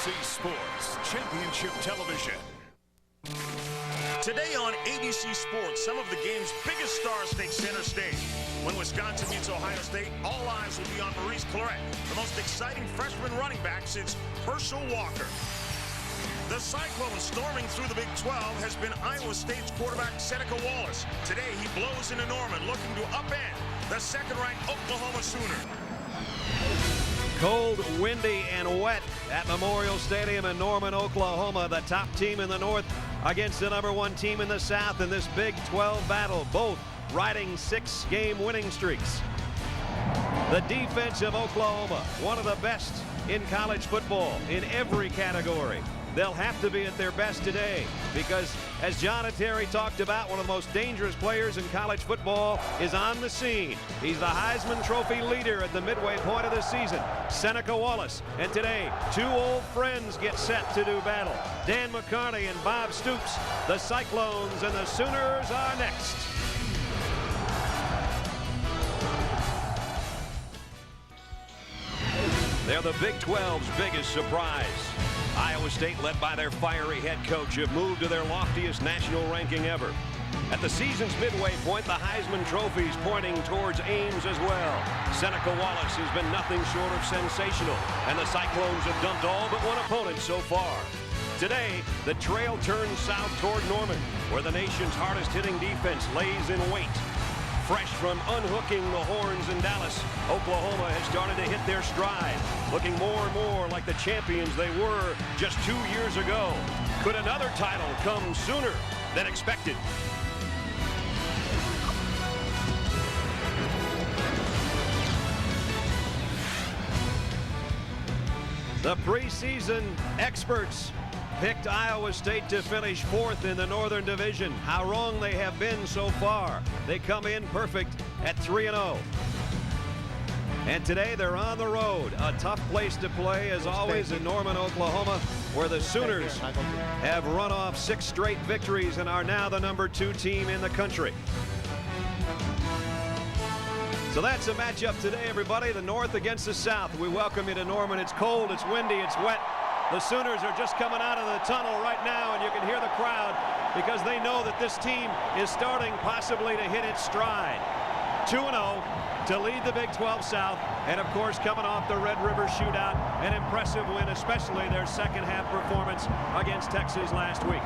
ABC Sports Championship Television. Today on ABC Sports, some of the game's biggest stars take center stage. When Wisconsin meets Ohio State, all eyes will be on Maurice Clarett, the most exciting freshman running back since Herschel Walker. The Cyclones storming through the Big 12 has been Iowa State's quarterback Seneca Wallace. Today he blows into Norman, looking to upend the second-ranked Oklahoma Sooner. Cold, windy, and wet at Memorial Stadium in Norman, Oklahoma. The top team in the North against the #1 team in the South in this Big 12 battle, both riding 6-game winning streaks. The defense of Oklahoma, one of the best in college football in every category. They'll have to be at their best today because, as John and Terry talked about, one of the most dangerous players in college football is on the scene. He's the Heisman Trophy leader at the midway point of the season, Seneca Wallace. And today, two old friends get set to do battle. Dan McCarney and Bob Stoops. The Cyclones and the Sooners are next. They're the Big 12's biggest surprise. Iowa State, led by their fiery head coach, have moved to their loftiest national ranking ever. At the season's midway point, the Heisman Trophy is pointing towards Ames as well. Seneca Wallace has been nothing short of sensational, and the Cyclones have dumped all but one opponent so far. Today, the trail turns south toward Norman, where the nation's hardest-hitting defense lays in wait. Fresh from unhooking the horns in Dallas, Oklahoma has started to hit their stride, looking more and more like the champions they were just 2 years ago. Could another title come sooner than expected? The preseason experts picked Iowa State to finish 4th in the Northern Division. How wrong they have been so far. They come in perfect at 3-0. And today they're on the road. A tough place to play, as always, in Norman, Oklahoma, where the Sooners have run off 6 straight victories and are now the #2 team in the country. So that's a matchup today, everybody. The North against the South. We welcome you to Norman. It's cold, it's windy, it's wet. The Sooners are just coming out of the tunnel right now, and you can hear the crowd because they know that this team is starting possibly to hit its stride. 2-0 to lead the Big 12 South, and of course coming off the Red River Shootout, an impressive win, especially their second-half performance against Texas last week.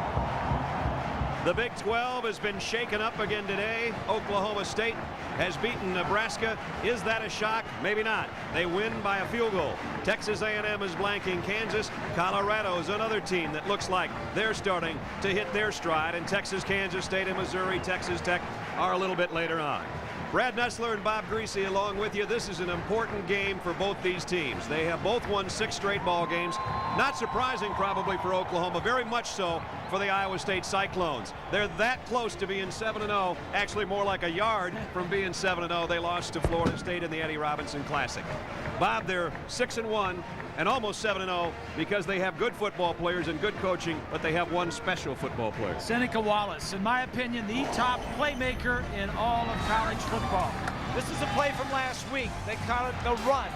The Big 12 has been shaken up again today. Oklahoma State has beaten Nebraska. Is that a shock? Maybe not. They win by a field goal. Texas A&M is blanking Kansas. Colorado is another team that looks like they're starting to hit their stride. And Texas, Kansas State, and Missouri, Texas Tech are a little bit later on. Brad Nessler and Bob Greasy along with you. This is an important game for both these teams. They have both won 6 straight ball games. Not surprising probably for Oklahoma, very much so for the Iowa State Cyclones. They're that close to being 7-0, actually more like a yard from being 7-0. They lost to Florida State in the Eddie Robinson Classic. Bob, they're 6-1 and almost 7-0 because they have good football players and good coaching, but they have one special football player. Seneca Wallace, in my opinion, the top playmaker in all of college football. This is a play from last week. They call it the run.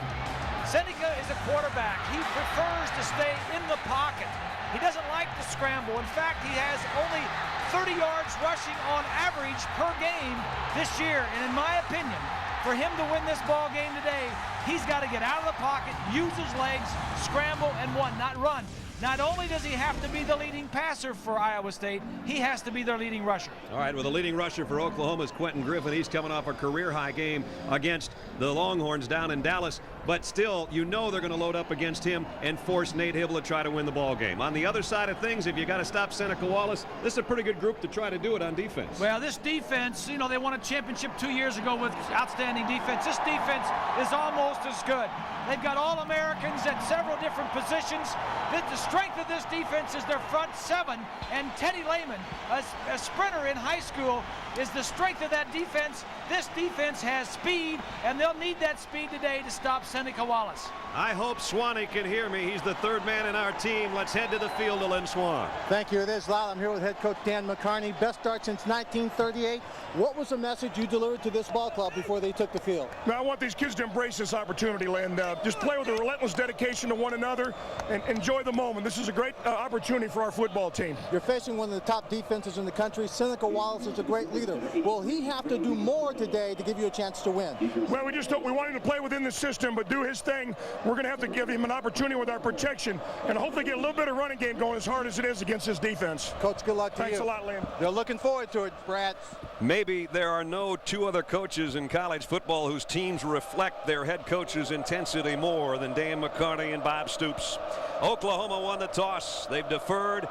Seneca is a quarterback. He prefers to stay in the pocket. He doesn't like to scramble. In fact, he has only 30 yards rushing on average per game this year. And in my opinion, for him to win this ball game today, he's got to get out of the pocket, use his legs, scramble, and not run. Not only does he have to be the leading passer for Iowa State, he has to be their leading rusher. All right, well, the leading rusher for Oklahoma is Quentin Griffin. He's coming off a career-high game against the Longhorns down in Dallas. But still, you know they're going to load up against him and force Nate Hibble to try to win the ball game. On the other side of things, if you got to stop Seneca Wallace, this is a pretty good group to try to do it on defense. Well, this defense, you know, they won a championship 2 years ago with outstanding defense. This defense is almost as good. They've got All-Americans at several different positions. The strength of this defense is their front 7, and Teddy Lehman, a sprinter in high school, is the strength of that defense. This defense has speed, and they'll need that speed today to stop Seneca Wallace. I hope Swanee can hear me. He's the third man in our team. Let's head to the field to Lynn Swan. Thank you. It is Lyle. I'm here with head coach Dan McCarney. Best start since 1938. What was the message you delivered to this ball club before they took the field? Now, I want these kids to embrace this opportunity, Lynn. Just play with a relentless dedication to one another and enjoy the moment. moment. This is a great opportunity for our football team. You're facing one of the top defenses in the country. Seneca Wallace is a great leader. Will he have to do more today to give you a chance to win? Well, we want him to play within the system, but do his thing. We're going to have to give him an opportunity with our protection and hopefully get a little bit of running game going as hard as it is against this defense. Coach, good luck to you. Thanks a lot, Lynn. They're looking forward to it, Brad. Maybe there are no two other coaches in college football whose teams reflect their head coach's intensity more than Dan McCarney and Bob Stoops. Oklahoma won the toss. They've deferred.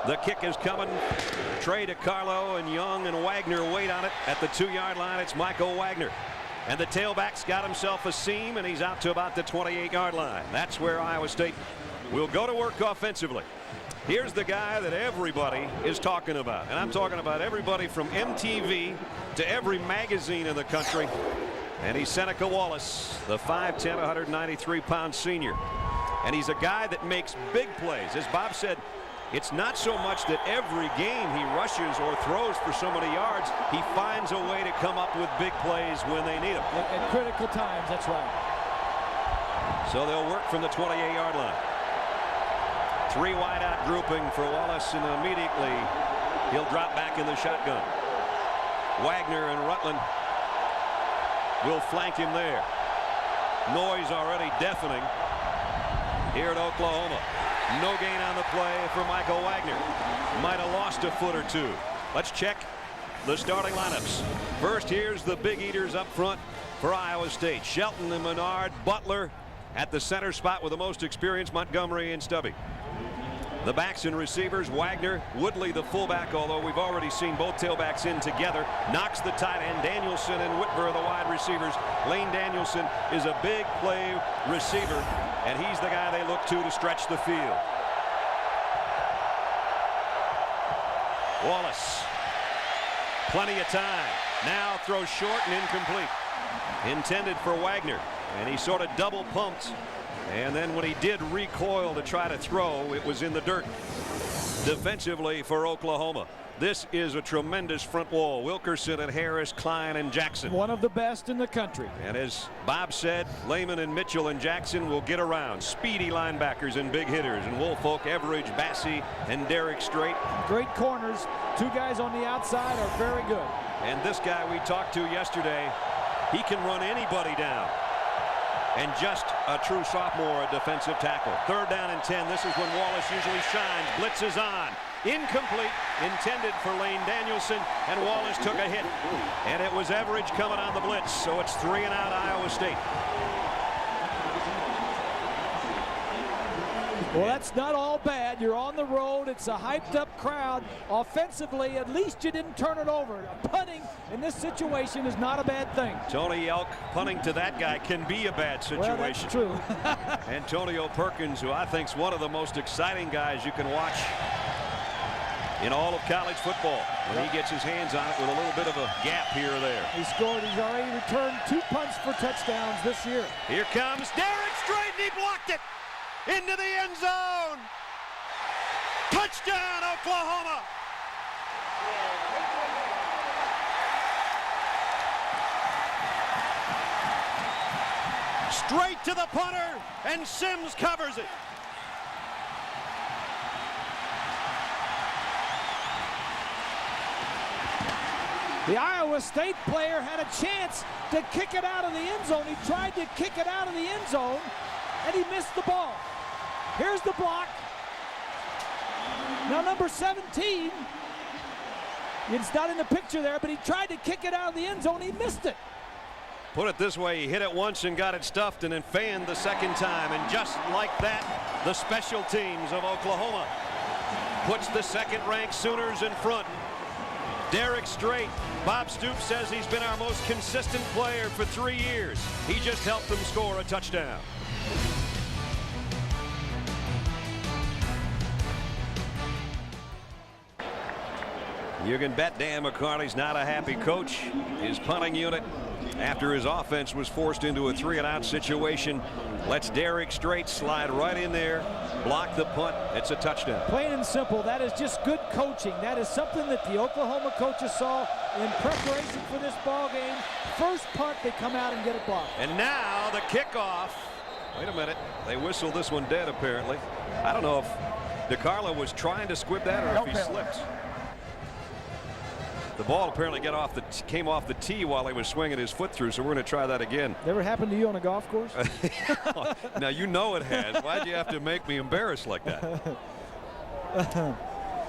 The kick is coming. Trey DiCarlo and Young and Wagner wait on it at the 2-yard line. It's Michael Wagner. And the tailback's got himself a seam, and he's out to about the 28-yard line. That's where Iowa State will go to work offensively. Here's the guy that everybody is talking about. And I'm talking about everybody from MTV to every magazine in the country. And he's Seneca Wallace, the 5'10", 193-pound senior. And he's a guy that makes big plays. As Bob said, it's not so much that every game he rushes or throws for so many yards. He finds a way to come up with big plays when they need them. At critical times, that's right. So they'll work from the 28-yard line. 3 wide out grouping for Wallace, and immediately he'll drop back in the shotgun. Wagner and Rutland will flank him there. Noise already deafening here at Oklahoma. No gain on the play for Michael Wagner. Might have lost a foot or two. Let's check the starting lineups. First, here's the big eaters up front for Iowa State. Shelton and Menard, Butler at the center spot with the most experience, Montgomery and Stubby. The backs and receivers, Wagner, Woodley the fullback, although we've already seen both tailbacks in together. Knox the tight end, Danielson and Whitver the wide receivers. Lane Danielson is a big play receiver, and he's the guy they look to stretch the field. Wallace, plenty of time. Now throws short and incomplete. Intended for Wagner, and he sort of double pumped. And then when he did recoil to try to throw, it was in the dirt. Defensively for Oklahoma, this is a tremendous front wall. Wilkerson and Harris, Klein and Jackson. One of the best in the country. And as Bob said, Lehman and Mitchell and Jackson will get around. Speedy linebackers and big hitters. And Woolfolk, Everidge, Bassey and Derek Strait. Great corners. 2 guys on the outside are very good. And this guy we talked to yesterday, he can run anybody down. And just a true sophomore, a defensive tackle. 3rd down and 10. This is when Wallace usually shines. Blitz is on. Incomplete. Intended for Lane Danielson. And Wallace took a hit. And it was Everidge coming on the blitz. So it's 3 and out Iowa State. Well, that's not all bad. You're on the road. It's a hyped-up crowd. Offensively, at least you didn't turn it over. Punting in this situation is not a bad thing. Tony Elk punting to that guy can be a bad situation. Well, that's true. Antonio Perkins, who I think is one of the most exciting guys you can watch in all of college football. When he gets his hands on it with a little bit of a gap here or there. He's already returned 2 punts for touchdowns this year. Here comes Derek Strait, and he blocked it into the end zone. Touchdown, Oklahoma. Straight to the punter, and Sims covers it. The Iowa State player had a chance to kick it out of the end zone. He tried to kick it out of the end zone, and he missed the ball. Here's the block. Now number 17, it's not in the picture there, but he tried to kick it out of the end zone. He missed it. Put it this way, he hit it once and got it stuffed and then fanned the second time. And just like that, the special teams of Oklahoma puts the second-ranked Sooners in front. Derek Strait, Bob Stoops says he's been our most consistent player for 3 years. He just helped them score a touchdown. You can bet Dan McCarney's not a happy coach. His punting unit, after his offense was forced into a 3-and-out situation, lets Derek Strait slide right in there, block the punt. It's a touchdown. Plain and simple, that is just good coaching. That is something that the Oklahoma coaches saw in preparation for this ball game. First punt, they come out and get it blocked. And now the kickoff Wait a minute. They whistled this one dead, apparently. I don't know if DeCarlo was trying to squib that or if he slipped. The ball apparently came off the tee while he was swinging his foot through, so we're going to try that again. Never happened to you on a golf course? Now, you know it has. Why'd you have to make me embarrassed like that?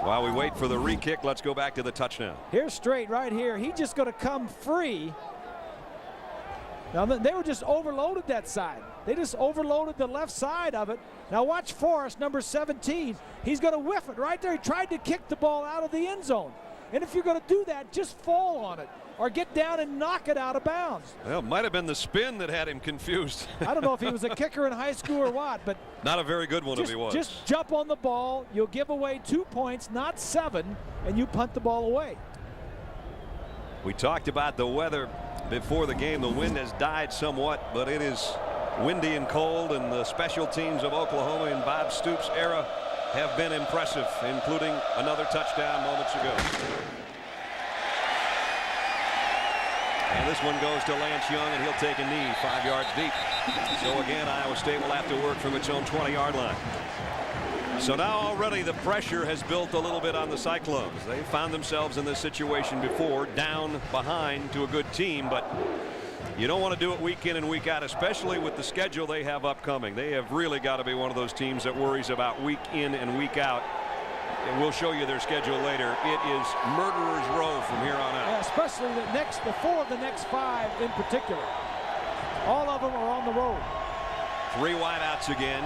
While we wait for the re-kick, let's go back to the touchdown. Here's Straight right here. He's just going to come free. Now, they were just overloaded that side. They just overloaded the left side of it. Now watch Forrest, number 17. He's going to whiff it right there. He tried to kick the ball out of the end zone. And if you're going to do that, just fall on it or get down and knock it out of bounds. Well, it might have been the spin that had him confused. I don't know if he was a kicker in high school or what, but not a very good one if he was. Just jump on the ball. You'll give away 2 points, not 7, and you punt the ball away. We talked about the weather before the game. The wind has died somewhat, but it is windy and cold, and the special teams of Oklahoma in Bob Stoops' era have been impressive, including another touchdown moments ago. And this one goes to Lance Young, and he'll take a knee 5 yards deep. So again, Iowa State will have to work from its own 20-yard line. So now already the pressure has built a little bit on the Cyclones. They found themselves in this situation before, down behind to a good team, but you don't want to do it week in and week out, especially with the schedule they have upcoming. They have really got to be one of those teams that worries about week in and week out. And we'll show you their schedule later. It is murderer's row from here on out. Yeah, especially the 4 of the next 5 in particular. All of them are on the road. 3 wideouts again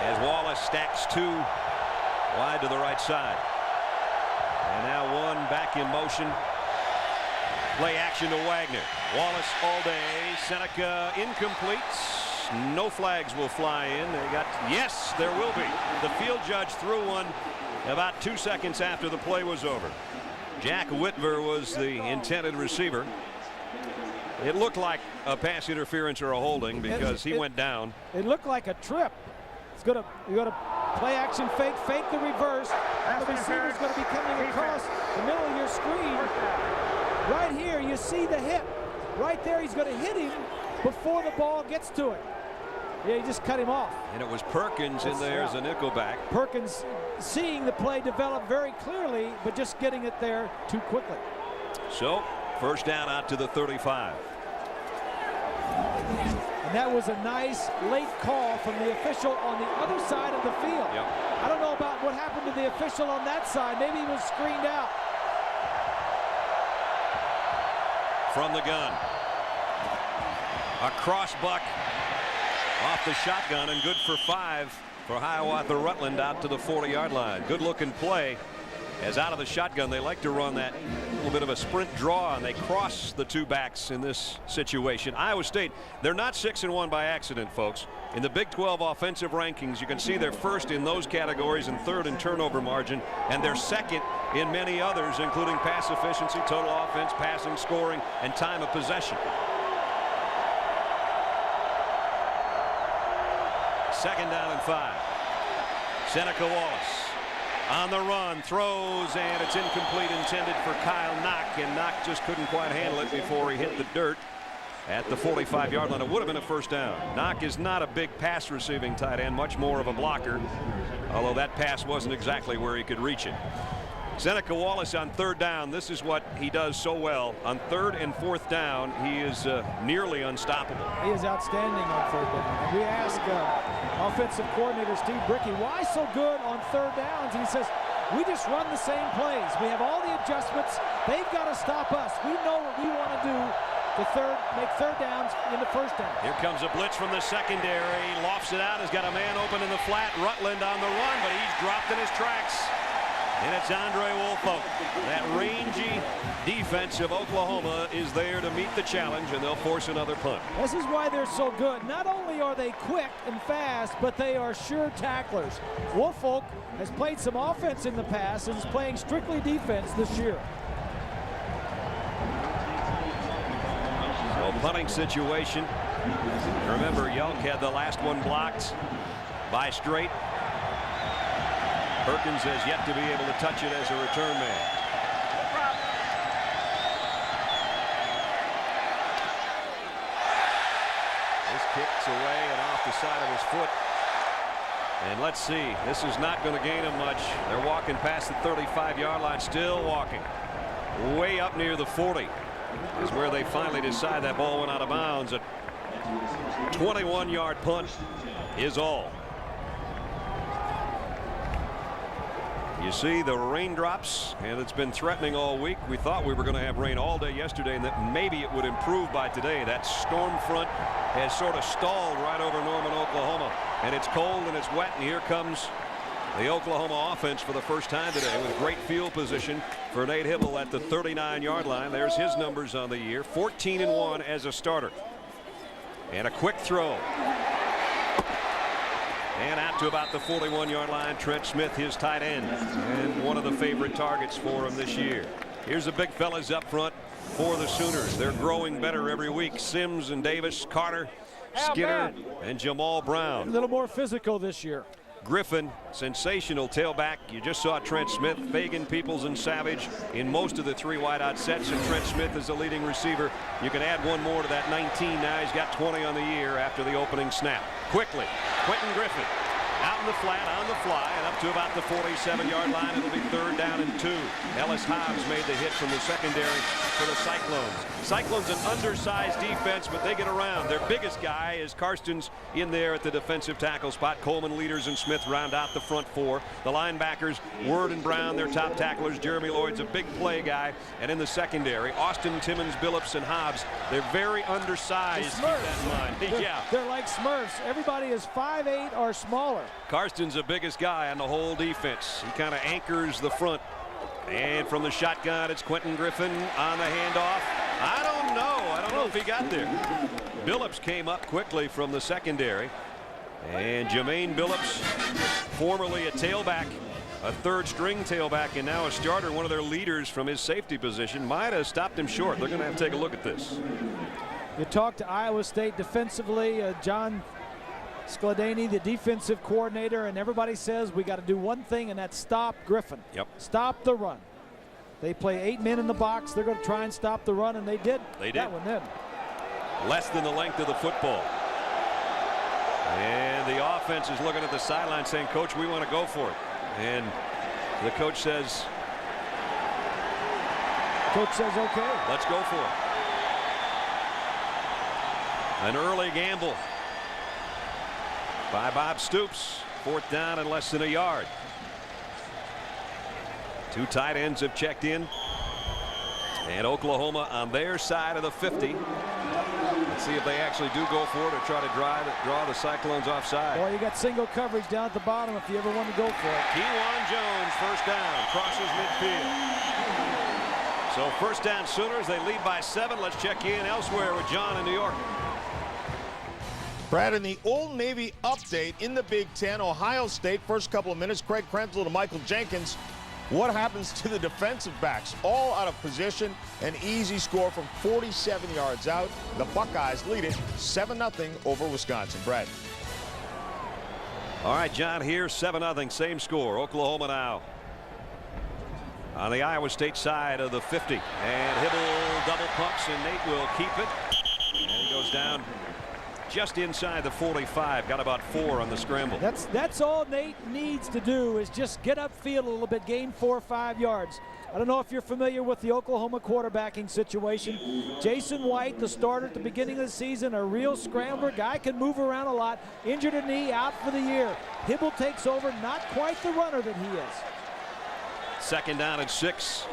as Wallace stacks 2 wide to the right side. And now 1 back in motion. Play action to Wagner. Wallace all day. Seneca incomplete. No flags will fly in. Yes, there will be. The field judge threw one about 2 seconds after the play was over. Jack Whitver was the intended receiver. It looked like a pass interference or a holding because he went down. It looked like a trip. You're going to play action fake the reverse. And the receiver's going to be coming across the middle of your screen. Right here, you see the hit. Right there, he's going to hit him before the ball gets to it. Yeah, he just cut him off. And it was Perkins in there as a nickelback. Perkins seeing the play develop very clearly, but just getting it there too quickly. So, first down out to the 35. And that was a nice late call from the official on the other side of the field. Yep. I don't know about what happened to the official on that side. Maybe he was screened out. From the gun. A cross buck off the shotgun and good for 5 for Hiawatha Rutland out to the 40-yard line. Good looking play as out of the shotgun they like to run that little bit of a sprint draw, and they cross the 2 backs in this situation. Iowa State, they're not 6-1 by accident, folks. In the Big 12 offensive rankings, you can see they're first in those categories and 3rd in turnover margin, and they're 2nd in many others, including pass efficiency, total offense, passing, scoring, and time of possession. 2nd down and 5. Seneca Wallace on the run, throws, and it's incomplete, intended for Kyle Knock, and Knock just couldn't quite handle it before he hit the dirt at the 45-yard line. It would have been a first down. Knock is not a big pass receiving tight end, much more of a blocker, although that pass wasn't exactly where he could reach it. Seneca Wallace on 3rd down. This is what he does so well. On 3rd and 4th down, he is nearly unstoppable. He is outstanding on 3rd down. We ask offensive coordinator Steve Brickey, why so good on 3rd downs? He says, we just run the same plays. We have all the adjustments. They've got to stop us. We know what we want to do to make 3rd downs in the 1st down. Here comes a blitz from the secondary. Lofts it out. Has got a man open in the flat. Rutland on the run, but he's dropped in his tracks. And it's Andre Woolfolk. That rangy defense of Oklahoma is there to meet the challenge, and they'll force another punt. This is why they're so good. Not only are they quick and fast, but they are sure tacklers. Woolfolk has played some offense in the past and is playing strictly defense this year. So punting situation. Remember, Yelk had the last one blocked by Straight. Perkins has yet to be able to touch it as a return man. This kicks away and off the side of his foot. And let's see, this is not going to gain him much. They're walking past the 35-yard line, still walking. Way up near the 40 is where they finally decide that ball went out of bounds. A 21-yard punt is all. You see the raindrops, and it's been threatening all week. We thought we were going to have rain all day yesterday and that maybe it would improve by today. That storm front has sort of stalled right over Norman, Oklahoma, and it's cold and it's wet, and here comes the Oklahoma offense for the first time today with great field position for Nate Hibble at the 39-yard line. There's his numbers on the year, 14-1 as a starter. And a quick throw. And out to about the 41-yard line, Trent Smith, his tight end, and one of the favorite targets for him this year. Here's the big fellas up front for the Sooners. They're growing better every week. Sims and Davis, Carter, Skinner, and Jamal Brown. A little more physical this year. Griffin, sensational tailback. You just saw Trent Smith, Fagan, Peoples, and Savage in most of the three wideout sets, and Trent Smith is the leading receiver. You can add one more to that 19 now. He's got 20 on the year after the opening snap. Quickly, Quentin Griffin out in the flat on the fly and up to about the 47-yard line. It'll be 3rd down and 2. Ellis Hobbs made the hit from the secondary for the Cyclones. Cyclones an undersized defense, but they get around. Their biggest guy is Karstens in there at the defensive tackle spot. Coleman, Leaders, and Smith round out the front four. The linebackers, Word and Brown, their top tacklers. Jeremy Lloyd's a big play guy. And in the secondary, Austin, Timmons, Billups, and Hobbs. They're very undersized. Keep that in mind. They're like Smurfs. Everybody is 5'8" or smaller. Karsten's the biggest guy on the whole defense. He kind of anchors the front. And from the shotgun, it's Quentin Griffin on the handoff. I don't know if he got there. Billups came up quickly from the secondary. And Jermaine Billups, formerly a tailback, a 3rd string tailback, and now a starter, one of their leaders from his safety position, might have stopped him short. They're going to have to take a look at this. You talk to Iowa State defensively, John Skladany, the defensive coordinator, and everybody says we got to do one thing, and that's stop Griffin. Yep. Stop the run. They play 8 men in the box. They're going to try and stop the run, and they did. They did. That one then. Less than the length of the football. And the offense is looking at the sideline saying, Coach, we want to go for it. And the coach says, okay. Let's go for it. An early gamble by Bob Stoops. 4th down and less than a yard. 2 tight ends have checked in. And Oklahoma on their side of the 50. Let's see if they actually do go for it or try to draw the Cyclones offside. Boy, you got single coverage down at the bottom if you ever want to go for it. Kewan Jones, 1st down, crosses midfield. So 1st down Sooners, they lead by 7. Let's check in elsewhere with John in New York. Brad, in the Old Navy update in the Big Ten, Ohio State, first couple of minutes, Craig Krenzel to Michael Jenkins. What happens to the defensive backs? All out of position. An easy score from 47 yards out. The Buckeyes lead it 7-0 over Wisconsin. Brad. All right, John, here 7-0, same score. Oklahoma now on the Iowa State side of the 50. And Hibble double pumps, and Nate will keep it. And he goes down just inside the 45. Got about 4 on the scramble. That's all Nate needs to do is just get upfield a little bit, gain 4 or 5 yards. I don't know if you're familiar with the Oklahoma quarterbacking situation. Jason White, the starter at the beginning of the season, a real scrambler. Guy can move around a lot. Injured a knee, out for the year. Hibble takes over, not quite the runner that he is. 2nd down and 6.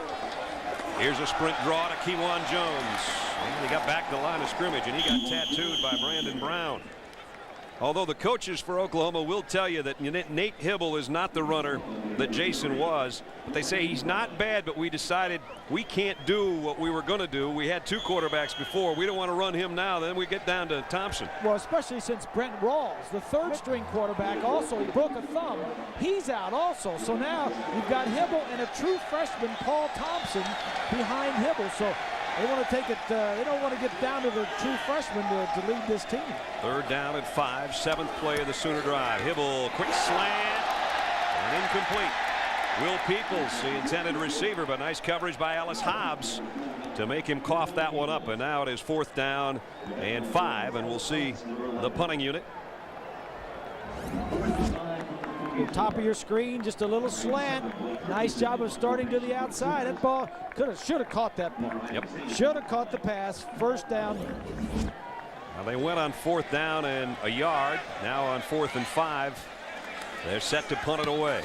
Here's a sprint draw to Kewan Jones. And he got back to the line of scrimmage, and he got tattooed by Brandon Brown. Although the coaches for Oklahoma will tell you that Nate Hibble is not the runner that Jason was. But they say he's not bad, but we decided we can't do what we were going to do. We had 2 quarterbacks before. We don't want to run him now. Then we get down to Thompson. Well, especially since Brent Rawls, the 3rd string quarterback, also, he broke a thumb. He's out also. So now you've got Hibble and a true freshman, Paul Thompson, behind Hibble. So they want to take it. They don't want to get down to the true freshman to lead this team. 3rd down and 5. 7th play of the Sooner drive. Hibble, quick slant, and incomplete. Will Peoples, the intended receiver, but nice coverage by Ellis Hobbs to make him cough that one up. And now it is 4th down and 5, and we'll see the punting unit the top of your screen, just a little slant. Nice job of starting to the outside. That ball should have caught that ball. Yep. Should have caught the pass. First down. Now they went on 4th down and a yard. Now on 4th and 5. They're set to punt it away.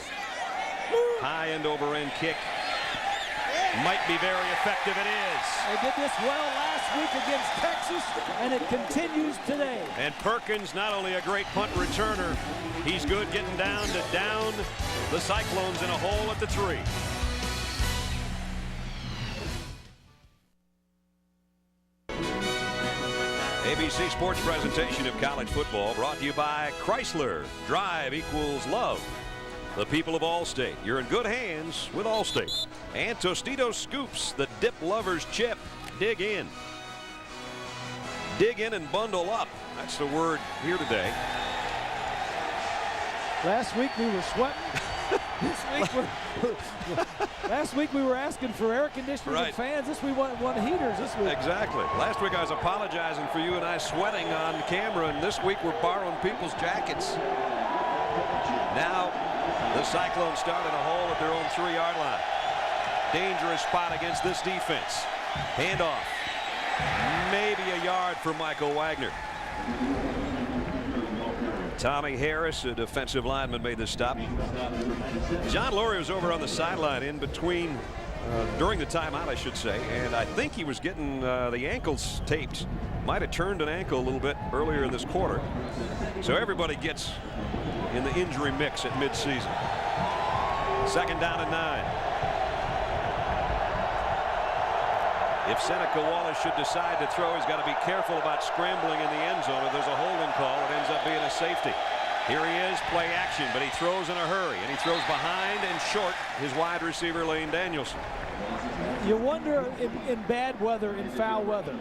High end over end kick. Might be very effective. It is. They did this well last week against Texas, and it continues today. And Perkins, not only a great punt returner, he's good getting down to down the Cyclones in a hole at the 3. ABC Sports presentation of college football brought to you by Chrysler. Drive equals love. The people of Allstate. You're in good hands with Allstate. And Tostitos Scoops, the dip lover's chip. Dig in. Dig in and bundle up. That's the word here today. Last week we were sweating. Last week we were asking for air conditioners and fans. This week we want heaters this week. Exactly. Last week I was apologizing for you and I sweating on camera, and this week we're borrowing people's jackets. Now the Cyclones start in a hole at their own 3-yard line. Dangerous spot against this defense. Handoff. Maybe a yard for Michael Wagner. Tommy Harris, a defensive lineman, made the stop. John Laurie was over on the sideline in between, during the timeout, I should say, and I think he was getting the ankles taped. Might have turned an ankle a little bit earlier in this quarter. So everybody gets in the injury mix at midseason. 2nd down and 9. If Seneca Wallace should decide to throw, he's got to be careful about scrambling in the end zone. If there's a holding call, it ends up being a safety. Here he is, play action, but he throws in a hurry, and he throws behind and short his wide receiver, Lane Danielson. You wonder in bad weather, in foul weather,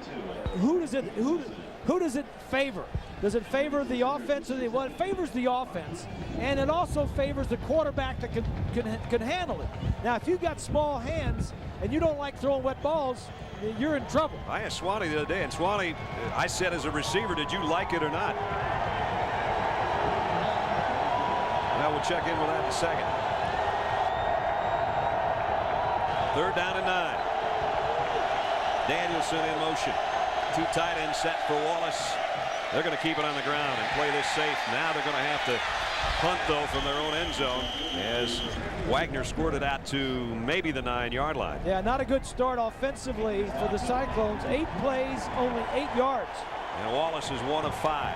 who does it favor? Does it favor the offense? Well, it favors the offense, and it also favors the quarterback that can handle it. Now, if you've got small hands and you don't like throwing wet balls, you're in trouble. I asked Swanee the other day, and Swanee, I said as a receiver, did you like it or not? Now we'll check in with that in a second. 3rd down and 9. Danielson in motion. 2 tight ends set for Wallace. They're going to keep it on the ground and play this safe. Now they're going to have to punt, though, from their own end zone as Wagner squirted out to maybe the 9-yard line. Yeah, not a good start offensively for the Cyclones. 8 plays, only 8 yards. And Wallace is 1 of 5.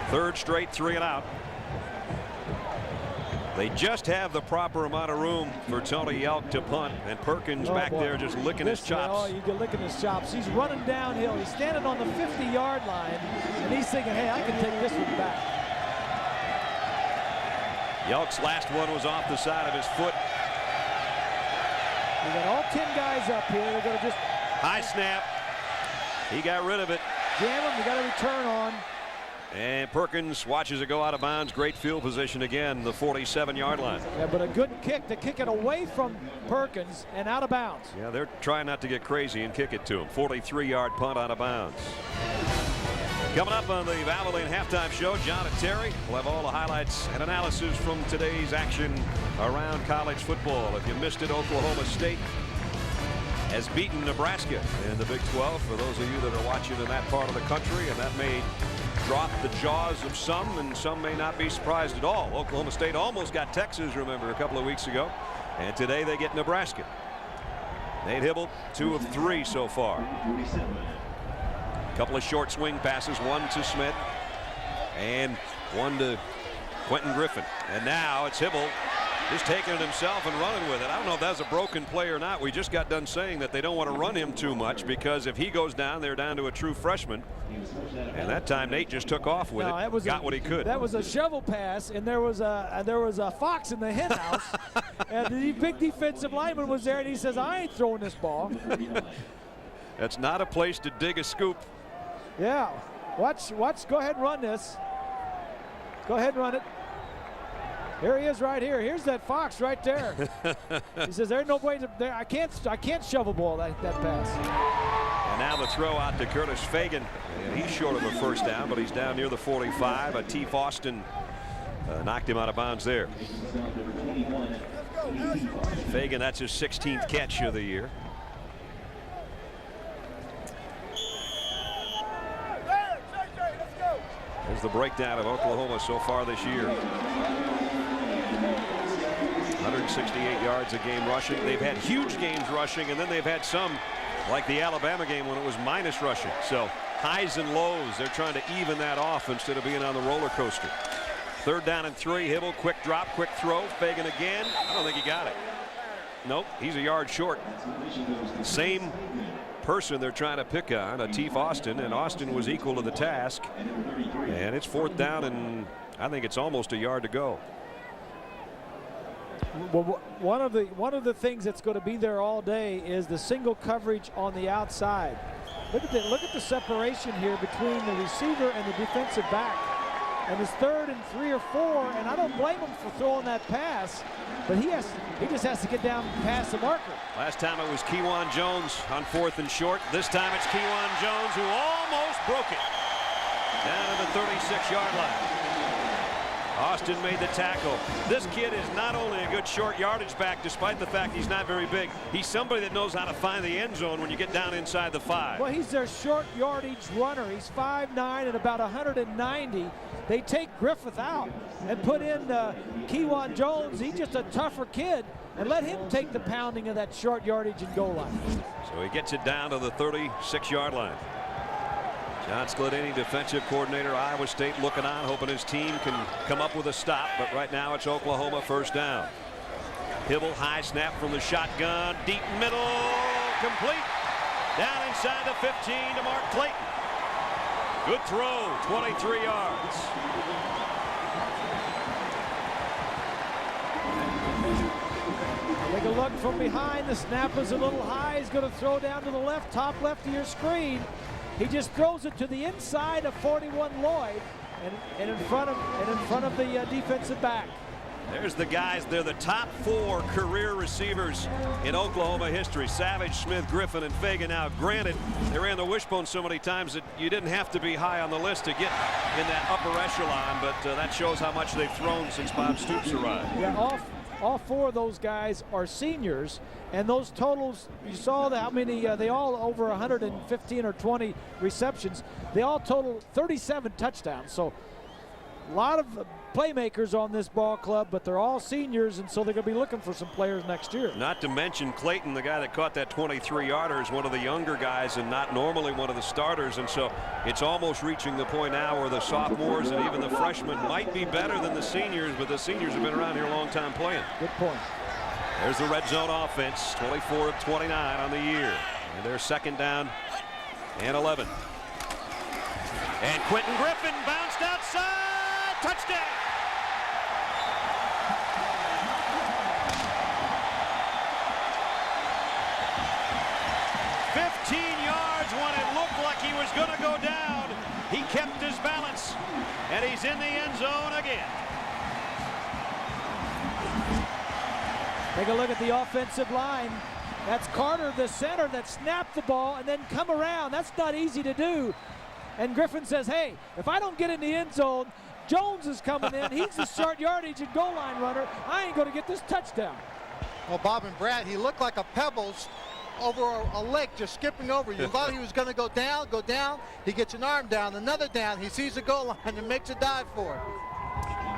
3rd straight 3 and out. They just have the proper amount of room for Tony Elk to punt, and Perkins back there just licking his chops. Oh, you're licking his chops. He's running downhill. He's standing on the 50-yard line, and he's thinking, hey, I can take this one back. Elk's last one was off the side of his foot. We got all 10 guys up here. They're going to just... High snap. He got rid of it. Jam him. We got a return on. And Perkins watches it go out of bounds. Great field position again, the 47-yard line. Yeah, but a good kick to kick it away from Perkins and out of bounds. Yeah, they're trying not to get crazy and kick it to him. 43-yard punt out of bounds. Coming up on the Valvoline halftime show, John and Terry will have all the highlights and analysis from today's action around college football. If you missed it, Oklahoma State has beaten Nebraska in the Big 12. For those of you that are watching in that part of the country, and that may drop the jaws of some, and some may not be surprised at all. Oklahoma State almost got Texas, remember, a couple of weeks ago, and today they get Nebraska. Nate Hibble, 2 of 3 so far. A couple of short swing passes, one to Smith and one to Quentin Griffin. And now it's Hibble just taking it himself and running with it. I don't know if that's a broken play or not. We just got done saying that they don't want to run him too much, because if he goes down, they're down to a true freshman. And that time Nate just took off with it, got what he could. That was a shovel pass, and there was a fox in the hen house. And the big defensive lineman was there, and he says, I ain't throwing this ball. That's not a place to dig a scoop. Yeah, watch, go ahead and run this. Go ahead and run it. Here he is right here. Here's that fox right there. He says, there's no way to, there, I can't shovel ball that pass. And now the throw out to Curtis Fagan. And he's short of a first down, but he's down near the 45. A T. Austin Knocked him out of bounds there. Fagan, that's his 16th catch of the year. There's the breakdown of Oklahoma so far this year. 168 yards a game rushing. They've had huge games rushing, and then they've had some, like the Alabama game when it was minus rushing. So highs and lows, they're trying to even that off instead of being on the roller coaster. 3rd down and 3. Hibble, quick drop, quick throw. Fagan again. I don't think he got it. Nope, he's a yard short. Same person they're trying to pick on, Ateef Austin, and Austin was equal to the task. And it's 4th down, and I think it's almost a yard to go. Well, one of the things that's going to be there all day is the single coverage on the outside. Look at the separation here between the receiver and the defensive back. And it's 3rd and 3 or 4, and I don't blame him for throwing that pass, but he just has to get down past the marker. Last time it was Kewan Jones on 4th and short. This time it's Kewan Jones who almost broke it down to the 36-yard line. Austin made the tackle. This kid is not only a good short yardage back, despite the fact he's not very big. He's somebody that knows how to find the end zone when you get down inside the 5. Well, he's their short yardage runner. He's 5'9" and about 190. They take Griffith out and put in Kewan Jones. He's just a tougher kid, and let him take the pounding of that short yardage and goal line. So he gets it down to the 36-yard line. John Scladini, defensive coordinator, Iowa State, looking on, hoping his team can come up with a stop. But right now it's Oklahoma 1st down. Hibble, high snap from the shotgun, deep middle, complete. Down inside the 15 to Mark Clayton. Good throw, 23 yards. Take a look from behind. The snap is a little high. He's going to throw down to the left, top left of your screen. He just throws it to the inside of 41 Lloyd and in front of the defensive back. There's the guys. They're the top 4 career receivers in Oklahoma history. Savage, Smith, Griffin, and Fagan. Now, granted, they ran the wishbone so many times that you didn't have to be high on the list to get in that upper echelon, but that shows how much they've thrown since Bob Stoops arrived. Yeah, all 4 of those guys are seniors, and those totals, you saw how many, they all over 115 or 20 receptions. They all total 37 touchdowns. So a lot of playmakers on this ball club, but they're all seniors, and so they're going to be looking for some players next year. Not to mention Clayton, the guy that caught that 23-yarder, is one of the younger guys and not normally one of the starters, and so it's almost reaching the point now where the sophomores and even the freshmen might be better than the seniors, but the seniors have been around here a long time playing. Good point. There's the red zone offense, 24 of 29 on the year, and they're 2nd down and 11. And Quentin Griffin bounced outside, touchdown. He was going to go down. He kept his balance, and he's in the end zone again. Take a look at the offensive line. That's Carter, the center, that snapped the ball and then come around. That's not easy to do. And Griffin says, hey, if I don't get in the end zone, Jones is coming in. He's the short yardage and goal line runner. I ain't going to get this touchdown. Well, Bob and Brad, he looked like a pebbles over a lake, just skipping over. You thought he was going to go down. He gets an arm down, another down. He sees the goal line and makes a dive for it.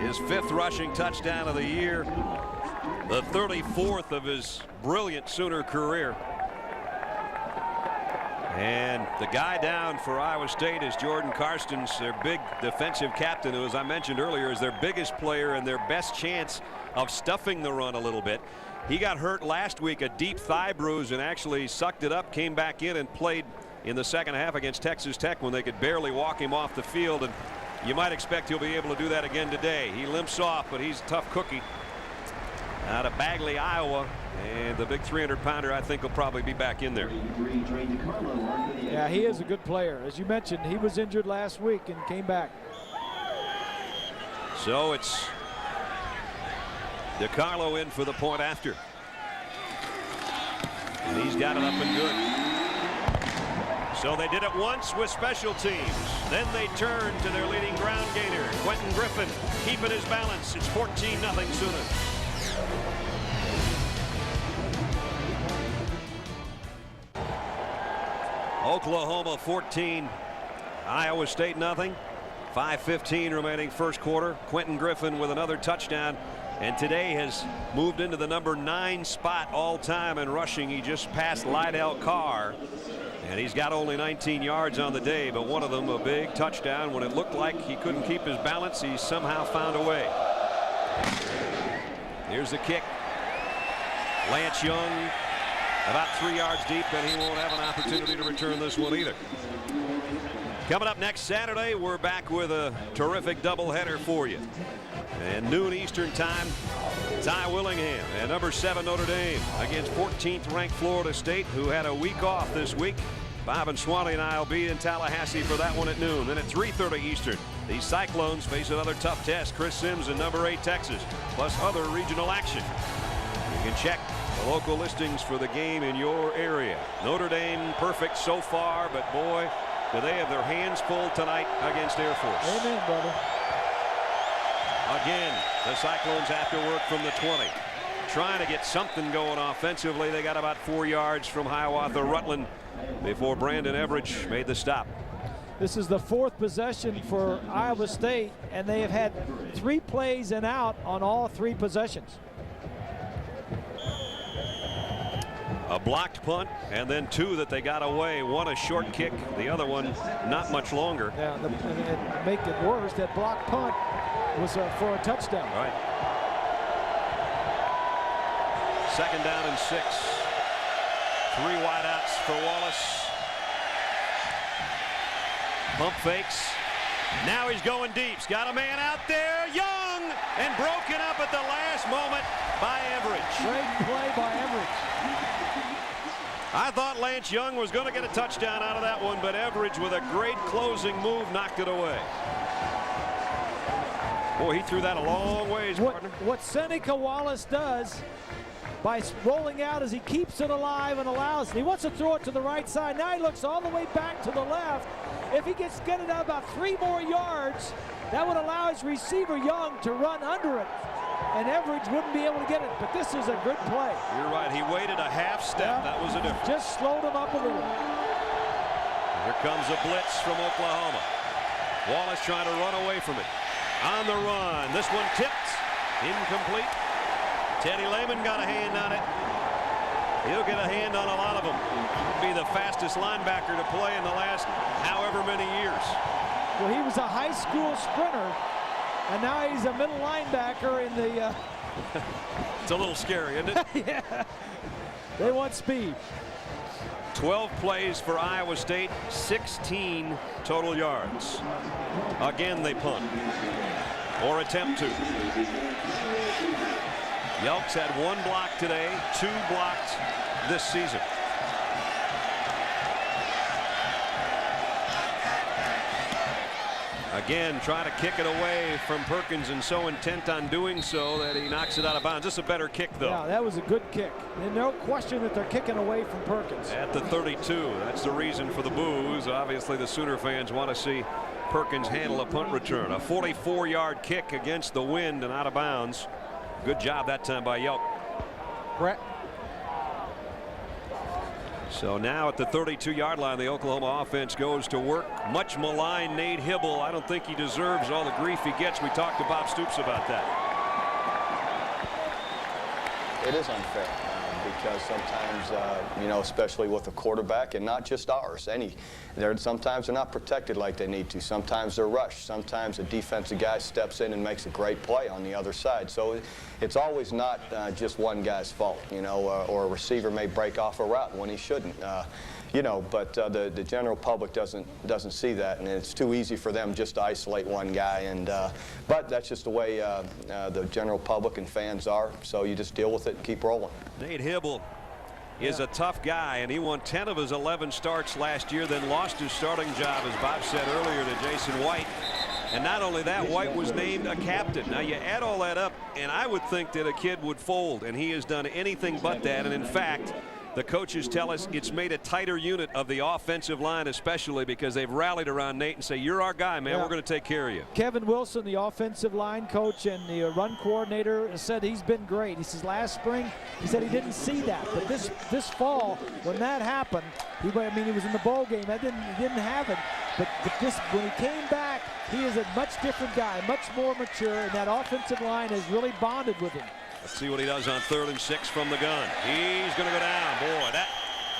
His 5th rushing touchdown of the year, the 34th of his brilliant Sooner career. And the guy down for Iowa State is Jordan Karstens, their big defensive captain, who, as I mentioned earlier, is their biggest player and their best chance of stuffing the run a little bit. He got hurt last week, a deep thigh bruise, and actually sucked it up, came back in and played in the 2nd half against Texas Tech when they could barely walk him off the field. And you might expect he'll be able to do that again today. He limps off, but he's a tough cookie. Out of Bagley, Iowa, and the big 300-pounder, I think, will probably be back in there. Yeah, he is a good player. As you mentioned, he was injured last week and came back. So it's DiCarlo in for the point after. And he's got it up and good. So they did it once with special teams. Then they turned to their leading ground gainer, Quentin Griffin, keeping his balance. It's 14-0 Sooners. Oklahoma 14, Iowa State nothing. 5:15 remaining first quarter. Quentin Griffin with another touchdown, and today has moved into the number 9 spot all time in rushing. He just passed Lydell Carr, and he's got only 19 yards on the day, but one of them a big touchdown. When it looked like he couldn't keep his balance, he somehow found a way. Here's the kick. Lance Young about 3 yards deep, and he won't have an opportunity to return this one either. Coming up next Saturday, we're back with a terrific doubleheader for you. And noon Eastern time, Ty Willingham and number 7 Notre Dame against 14th ranked Florida State, who had a week off this week. Bob and Swanee and I will be in Tallahassee for that one at noon. Then at 3:30 Eastern, these Cyclones face another tough test. Chris Sims and number 8 Texas, plus other regional action. You can check the local listings for the game in your area. Notre Dame perfect so far, but boy, do they have their hands full tonight against Air Force. Amen, brother. Again, the Cyclones after work from the 20. Trying to get something going offensively. They got about 4 yards from Hiawatha Rutland before Brandon Everidge made the stop. This is the 4th possession for Iowa State, and they have had 3 plays and out on all 3 possessions. A blocked punt, and then 2 that they got away. One a short kick, the other one not much longer. Yeah, and make it worse, that blocked punt was for a touchdown. Right. 2nd down and 6. 3 wideouts for Wallace. Pump fakes. Now he's going deep. He's got a man out there. Young, and broken up at the last moment by Everidge. Great play by Everidge. I thought Lance Young was going to get a touchdown out of that one, but Everidge with a great closing move knocked it away. Boy, he threw that a long ways, partner. What Seneca Wallace does by rolling out is he keeps it alive and allows. He wants to throw it to the right side. Now he looks all the way back to the left. If he gets it out about 3 more yards, that would allow his receiver Young to run under it, and Everidge wouldn't be able to get it. But this is a good play. You're right. He waited a half step. Yeah. That was a difference. Just slowed him up a little. Here comes a blitz from Oklahoma. Wallace trying to run away from it. On the run. This one tipped. Incomplete. Teddy Lehman got a hand on it. He'll get a hand on a lot of them. He'll be the fastest linebacker to play in the last however many years. Well, he was a high school sprinter, and now he's a middle linebacker in the... It's a little scary, isn't it? Yeah. They want speed. 12 plays for Iowa State, 16 total yards. Again, they punt. Or attempt to. Yelks had 1 block today, 2 blocked this season. Again, trying to kick it away from Perkins, and so intent on doing so that he knocks it out of bounds. This is a better kick, though. Yeah, that was a good kick. And no question that they're kicking away from Perkins. At the 32, that's the reason for the boos. Obviously, the Sooner fans want to see Perkins handle a punt return. A 44-yard kick against the wind and out of bounds. Good job that time by Yelk. Brett. So now at the 32-yard line, the Oklahoma offense goes to work. Much maligned Nate Hibble. I don't think he deserves all the grief he gets. We talked to Bob Stoops about that. It is unfair because sometimes, you know, especially with a quarterback, and not just ours, sometimes they're not protected like they need to. Sometimes they're rushed. Sometimes a defensive guy steps in and makes a great play on the other side. So it's always not just one guy's fault, you know, or a receiver may break off a route when he shouldn't. You know, but the general public doesn't see that, and it's too easy for them just to isolate one guy. And but that's just the way the general public and fans are. So you just deal with it and keep rolling. Nate Hibble is a tough guy, and he won 10 of his 11 starts last year, then lost his starting job, as Bob said earlier, to Jason White. And not only that, White was named a captain. Now you add all that up, and I would think that a kid would fold, and he has done anything but that. And in fact, the coaches tell us it's made a tighter unit of the offensive line, especially because they've rallied around Nate and say, you're our guy, man. We're going to take care of you. Kevin Wilson, the offensive line coach and the run coordinator, said he's been great. He says last spring, he said he didn't see that. But this fall, when that happened, he was in the bowl game. He didn't have it. But when he came back, he is a much different guy, much more mature, and that offensive line has really bonded with him. Let's see what he does on 3rd and 6 from the gun. He's going to go down. Boy, that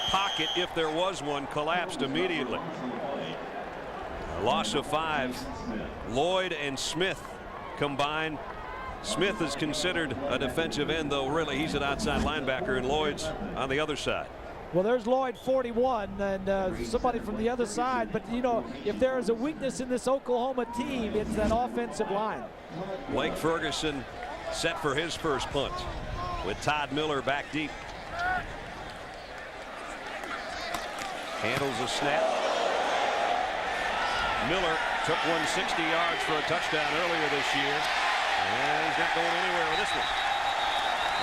pocket, if there was one, collapsed immediately. A loss of 5. Lloyd and Smith combined. Smith is considered a defensive end, though really he's an outside linebacker, and Lloyd's on the other side. Well, there's Lloyd, 41, and somebody from the other side. But, you know, if there is a weakness in this Oklahoma team, it's that offensive line. Blake Ferguson set for his first punt with Todd Miller back deep. Handles a snap. Miller took 160 yards for a touchdown earlier this year. And he's not going anywhere with this one.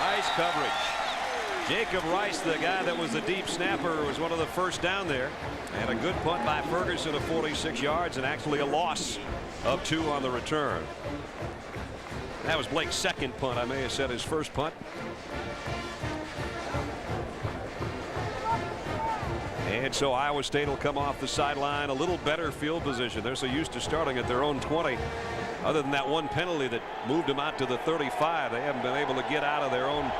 Nice coverage. Jacob Rice, the guy that was the deep snapper, was one of the first down there. And a good punt by Ferguson of 46 yards and actually a loss of 2 on the return. That was Blake's second punt. I may have said his first punt. And so Iowa State will come off the sideline, a little better field position. They're so used to starting at their own 20. Other than that one penalty that moved them out to the 35, they haven't been able to get out of their own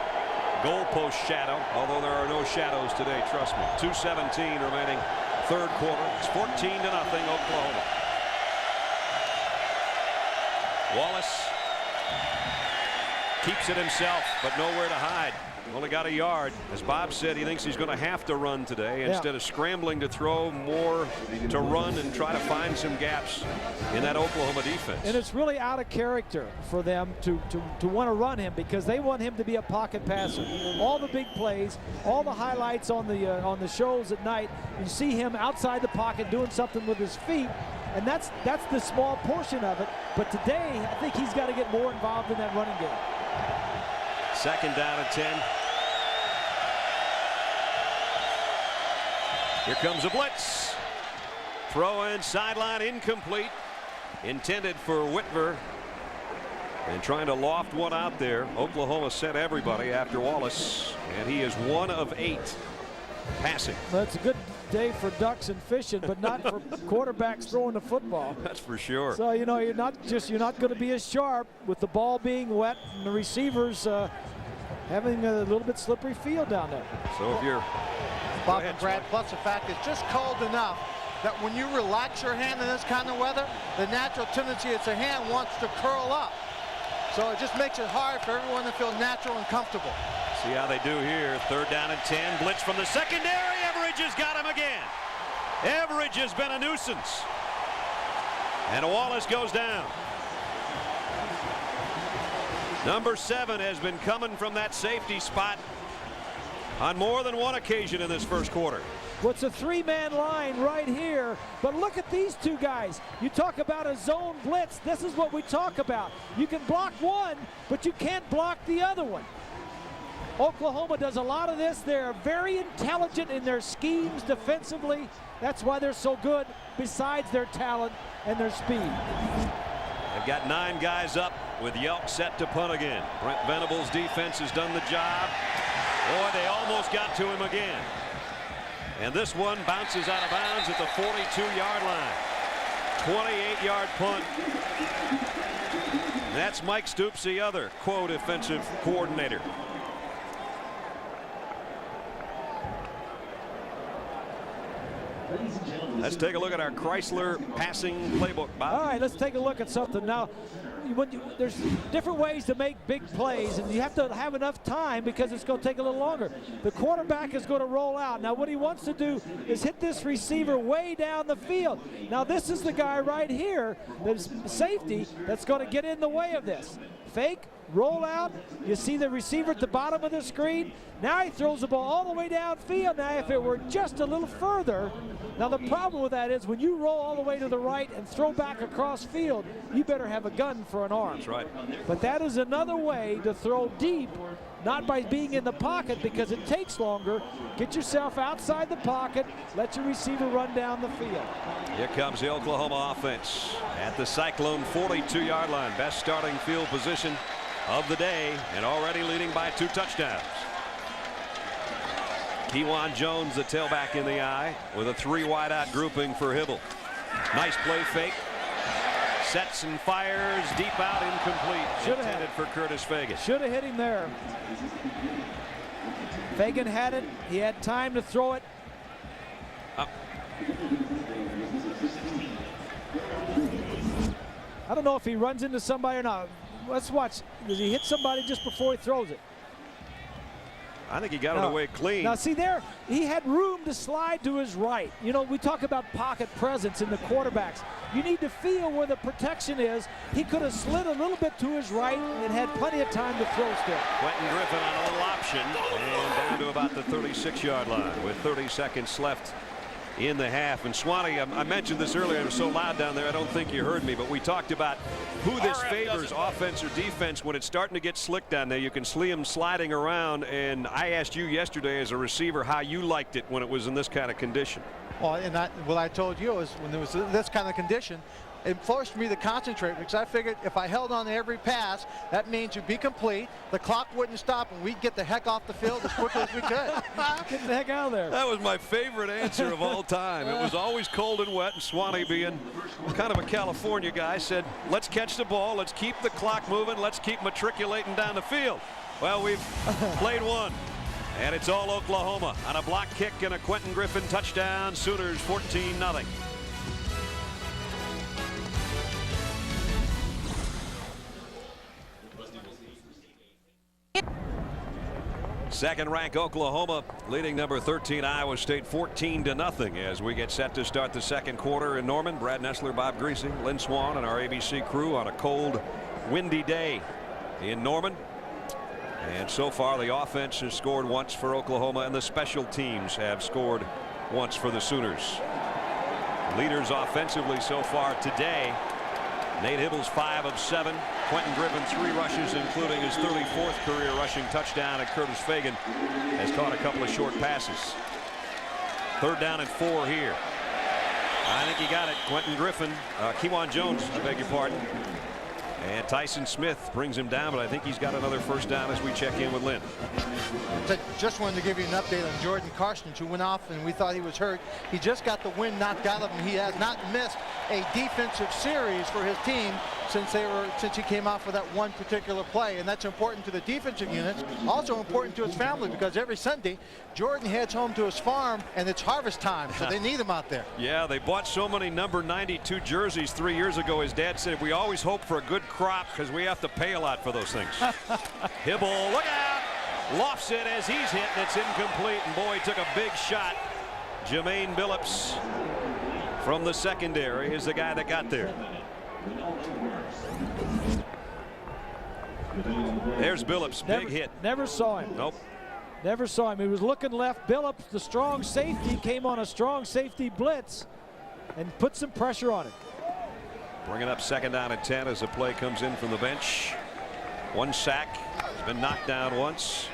goalpost shadow, although there are no shadows today, trust me. 2:17 remaining, 3rd quarter. It's 14-0 Oklahoma. Wallace keeps it himself, but nowhere to hide. Only got a yard. As Bob said, he thinks he's going to have to run today instead of scrambling to throw, more to run and try to find some gaps in that Oklahoma defense. And it's really out of character for them to want to run him, because they want him to be a pocket passer. All the big plays, all the highlights on the shows at night, you see him outside the pocket doing something with his feet, and that's the small portion of it. But today, I think he's got to get more involved in that running game. 2nd down and 10. Here comes a blitz. Throw in sideline incomplete. Intended for Whitver. And trying to loft one out there. Oklahoma sent everybody after Wallace. And he is 1 of 8 passing. Well, it's a good day for ducks and fishing, but not for quarterbacks throwing the football. That's for sure. So, you know, you're not going to be as sharp with the ball being wet and the receivers having a little bit slippery field down there. So if you're Bob and Brad, plus the fact it's just cold enough that when you relax your hand in this kind of weather, the natural tendency is the hand wants to curl up. So it just makes it hard for everyone to feel natural and comfortable. See how they do here. 3rd down and 10. Blitz from the secondary. Everidge has got him again. Everidge has been a nuisance. And Wallace goes down. Number 7 has been coming from that safety spot on more than one occasion in this first quarter. Well, it's a 3-man line right here, but look at these two guys. You talk about a zone blitz. This is what we talk about. You can block one, but you can't block the other one. Oklahoma does a lot of this. They're very intelligent in their schemes defensively. That's why they're so good, besides their talent and their speed. They've got 9 guys up with Yelk set to punt again. Brent Venables' defense has done the job. Boy, they almost got to him again. And this one bounces out of bounds at the 42-yard line. 28-yard punt. And that's Mike Stoops, the other, quote, offensive coordinator. Let's take a look at our Chrysler passing playbook, Bob. All right, let's take a look at something. Now, there's different ways to make big plays, and you have to have enough time because it's going to take a little longer. The quarterback is going to roll out. Now, what he wants to do is hit this receiver way down the field. Now, this is the guy right here, that's safety, that's going to get in the way of this. Fake, roll out. You see the receiver at the bottom of the screen. Now he throws the ball all the way downfield. Now, if it were just a little further, now the problem with that is when you roll all the way to the right and throw back across field, you better have a gun for an arm. That's right. But that is another way to throw deep not by being in the pocket, because it takes longer. Get yourself outside the pocket, let your receiver run down the field. Here comes the Oklahoma offense at the Cyclone 42-yard line. Best starting field position of the day, and already leading by 2 touchdowns. Kewan Jones, the tailback in the eye, with a 3 wide out grouping for Hibble. Nice play fake. Sets and fires deep out, incomplete. Intended for Curtis Fagan. Should have hit him there. Fagan had it. He had time to throw it. I don't know if he runs into somebody or not. Let's watch. Does he hit somebody just before he throws it? I think he got it away clean. Now see there, he had room to slide to his right. You know, we talk about pocket presence in the quarterbacks. You need to feel where the protection is. He could have slid a little bit to his right and had plenty of time to throw still. Quentin Griffin on a little option and down to about the 36-yard line with 30 seconds left in the half. And Swanee, I mentioned this earlier, it was so loud down there I don't think you heard me, but we talked about who this favors, offense or defense, when it's starting to get slick down there. You can see him sliding around, and I asked you yesterday as a receiver how you liked it when it was in this kind of condition. Well, and what I told you is when there was this kind of condition, it forced me to concentrate, because I figured if I held on to every pass, that means you'd be complete, the clock wouldn't stop, and we'd get the heck off the field as quickly as we could. Get the heck out of there. That was my favorite answer of all time. It was always cold and wet, and Swanee, being kind of a California guy, said, let's catch the ball, let's keep the clock moving, let's keep matriculating down the field. Well, we've played one. And it's all Oklahoma on a block kick and a Quentin Griffin touchdown. Sooners 14-0. Second-ranked Oklahoma leading number 13 Iowa State 14-0 as we get set to start the second quarter in Norman. Brad Nessler, Bob Greasy, Lynn Swan, and our ABC crew on a cold, windy day in Norman. And so far the offense has scored once for Oklahoma, and the special teams have scored once for the Sooners. Leaders offensively so far today: Nate Hibble's 5 of 7. Quentin Griffin 3 rushes, including his 34th career rushing touchdown. And Curtis Fagan has caught a couple of short passes. 3rd down and 4 here. I think he got it. Quentin Griffin, Kewan Jones, I beg your pardon. And Tyson Smith brings him down, but I think he's got another first down as we check in with Lynn. Just wanted to give you an update on Jordan Carstens, who went off and we thought he was hurt. He just got the wind knocked out of him. He has not missed a defensive series for his team since he came out for that one particular play, and that's important to the defensive units, also important to his family, because every Sunday Jordan heads home to his farm and it's harvest time, so they need him out there. Yeah, they bought so many number 92 jerseys 3 years ago. His dad said we always hope for a good crop because we have to pay a lot for those things. Hibble, look out, lofts it as he's hit, and it's incomplete, and boy, he took a big shot. Jermaine Billups from the secondary is the guy that got there. There's Billups, big hit. Never saw him. Nope. Never saw him. He was looking left. Billups, the strong safety, came on a strong safety blitz and put some pressure on him. Bringing up 2nd down and 10 as the play comes in from the bench. 1 sack. He's been knocked down once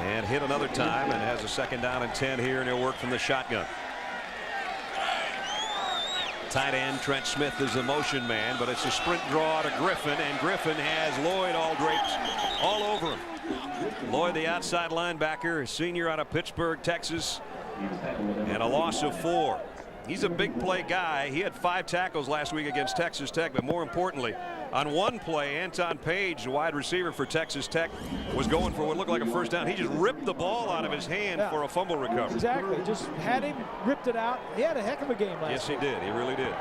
and hit another time, and has a 2nd down and 10 here, and he'll work from the shotgun. Tight end Trent Smith is the motion man, but it's a sprint draw to Griffin, and Griffin has Lloyd all draped all over him. Lloyd, the outside linebacker, a senior out of Pittsburgh, Texas, and a loss of 4. He's a big play guy. He had 5 tackles last week against Texas Tech, but more importantly, on one play, Anton Page, the wide receiver for Texas Tech, was going for what looked like a first down. He just ripped the ball out of his hand for a fumble recovery. Exactly. Just had him, ripped it out. He had a heck of a game last week. Yes, he did. He really did.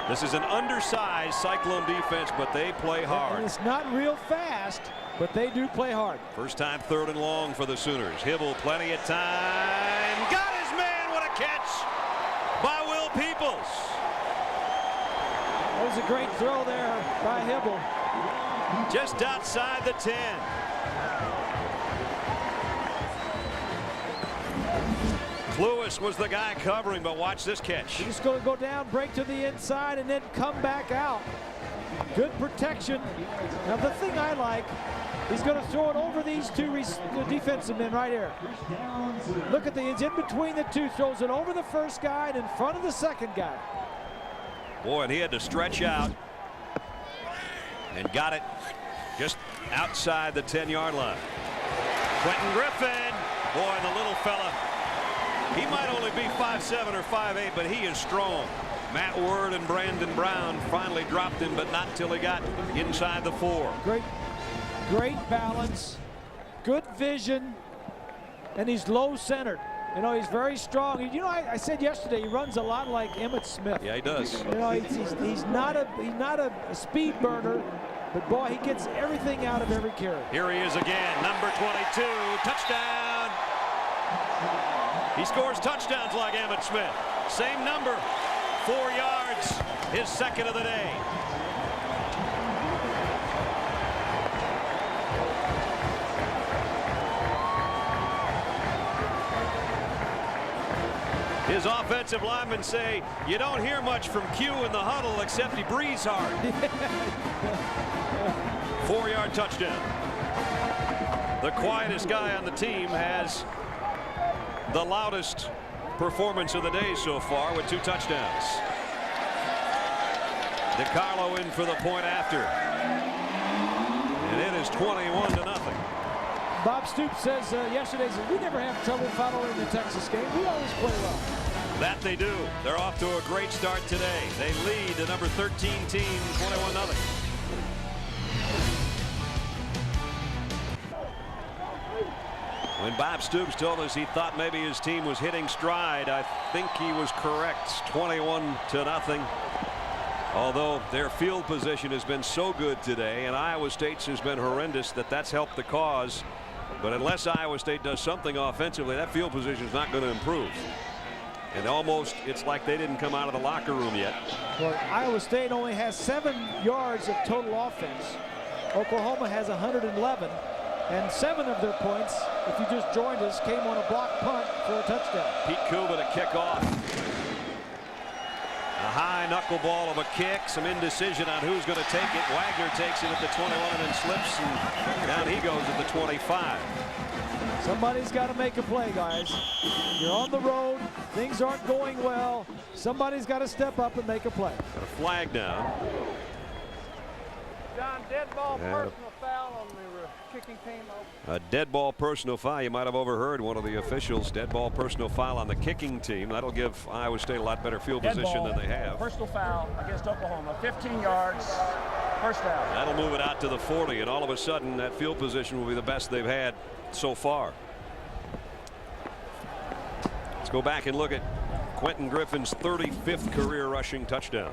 This is an undersized Cyclone defense, but they play hard. And it's not real fast, but they do play hard. First time 3rd and long for the Sooners. Hibble, plenty of time. Got his man. What a catch by Will Peoples. That was a great throw there by Hibble. Just outside the 10. Lewis was the guy covering, but watch this catch. He's going to go down, break to the inside, and then come back out. Good protection. Now the thing I like, he's going to throw it over these two defensive men right here. Look at it's in between the two, throws it over the first guy and in front of the second guy. Boy, and he had to stretch out and got it just outside the 10-yard line. Quentin Griffin, boy, the little fella, he might only be 5'7" or 5'8", but he is strong. Matt Word and Brandon Brown finally dropped him, but not till he got inside the 4. Great balance, good vision, and he's low centered. You know, he's very strong. You know, I said yesterday he runs a lot like Emmitt Smith. Yeah, he does. You know, he's not a speed burner, but boy, he gets everything out of every carry. Here he is again, number 22, touchdown. He scores touchdowns like Emmitt Smith. Same number, 4 yards, his second of the day. His offensive linemen say you don't hear much from Q in the huddle except he breathes hard. 4-yard touchdown. The quietest guy on the team has the loudest performance of the day so far with 2 touchdowns. DiCarlo in for the point after. And it is 21-0. Bob Stoops says yesterday, we never have trouble following the Texas game. We always play well. That they do. They're off to a great start today. They lead the number 13 team 21-0. When Bob Stoops told us he thought maybe his team was hitting stride, I think he was correct. 21-0. Although their field position has been so good today, and Iowa State's has been horrendous, that's helped the cause. But unless Iowa State does something offensively, that field position is not going to improve. And almost it's like they didn't come out of the locker room yet. Well, Iowa State only has 7 yards of total offense. Oklahoma has 111. And 7 of their points, if you just joined us, came on a block punt for a touchdown. Pete Kuba to kick off. A high knuckleball of a kick, some indecision on who's going to take it. Wagner takes it at the 21 and then slips, and down he goes at the 25. Somebody's got to make a play, guys. You're on the road. Things aren't going well. Somebody's got to step up and make a play. Got a flag now. John, dead ball, personal foul on the kicking team. A dead ball personal foul. You might have overheard one of the officials. Dead ball personal foul on the kicking team. That'll give Iowa State a lot better field position than they have. Personal foul against Oklahoma. 15 yards. First down. That'll move it out to the 40, and all of a sudden that field position will be the best they've had so far. Let's go back and look at Quentin Griffin's 35th career rushing touchdown.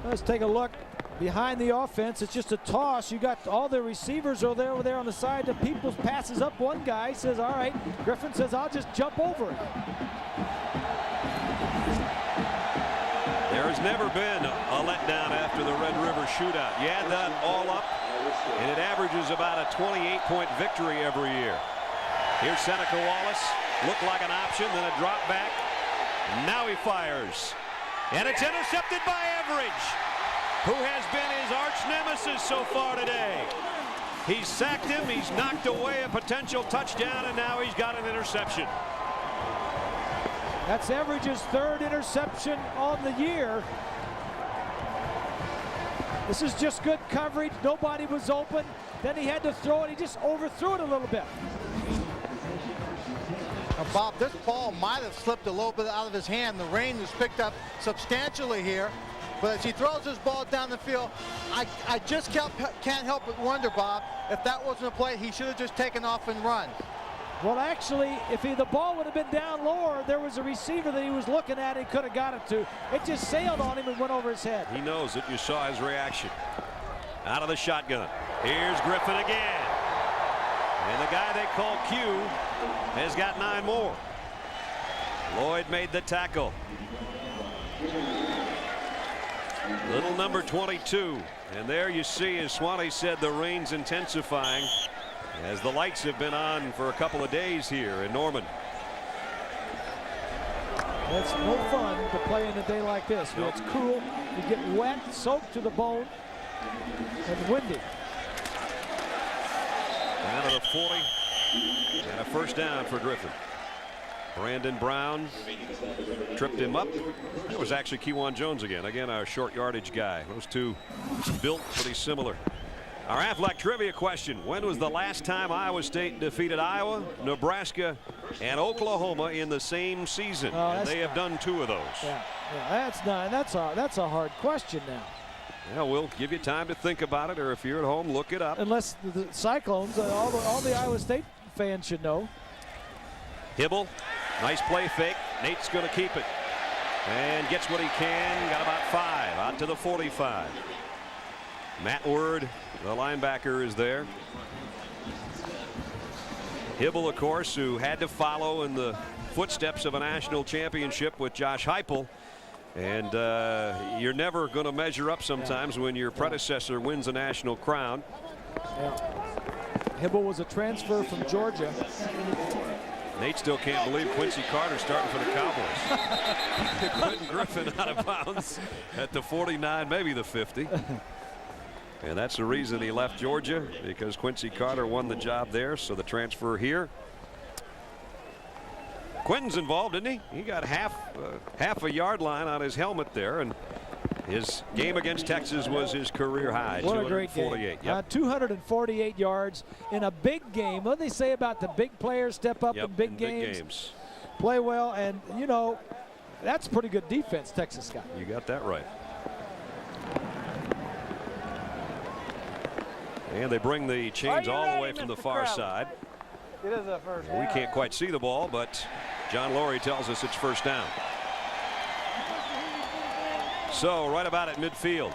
Let's take a look behind the offense. It's just a toss. You got all the receivers over there on the side. The Peoples passes up one guy, says all right. Griffin says I'll just jump over it. There has never been a letdown after the Red River shootout. You add that all up and it averages about a 28-point victory every year. Here's Seneca Wallace, looked like an option, then a drop back. Now he fires, and it's intercepted by Everidge, who has been his arch nemesis so far today. He's sacked him, he's knocked away a potential touchdown, and now he's got an interception. That's Everidge's 3rd interception on the year. This is just good coverage. Nobody was open. Then he had to throw it. He just overthrew it a little bit. Bob, this ball might have slipped a little bit out of his hand. The rain was picked up substantially here. But as he throws his ball down the field, I just can't help but wonder, Bob, if that wasn't a play, he should have just taken off and run. Well, actually, if the ball would have been down lower, there was a receiver that he was looking at and could have got it to. It just sailed on him and went over his head. He knows it. You saw his reaction. Out of the shotgun. Here's Griffin again. And the guy they call Q has got 9 more. Lloyd made the tackle. Little number 22. And there you see, as Swanee said, the rain's intensifying as the lights have been on for a couple of days here in Norman. It's no fun to play in a day like this where it's cool, you get wet, soaked to the bone, and windy. Down to the 40. And a first down for Griffin. Brandon Brown tripped him up. It was actually Kewan Jones again. Again, our short yardage guy. Those two built pretty similar. Our Aflac trivia question. When was the last time Iowa State defeated Iowa, Nebraska, and Oklahoma in the same season? And they have done 2 of those. Yeah, that's a hard question now. Yeah, we'll give you time to think about it, or if you're at home, look it up. Unless the Cyclones, all the Iowa State fans should know. Hibble, nice play fake. Nate's going to keep it. And gets what he can. Got about 5 out to the 45. Matt Word, the linebacker, is there. Hibble, of course, who had to follow in the footsteps of a national championship with Josh Heupel. And you're never going to measure up sometimes when your predecessor wins a national crown. Yeah. Hibble was a transfer from Georgia. Nate still can't believe Quincy Carter starting for the Cowboys. Quentin Griffin out of bounds at the 49, maybe the 50. And that's the reason he left Georgia, because Quincy Carter won the job there. So the transfer here. Quentin's involved, isn't he? He got half a yard line on his helmet there, and his game against Texas was his career high. What a great game. 248 yards in a big game. What do they say about the big players step up in big games? Play well, and you know, that's pretty good defense Texas got. You got that right. And they bring the chains all the way from the far side. It is a first down. We can't quite see the ball, but John Laurie tells us it's first down. So right about at midfield.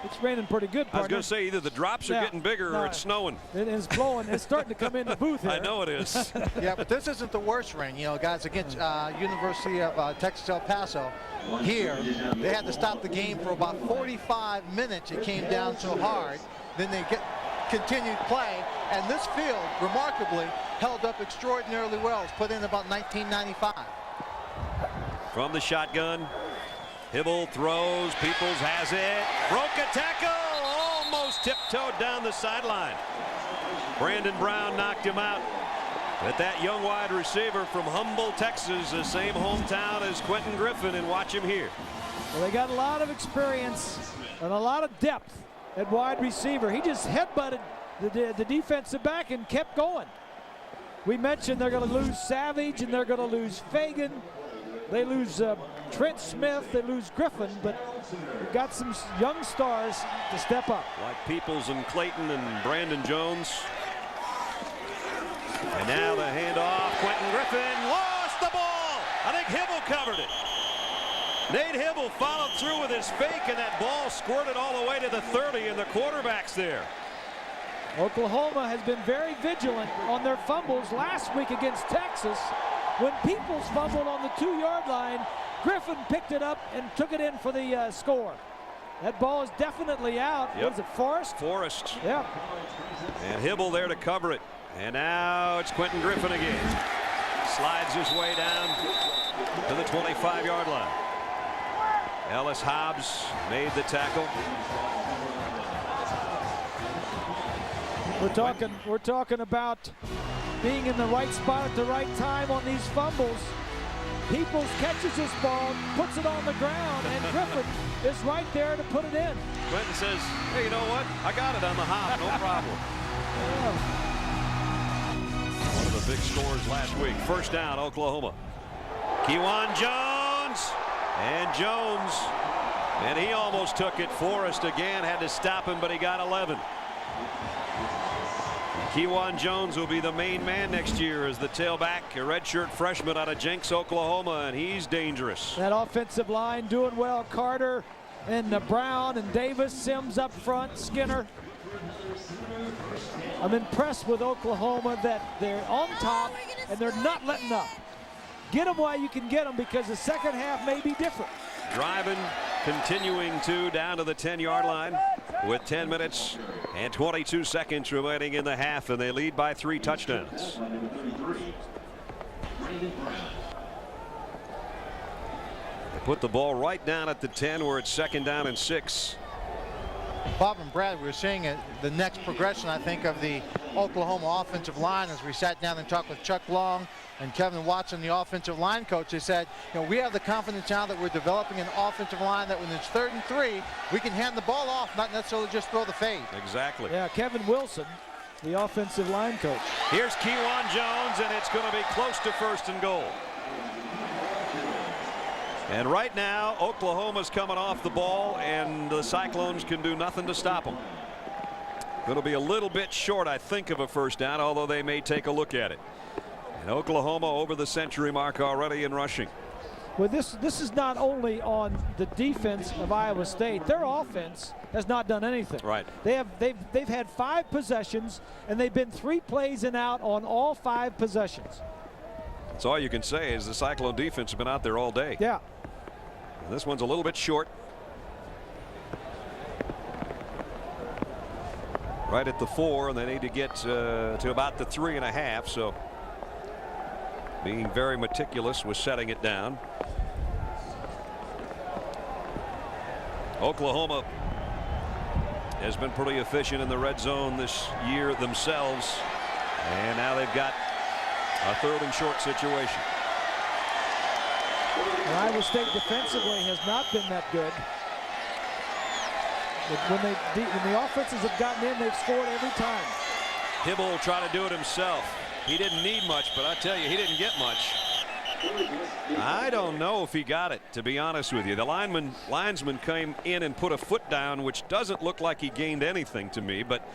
It's raining pretty good, partner. I was going to say either the drops are getting bigger or it's snowing. It's blowing. It's starting to come in the booth here. I know it is. Yeah, but this isn't the worst rain. You know, guys, against University of Texas El Paso here, they had to stop the game for about 45 minutes. It came down so hard. Then they continued play, and this field, remarkably, held up extraordinarily well. It was put in about 1995. From the shotgun, Hibble throws. Peoples has it. Broke a tackle. Almost tiptoed down the sideline. Brandon Brown knocked him out. But that young wide receiver from Humboldt, Texas, the same hometown as Quentin Griffin, and watch him here. Well, they got a lot of experience and a lot of depth at wide receiver. He just headbutted the defensive back and kept going. We mentioned they're going to lose Savage and they're going to lose Fagan. They lose Trent Smith. They lose Griffin, but we've got some young stars to step up. Like Peoples and Clayton and Brandon Jones. And now the handoff. Quentin Griffin lost the ball. I think Hibble covered it. Nate Hibble followed through with his fake, and that ball squirted all the way to the 30, and the quarterback's there. Oklahoma has been very vigilant on their fumbles last week against Texas. When Peoples fumbled on the 2-yard line, Griffin picked it up and took it in for the score. That ball is definitely out. Yep. What is it, Forrest? Forrest. Yeah. And Hibble there to cover it. And now it's Quentin Griffin again. Slides his way down to the 25-yard line. Ellis Hobbs made the tackle. We're talking about being in the right spot at the right time on these fumbles. Peoples catches this ball, puts it on the ground, and Griffin is right there to put it in. Quentin says, hey, you know what? I got it on the hop, no problem. One of the big scores last week. First down, Oklahoma. Kewan Jones. And Jones. And he almost took it. Forrest again had to stop him, but he got 11. Kewan Jones will be the main man next year as the tailback, a redshirt freshman out of Jenks, Oklahoma, and he's dangerous. That offensive line doing well. Carter and Brown and Davis, Sims up front, Skinner. I'm impressed with Oklahoma that they're on top and they're not letting up. Get them while you can get them, because the second half may be different. Driving, continuing to down to the 10-yard line with 10 minutes and 22 seconds remaining in the half, and they lead by 3 touchdowns. They put the ball right down at the 10 where it's second down and 6. Bob and Brad, we're seeing the next progression, I think, of the Oklahoma offensive line. As we sat down and talked with Chuck Long and Kevin Watson, the offensive line coach, they said, we have the confidence now that we're developing an offensive line that when it's 3rd and 3, we can hand the ball off, not necessarily just throw the fade. Exactly. Yeah, Kevin Wilson, the offensive line coach. Here's Kewan Jones, and it's going to be close to 1st and goal. And right now, Oklahoma's coming off the ball, and the Cyclones can do nothing to stop them. Going to be a little bit short, I think, of a 1st down, although they may take a look at it. And Oklahoma over the century mark already in rushing. Well, this is not only on the defense of Iowa State. Their offense has not done anything. Right. They've had 5 possessions, and they've been 3 plays and out on all 5 possessions. That's all you can say is the Cyclone defense has been out there all day. Yeah. And this one's a little bit short. Right at the 4, and they need to get to about the 3.5. So being very meticulous with setting it down. Oklahoma has been pretty efficient in the red zone this year themselves, and now they've got a 3rd and short situation. And Iowa State defensively has not been that good. But when the offenses have gotten in, they've scored every time. Hibble will try to do it himself. He didn't need much, but I tell you, he didn't get much. I don't know if he got it, to be honest with you. The linesman came in and put a foot down, which doesn't look like he gained anything to me, but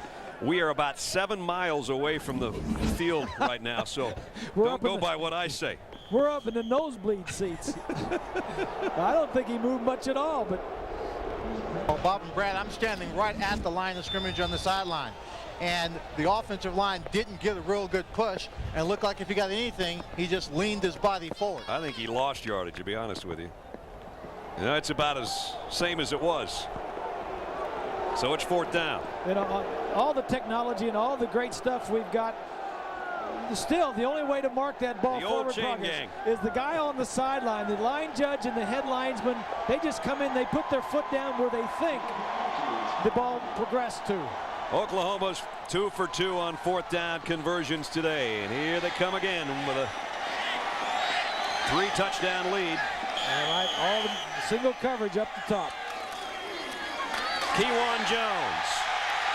we are about 7 miles away from the field right now, so don't go by what I say. We're up in the nosebleed seats. I don't think he moved much at all, but. Well, Bob and Brad, I'm standing right at the line of scrimmage on the sideline. And the offensive line didn't get a real good push, and looked like if he got anything, he just leaned his body forward. I think he lost yardage, to be honest with you. It's about as same as it was. So it's 4th down. All the technology and all the great stuff we've got, still the only way to mark that ball forward progress is the guy on the sideline, the line judge and the head linesman. They just come in, they put their foot down where they think the ball progressed to. Oklahoma's 2 for 2 on 4th down conversions today, and here they come again with a 3-touchdown lead. All right, all the single coverage up the top. Kewan Jones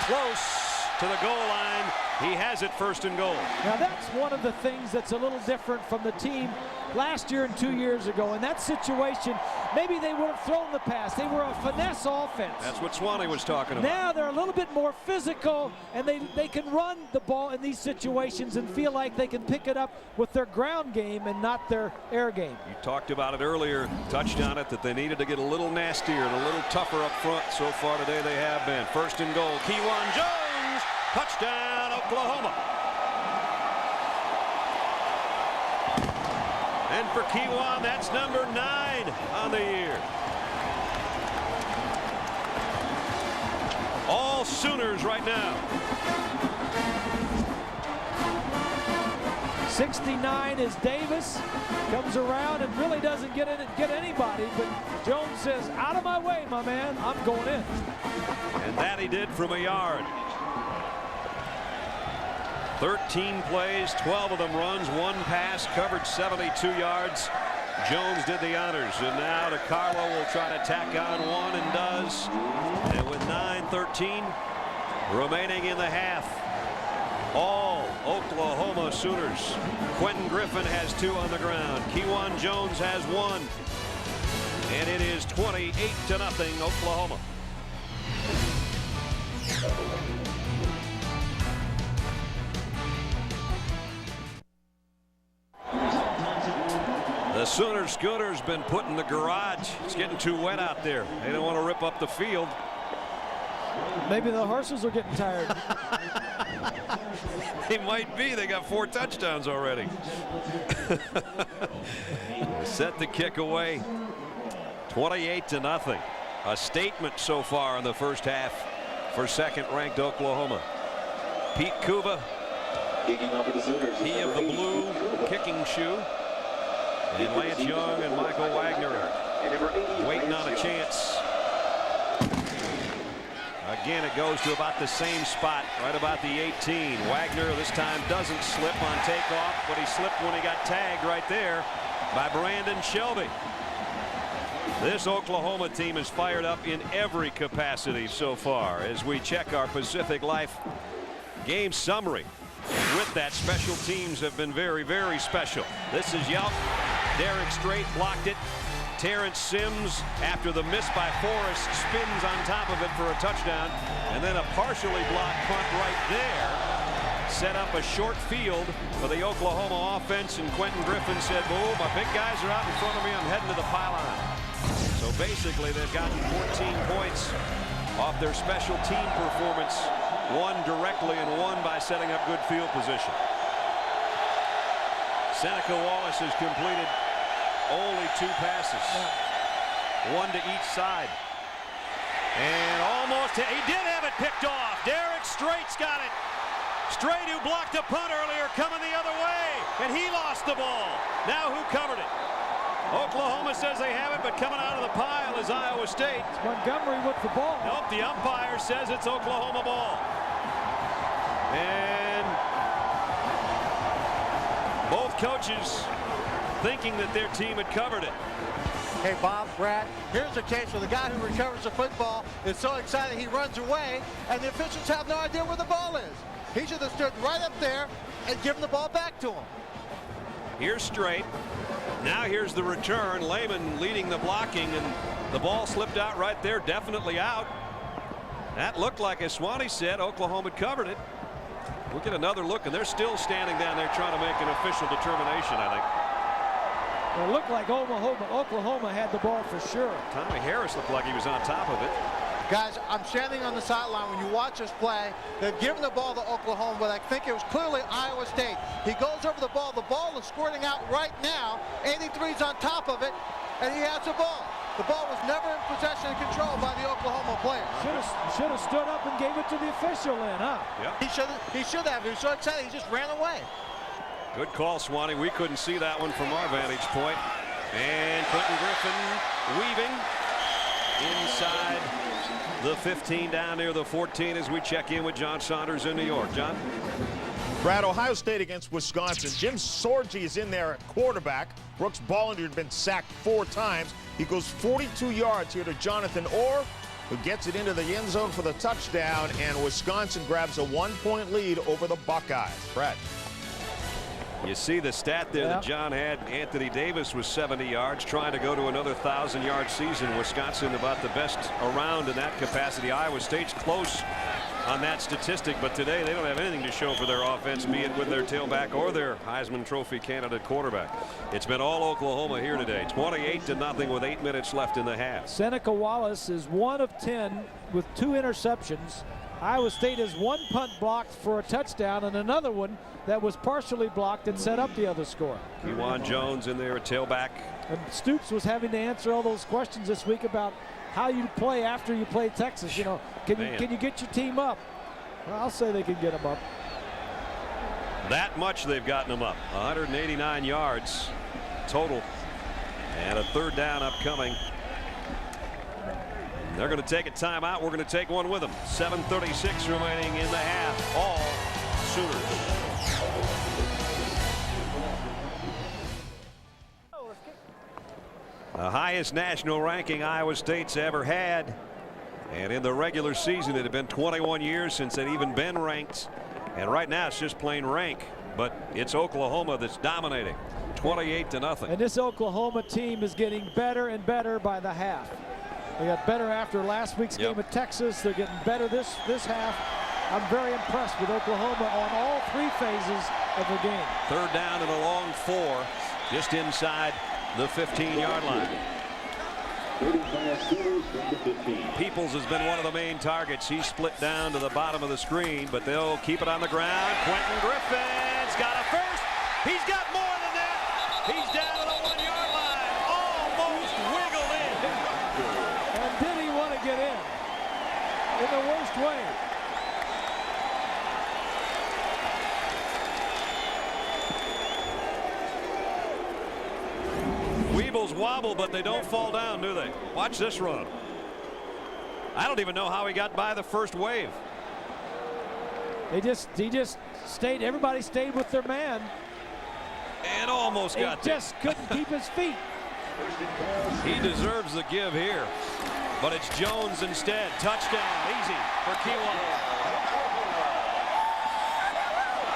close to the goal line. He has it 1st and goal. Now that's one of the things that's a little different from the team last year and 2 years ago. In that situation, maybe they would have thrown the pass. They were a finesse offense. That's what Swanee was talking about. Now they're a little bit more physical, and they can run the ball in these situations and feel like they can pick it up with their ground game and not their air game. You talked about it earlier, touched on it, that they needed to get a little nastier and a little tougher up front. So far today they have been. 1st and goal. Kewan Jones, touchdown Oklahoma. And for Kewan, that's number 9 on the year. All Sooners right now. 69 is Davis. Comes around and really doesn't get anybody, but Jones says, out of my way, my man, I'm going in. And that he did from a yard. 13 plays, 12 of them runs, 1 pass, covered 72 yards. Jones did the honors, and now DeCarlo will try to tack on 1 and does. And with 9:13 remaining in the half, all Oklahoma Sooners. Quentin Griffin has 2 on the ground. Kewan Jones has 1. And it is 28-0 Oklahoma. The Sooner Scooter's been put in the garage. It's getting too wet out there. They don't want to rip up the field. Maybe the horses are getting tired. They might be. They got 4 touchdowns already. Set the kick away. 28-0. A statement so far in the first half for 2nd-ranked Oklahoma. Pete Kuba, he of the blue kicking shoe. And Lance Young and Michael Wagner waiting on a chance. Again, it goes to about the same spot, right about the 18. Wagner this time doesn't slip on takeoff, but he slipped when he got tagged right there by Brandon Shelby. This Oklahoma team is fired up in every capacity so far as we check our Pacific Life game summary. With that, special teams have been very, very special. This is Yelp. Derek Strait blocked it. Terrence Sims, after the miss by Forrest, spins on top of it for a touchdown. And then a partially blocked punt right there set up a short field for the Oklahoma offense. And Quentin Griffin said, "Boom, my big guys are out in front of me. I'm heading to the pylon." So basically, they've gotten 14 points off their special team performance. One directly and one by setting up good field position. Seneca Wallace has completed only 2 passes. One to each side. And almost, he did have it picked off. Derek Strait's got it. Strait, who blocked a punt earlier, coming the other way. And he lost the ball. Now who covered it? Oklahoma says they have it, but coming out of the pile is Iowa State. It's Montgomery with the ball. Nope, the umpire says it's Oklahoma ball. And both coaches thinking that their team had covered it. Hey, Bob, Brad, here's a case where the guy who recovers the football is so excited he runs away, and the officials have no idea where the ball is. He should have stood right up there and given the ball back to him. Here's Strait. Now here's the return. Lehman leading the blocking, and the ball slipped out right there, definitely out. That looked like, as Swanee said, Oklahoma had covered it. We'll get another look, and they're still standing down there trying to make an official determination, I think. It looked like Oklahoma had the ball for sure. Tommy Harris looked like he was on top of it. Guys, I'm standing on the sideline. When you watch this play, they've given the ball to Oklahoma, but I think it was clearly Iowa State. He goes over the ball. The ball is squirting out right now. 83's on top of it, and he has the ball. The ball was never in possession and control by the Oklahoma player. Should have stood up and gave it to the official then, huh? Yep. He should have. He was so excited, he just ran away. Good call, Swanee. We couldn't see that one from our vantage point. And Quentin Griffin weaving inside the 15 down near the 14 as we check in with John Saunders in New York. John? Brad, Ohio State against Wisconsin. Jim Sorgi is in there at quarterback. Brooks Bollinger had been sacked 4 times. He goes 42 yards here to Jonathan Orr, who gets it into the end zone for the touchdown, and Wisconsin grabs a 1-point lead over the Buckeyes. Brad? You see the stat there that John had. Anthony Davis was 70 yards, trying to go to another 1,000-yard season. Wisconsin about the best around in that capacity. Iowa State's close on that statistic, but today they don't have anything to show for their offense, be it with their tailback or their Heisman Trophy candidate quarterback. It's been all Oklahoma here today. 28-0 with 8 minutes left in the half. Seneca Wallace is 1 of 10 with 2 interceptions. Iowa State has 1 punt blocked for a touchdown and another one that was partially blocked and set up the other score. Kewan Jones in there at tailback. And Stoops was having to answer all those questions this week about how you play after you play Texas. You know, can you get your team up? Well, I'll say they can get them up. That much they've gotten them up. 189 yards total. And a 3rd down upcoming. They're going to take a timeout. We're going to take one with them. 7:36 remaining in the half. All Sooners. The highest national ranking Iowa State's ever had. And in the regular season, it had been 21 years since they'd even been ranked. And right now, it's just plain rank. But it's Oklahoma that's dominating. 28-0. And this Oklahoma team is getting better and better by the half. They got better after last week's game at Texas. They're getting better this half. I'm very impressed with Oklahoma on all 3 phases of the game. 3rd down and a long 4 just inside the 15-yard line. Peoples has been one of the main targets. He's split down to the bottom of the screen, but they'll keep it on the ground. Quentin Griffin's got a first. He's got more than that. He's down to the 1-yard line. Almost wiggled in. And did he want to get in the worst way? Weebles wobble, but they don't fall down, do they? Watch this run. I don't even know how he got by the first wave. He just stayed. Everybody stayed with their man. And almost got there. Just couldn't keep his feet. He deserves the give here. But it's Jones instead. Touchdown. Easy for Kiwan.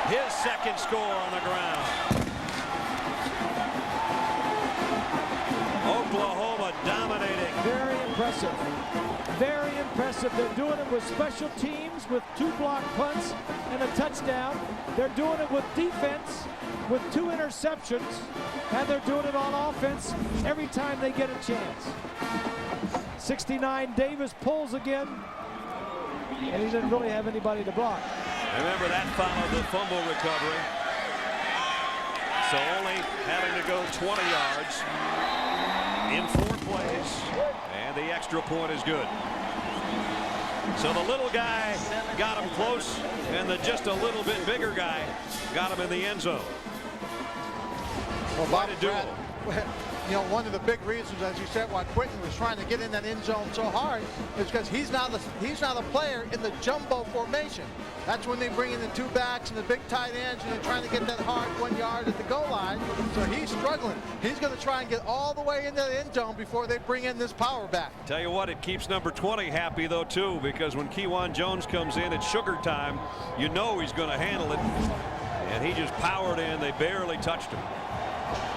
His second score on the ground. Oklahoma dominating. Very impressive. Very impressive. They're doing it with special teams, with 2 block punts and a touchdown. They're doing it with defense, with 2 interceptions, and they're doing it on offense every time they get a chance. 69 Davis pulls again, and he didn't really have anybody to block. Remember, that followed the fumble recovery. So only having to go 20 yards in 4 plays, and the extra point is good. So the little guy got him close, and the just a little bit bigger guy got him in the end zone. Well, Bob, Brad, you know, one of the big reasons, as you said, why Quentin was trying to get in that end zone so hard is because he's not a player in the jumbo formation. That's when they bring in the 2 backs and the big tight ends, and they're trying to get that hard 1 yard at the goal line. So he's struggling. He's going to try and get all the way into the end zone before they bring in this power back. Tell you what, it keeps number 20 happy though too, because when Kiwan Jones comes in, it's sugar time. You know he's going to handle it, and he just powered in. They barely touched him.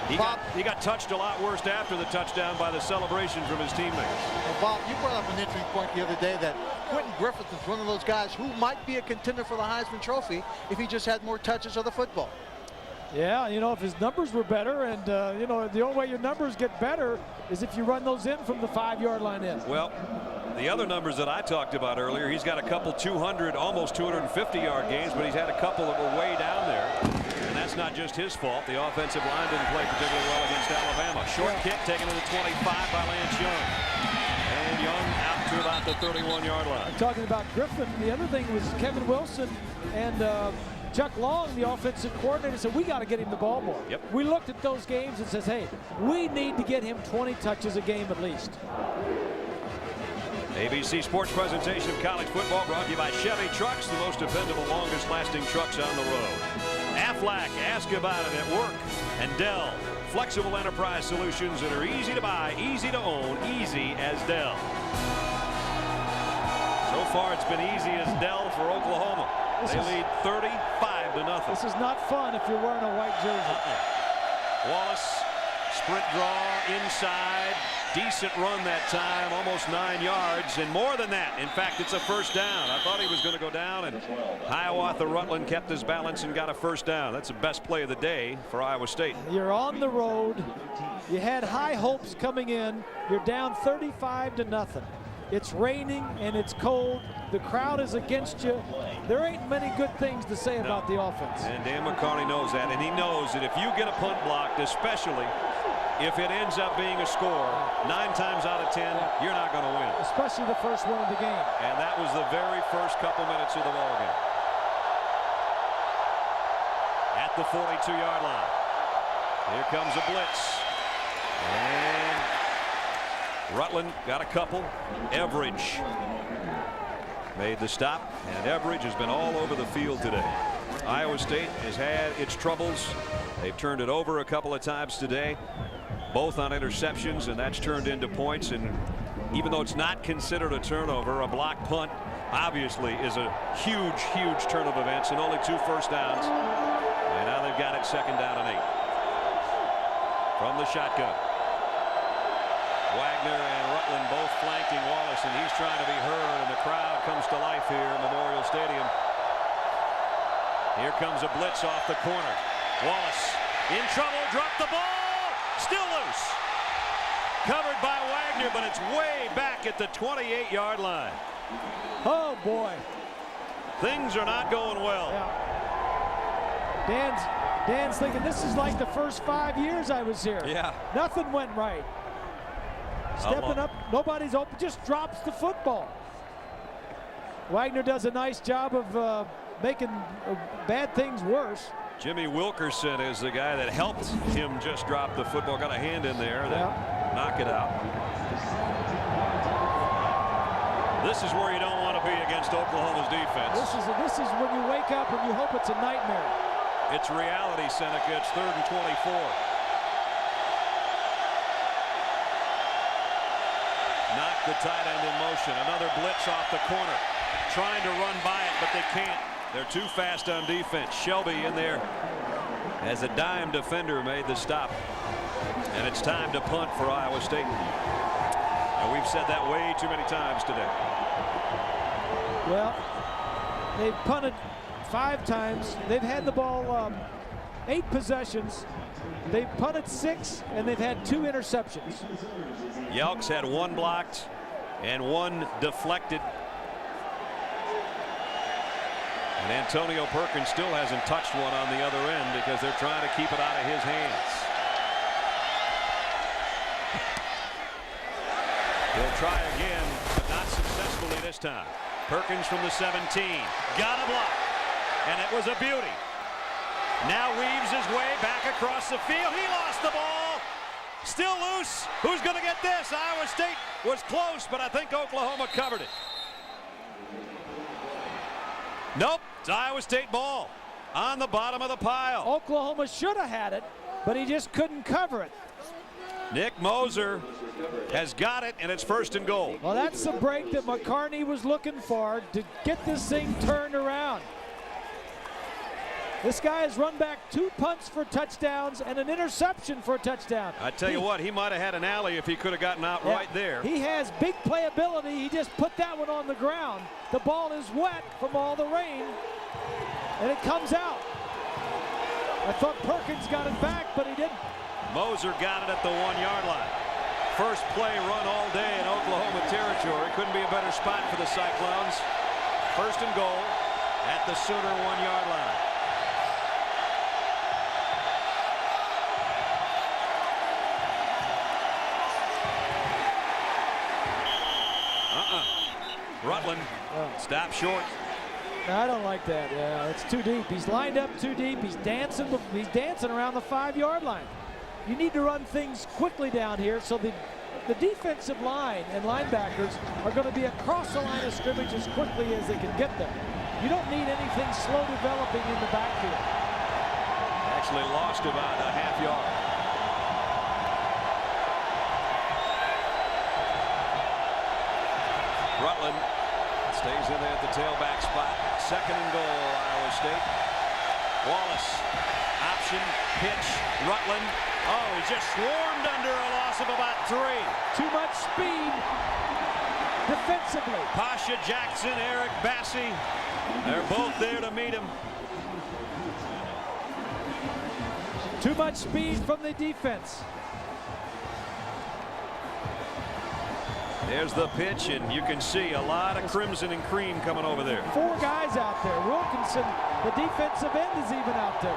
He got touched a lot worse after the touchdown by the celebration from his teammates. Well, Bob, you brought up an interesting point the other day that Quentin Griffith is one of those guys who might be a contender for the Heisman Trophy if he just had more touches of the football. Yeah, you know, if his numbers were better, and you know, the only way your numbers get better is if you run those in from the 5-yard line in. Well, the other numbers that I talked about earlier, he's got a couple 200, almost 250-yard games, but he's had a couple that were way down there. And that's not just his fault. The offensive line didn't play particularly well against Alabama. Short kick taken to the 25 by Lance Young. And Young out to about the 31-yard line. I'm talking about Griffin. The other thing was Kevin Wilson and Chuck Long, the offensive coordinator, said, we got to get him the ball more. Yep. We looked at those games and says, hey, we need to get him 20 touches a game at least. ABC Sports presentation of college football brought to you by Chevy Trucks, the most dependable, longest-lasting trucks on the road. Aflac, ask about it at work. And Dell, flexible enterprise solutions that are easy to buy, easy to own, easy as Dell. So far, it's been easy as Dell for Oklahoma. They lead 35-0. This is not fun if you're wearing a white jersey. Wallace, sprint draw inside. Decent run that time, almost 9 yards, and more than that. In fact, it's a first down. I thought he was going to go down, and Hiawatha Rutland kept his balance and got a first down. That's the best play of the day for Iowa State. You're on the road. You had high hopes coming in. You're down 35-0. It's raining and it's cold. The crowd is against you. There ain't many good things to say about the offense. And Dan McCarney knows that, and he knows that if you get a punt blocked, especially if it ends up being a score, 9 times out of 10, you're not going to win. Especially the first one of the game. And that was the very first couple minutes of the ball game. At the 42-yard line. Here comes a blitz. And Rutland got a couple. Everidge made the stop, and Everidge has been all over the field today. Iowa State has had its troubles. They've turned it over a couple of times today, both on interceptions, and that's turned into points. And even though it's not considered a turnover, a block punt obviously is a huge, huge turn of events, and only 2 first downs. And now they've got it 2nd down and 8. From the shotgun. Wagner and Rutland both flanking Wallace, and he's trying to be heard, and the crowd comes to life here in Memorial Stadium. Here comes a blitz off the corner. Wallace in trouble, dropped the ball, still loose. Covered by Wagner, but it's way back at the 28-yard line. Oh, boy. Things are not going well. Yeah. Dan's thinking this is like the first 5 years I was here. Yeah. Nothing went right. Stepping up, nobody's open, just drops the football. Wagner does a nice job of making bad things worse. Jimmy Wilkerson is the guy that helped him just drop the football. Got a hand in there that knock it out. This is where you don't want to be against Oklahoma's defense. This is when you wake up and you hope it's a nightmare. It's reality, Seneca. It's 3rd and 24. Knock the tight end in motion. Another blitz off the corner. Trying to run by it, but they can't. They're too fast on defense. Shelby in there as a dime defender made the stop. And it's time to punt for Iowa State. And we've said that way too many times today. Well, they've punted 5 times. They've had the ball 8 possessions. They've punted 6, and they've had 2 interceptions. Yelks had 1 blocked and 1 deflected. And Antonio Perkins still hasn't touched one on the other end because they're trying to keep it out of his hands. He'll try again, but not successfully this time. Perkins from the 17. Got a block. And it was a beauty. Now weaves his way back across the field. He lost the ball. Still loose. Who's going to get this? Iowa State was close, but I think Oklahoma covered it. Nope. It's Iowa State ball on the bottom of the pile. Oklahoma should have had it, but he just couldn't cover it. Nick Moser has got it, and it's 1st and goal. Well, that's the break that McCarney was looking for to get this thing turned around. This guy has run back 2 punts for touchdowns and an interception for a touchdown. I tell you what, he might have had an alley if he could have gotten out right there. He has big playability. He just put that one on the ground. The ball is wet from all the rain, and it comes out. I thought Perkins got it back, but he didn't. Moser got it at the 1-yard line. First play run all day in Oklahoma territory. Couldn't be a better spot for the Cyclones. 1st and goal at the Sooner 1-yard line. Rutland stop short. No, I don't like that. Yeah, it's too deep. He's lined up too deep. He's dancing around the 5-yard line. You need to run things quickly down here so the defensive line and linebackers are going to be across the line of scrimmage as quickly as they can get there. You don't need anything slow developing in the backfield. Actually lost about a half yard. Rutland stays in there at the tailback spot. 2nd and goal, Iowa State. Wallace, option, pitch, Rutland. Oh, he just swarmed under a loss of about 3. Too much speed defensively. Pasha Jackson, Eric Bassey, they're both there to meet him. Too much speed from the defense. There's the pitch, and you can see a lot of crimson and cream coming over there. 4 guys out there. Wilkinson, the defensive end, is even out there.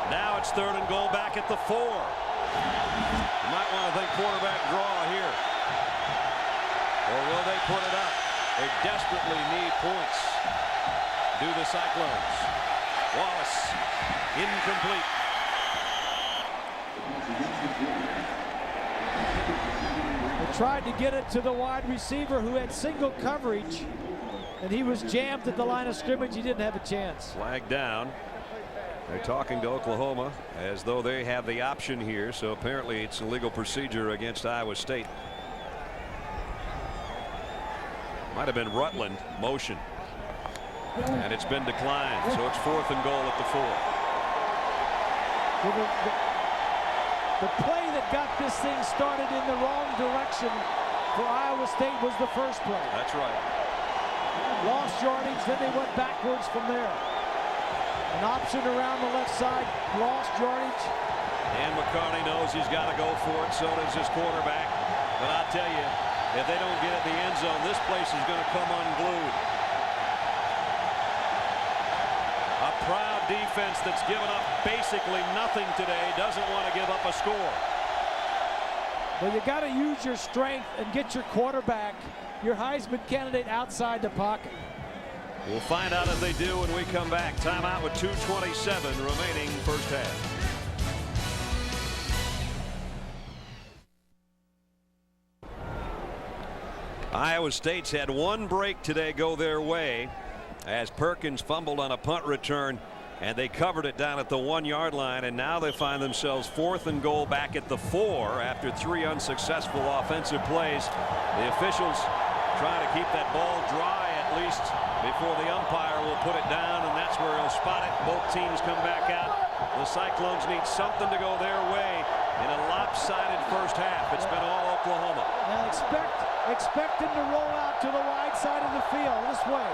Now it's 3rd and goal back at the 4. You might want to think quarterback draw here. Or will they put it up? They desperately need points. Do the Cyclones. Wallace, incomplete. They tried to get it to the wide receiver who had single coverage, and he was jammed at the line of scrimmage. He didn't have a chance. Flag down. They're talking to Oklahoma as though they have the option here, so apparently it's a legal procedure against Iowa State. Might have been Rutland motion, and it's been declined, so it's 4th and goal at the 4. The play that got this thing started in the wrong direction for Iowa State was the first play. That's right. Lost yardage, then they went backwards from there. An option around the left side, lost yardage. And McCarney knows he's got to go for it, so does his quarterback. But I'll tell you, if they don't get it in the end zone, this place is going to come unglued. A proud defense that's given up basically nothing today doesn't want to give up a score. Well, you got to use your strength and get your quarterback, your Heisman candidate, outside the pocket. We'll find out if they do when we come back. Timeout with 2:27 remaining first half. Iowa State's had one break today go their way as Perkins fumbled on a punt return, and they covered it down at the 1-yard line, and now they find themselves 4th and goal back at the 4 after 3 unsuccessful offensive plays. The officials trying to keep that ball dry at least before the umpire will put it down, and that's where he'll spot it. Both teams come back out. The Cyclones need something to go their way in a lopsided first half. It's been all Oklahoma. Now expect him to roll out to the wide side of the field this way.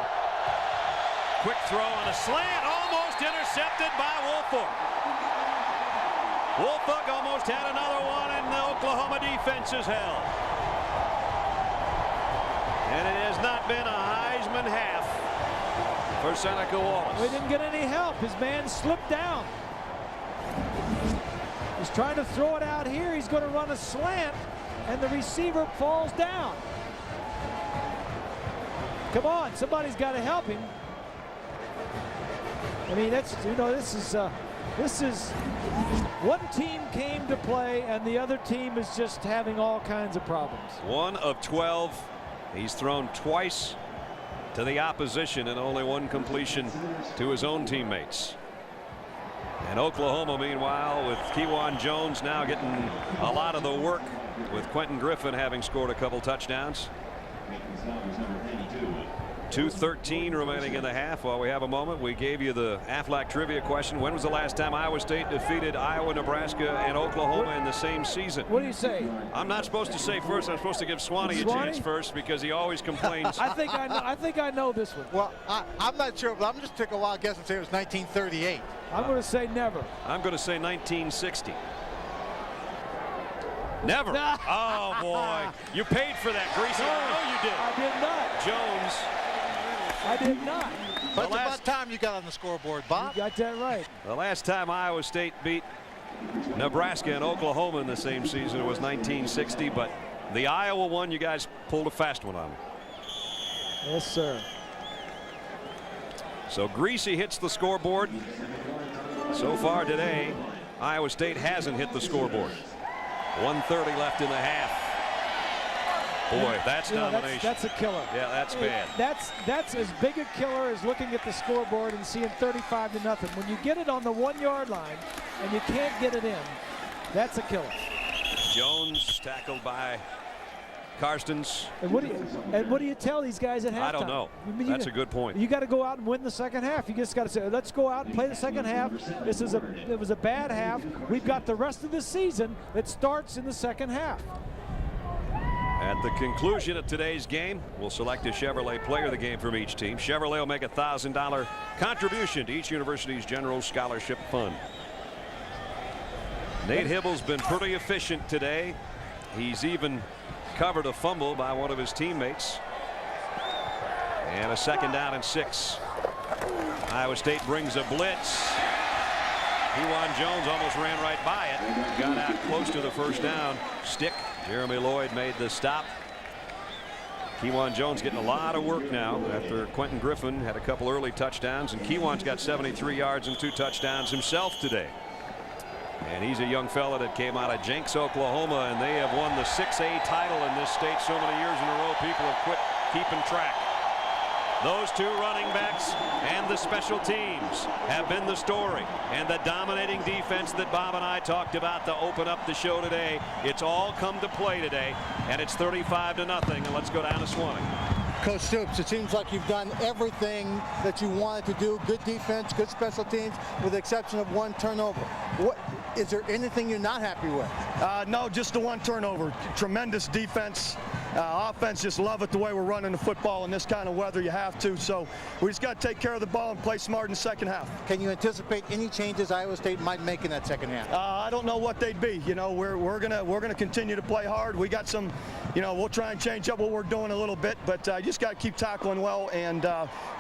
Quick throw on a slant, almost intercepted by Woolfolk. Woolfolk almost had another one, and the Oklahoma defense is held. And it has not been a Heisman half for Seneca Wallace. We didn't get any help. His man slipped down. He's trying to throw it out here. He's going to run a slant, and the receiver falls down. Come on, somebody's got to help him. I mean, that's, this is one team came to play, and the other team is just having all kinds of problems. 1 of 12. He's thrown twice to the opposition and only 1 completion to his own teammates. And Oklahoma, meanwhile, with Kewan Jones now getting a lot of the work, with Quentin Griffin having scored a couple touchdowns. 2:13 remaining in the half. While we have a moment, we gave you the Aflac trivia question. When was the last time Iowa State defeated Iowa, Nebraska, and Oklahoma in the same season? What do you say? I'm not supposed to say first. I'm supposed to give Swanee a chance first because he always complains. I think I know this one. Well, I'm not sure, but I'm just taking a wild guess and say it was 1938. I'm going to say never. I'm going to say 1960. Never. Oh, boy. You paid for that, Greasy. No, I know you did. I did not. Jones. I did not. But it's about time you got on the scoreboard, Bob. You got that right. The last time Iowa State beat Nebraska and Oklahoma in the same season was 1960, but the Iowa one, you guys pulled a fast one on me. Yes, sir. So Greasy hits the scoreboard. So far today, Iowa State hasn't hit the scoreboard. 1:30 left in the half. Boy, that's domination. That's a killer. Yeah, that's bad. That's as big a killer as looking at the scoreboard and seeing 35-0. When you get it on the 1-yard line and you can't get it in, that's a killer. Jones tackled by Karstens. And what do you tell these guys at halftime? I don't know. That's a good point. You got to go out and win the second half. You just got to say, let's go out and play the second half. It was a bad half. We've got the rest of the season that starts in the second half. At the conclusion of today's game, we'll select a Chevrolet player of the game from each team. Chevrolet will make a $1,000 contribution to each university's general scholarship fund. Nate Hibble's been pretty efficient today. He's even covered a fumble by one of his teammates. And a 2nd down and 6. Iowa State brings a blitz. Kewan Jones almost ran right by it. Got out close to the first down. Stick. Jeremy Lloyd made the stop. Kewan Jones getting a lot of work now after Quentin Griffin had a couple early touchdowns, and Kewan's got 73 yards and 2 touchdowns himself today. And he's a young fella that came out of Jenks, Oklahoma, and they have won the 6A title in this state so many years in a row. People have quit keeping track. Those 2 running backs and the special teams have been the story, and the dominating defense that Bob and I talked about to open up the show today. It's all come to play today, and it's 35-0. And let's go down to Swanee. Coach Stoops, it seems like you've done everything that you wanted to do. Good defense, good special teams, with the exception of 1 turnover. Is there anything you're not happy with? No, just the 1 turnover. Tremendous defense. Offense, just love it the way we're running the football in this kind of weather. You have to. So we just got to take care of the ball and play smart in the second half. Can you anticipate any changes Iowa State might make in that second half? I don't know what they'd be. You know, we're gonna continue to play hard. We got some, we'll try and change up what we're doing a little bit, but you just got to keep tackling well and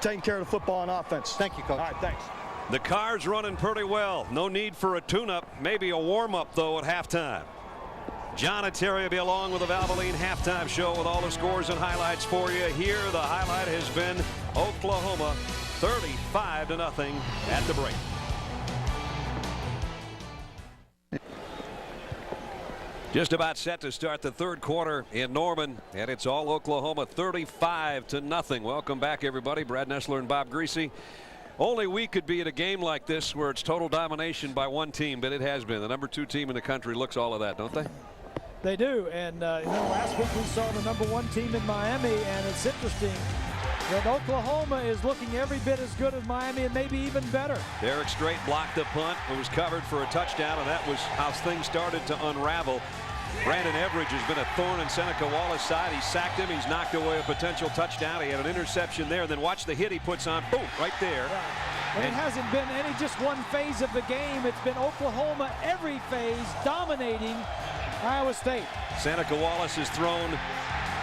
taking care of the football on offense. Thank you, Coach. All right, thanks. The car's running pretty well. No need for a tune-up. Maybe a warm-up, though, at halftime. John and Terry will be along with the Valvoline halftime show with all the scores and highlights for you. Here, the highlight has been Oklahoma 35-0 at the break. Just about set to start the third quarter in Norman, and it's all Oklahoma 35-0. Welcome back, everybody. Brad Nessler and Bob Greasy. Only we could be at a game like this where it's total domination by one team, but it has been. The number 2 team in the country looks all of that, don't they? They do. And last week we saw the number 1 team in Miami, and it's interesting that Oklahoma is looking every bit as good as Miami and maybe even better. Derek Strait blocked the punt. It was covered for a touchdown, and that was how things started to unravel. Brandon Everidge has been a thorn in Seneca Wallace's side. He sacked him. He's knocked away a potential touchdown. He had an interception there. Then watch the hit he puts on. Boom, right there. And it hasn't been just one phase of the game. It's been Oklahoma every phase dominating Iowa State. Seneca Wallace has thrown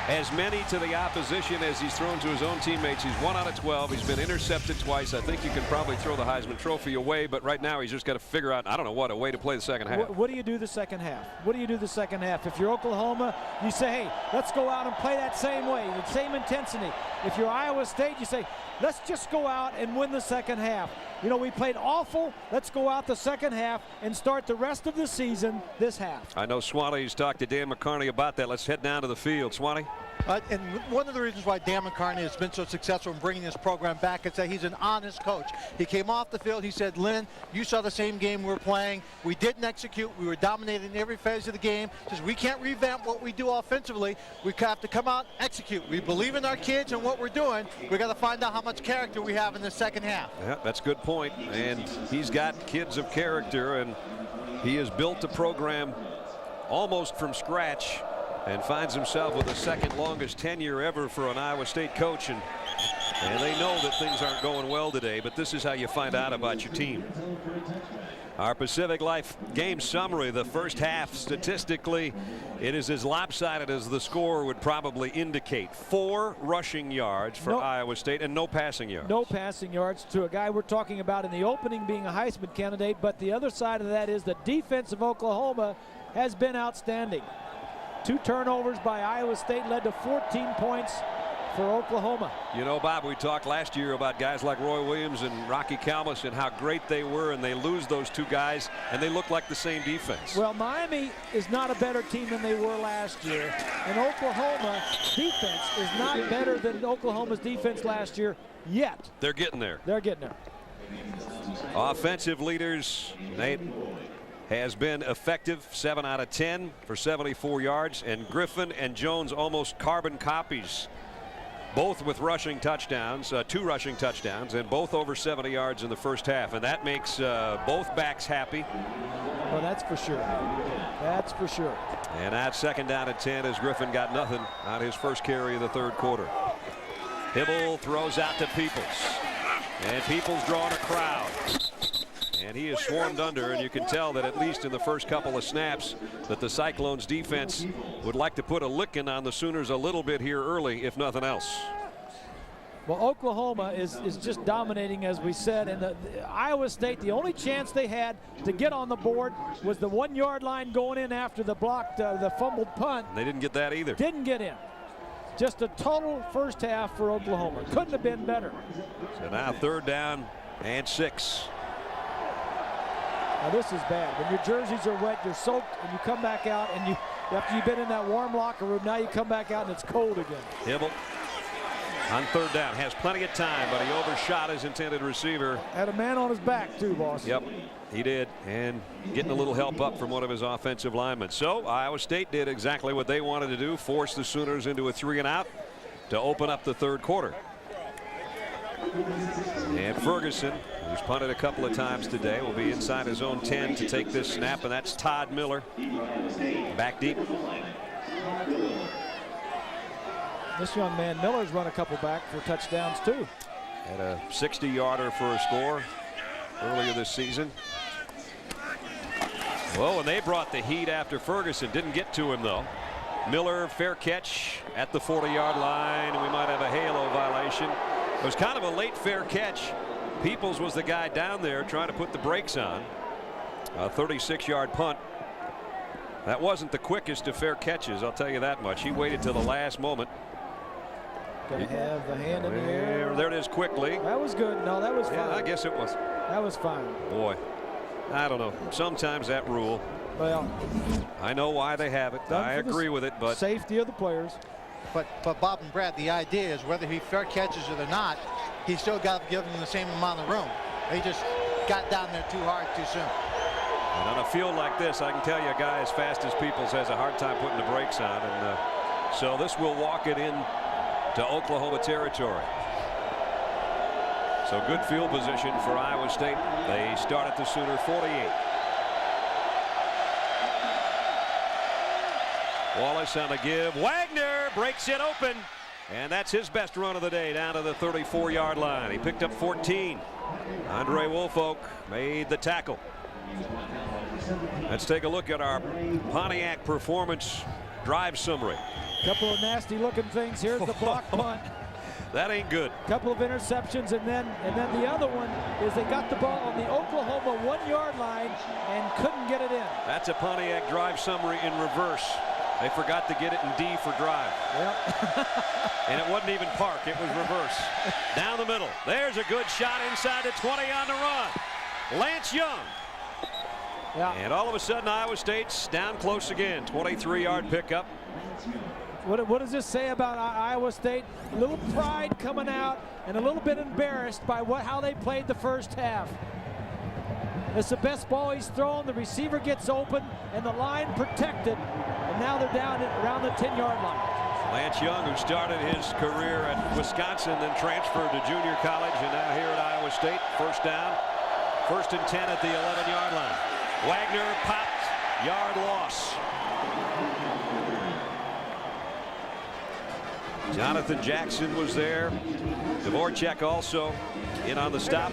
as many to the opposition as he's thrown to his own teammates. He's 1 out of 12. He's been intercepted twice. I think you can probably throw the Heisman Trophy away, but right now he's just got to figure out, I don't know what, a way to play the second half. What do you do the second half? What do you do the second half? If you're Oklahoma, you say, hey, let's go out and play that same way, the same intensity. If you're Iowa State, you say, let's just go out and win the second half. You know, we played awful. Let's go out the second half and start the rest of the season this half. I know Swanee's talked to Dan McCarney about that. Let's head down to the field. Swanee? And one of the reasons why Dan McCarney has been so successful in bringing this program back is that he's an honest coach. He came off the field. He said, Lynn, you saw the same game we were playing. We didn't execute. We were dominating every phase of the game. Says we can't revamp what we do offensively. We have to come out, execute. We believe in our kids and what we're doing. We got to find out how much character we have in the second half. Yeah, that's a good point. And he's got kids of character, and he has built a program almost from scratch, and finds himself with the second longest tenure ever for an Iowa State coach. And they know that things aren't going well today, but this is how you find out about your team. Our Pacific Life game summary, the first half, statistically, it is as lopsided as the score would probably indicate. 4 rushing yards for Iowa State and no passing yards. No passing yards to a guy we're talking about in the opening being a Heisman candidate, but the other side of that is the defense of Oklahoma has been outstanding. 2 turnovers by Iowa State led to 14 points for Oklahoma. You know, Bob, we talked last year about guys like Roy Williams and Rocky Kalmus and how great they were, and they lose those 2 guys and they look like the same defense. Well, Miami is not a better team than they were last year, and Oklahoma defense is not better than Oklahoma's defense last year yet. They're getting there. They're getting there. Offensive leaders, Nate, has been effective, 7 out of 10 for 74 yards, and Griffin and Jones almost carbon copies, both with rushing touchdowns, 2 rushing touchdowns, and both over 70 yards in the first half, and that makes both backs happy. Well, that's for sure. That's for sure. And that 2nd down and 10 as Griffin got nothing on his first carry of the third quarter. Hibble throws out to Peoples, and Peoples drawing a crowd. And he is swarmed under, and you can tell that at least in the first couple of snaps that the Cyclones defense would like to put a licking on the Sooners a little bit here early, if nothing else. Well, Oklahoma is just dominating, as we said, and the Iowa State, the only chance they had to get on the board was the 1-yard line going in after the blocked, the fumbled punt. They didn't get that either. Didn't get in. Just a total first half for Oklahoma. Couldn't have been better. So now 3rd down and 6. Now this is bad. When your jerseys are wet, you're soaked, and you come back out, and after you've been in that warm locker room, now you come back out and it's cold again. Hibble on 3rd down has plenty of time, but he overshot his intended receiver. Had a man on his back too, boss. Yep, he did, and getting a little help up from one of his offensive linemen. So Iowa State did exactly what they wanted to do, force the Sooners into a 3-and-out to open up the third quarter. And Ferguson, who's punted a couple of times today, will be inside his own 10 to take this snap, and that's Todd Miller back deep. This young man Miller's run a couple back for touchdowns too. Had a 60-yarder for a score earlier this season. Well, and they brought the heat after Ferguson. Didn't get to him though. Miller, fair catch at the 40-yard line. We might have a halo violation. It was kind of a late fair catch. Peoples was the guy down there trying to put the brakes on. A 36-yard punt. That wasn't the quickest of fair catches, I'll tell you that much. He waited till the last moment. Gonna have the hand in the air. There it is quickly. That was good. No, that was fine. Yeah, I guess it was. That was fine. Boy, I don't know. Sometimes that rule Well, I know why they have it. I agree with it, but safety of the players. But Bob and Brad, the idea is whether he fair catches it or not, he still got to give him the same amount of room. He just got down there too hard too soon. And on a field like this, I can tell you a guy as fast as Peoples has a hard time putting the brakes on. And so this will walk it in to Oklahoma territory. So good field position for Iowa State. They start at the Sooner 48. Wallace on the give. Wagner breaks it open. And that's his best run of the day, down to the 34-yard line. He picked up 14. Andre Woolfolk made the tackle. Let's take a look at our Pontiac performance drive summary. Couple of nasty looking things. Here's the block punt. That ain't good. Couple of interceptions, and then the other one is they got the ball on the Oklahoma 1-yard line and couldn't get it in. That's a Pontiac drive summary in reverse. They forgot to get it in D for drive. Yep. And it wasn't even park, it was reverse. Down the middle. There's a good shot inside the 20 on the run. Lance Young. Yeah. And all of a sudden Iowa State's down close again. 23-yard pickup. What does this say about Iowa State? A little pride coming out and a little bit embarrassed by how they played the first half. It's the best ball he's thrown. The receiver gets open and the line protected. And now they're down around the 10-yard line. Lance Young, who started his career at Wisconsin, then transferred to junior college, and now here at Iowa State. First down, 1st and 10 at the 11-yard line. Wagner popped, yard loss. Jonathan Jackson was there. Dvorak also in on the stop.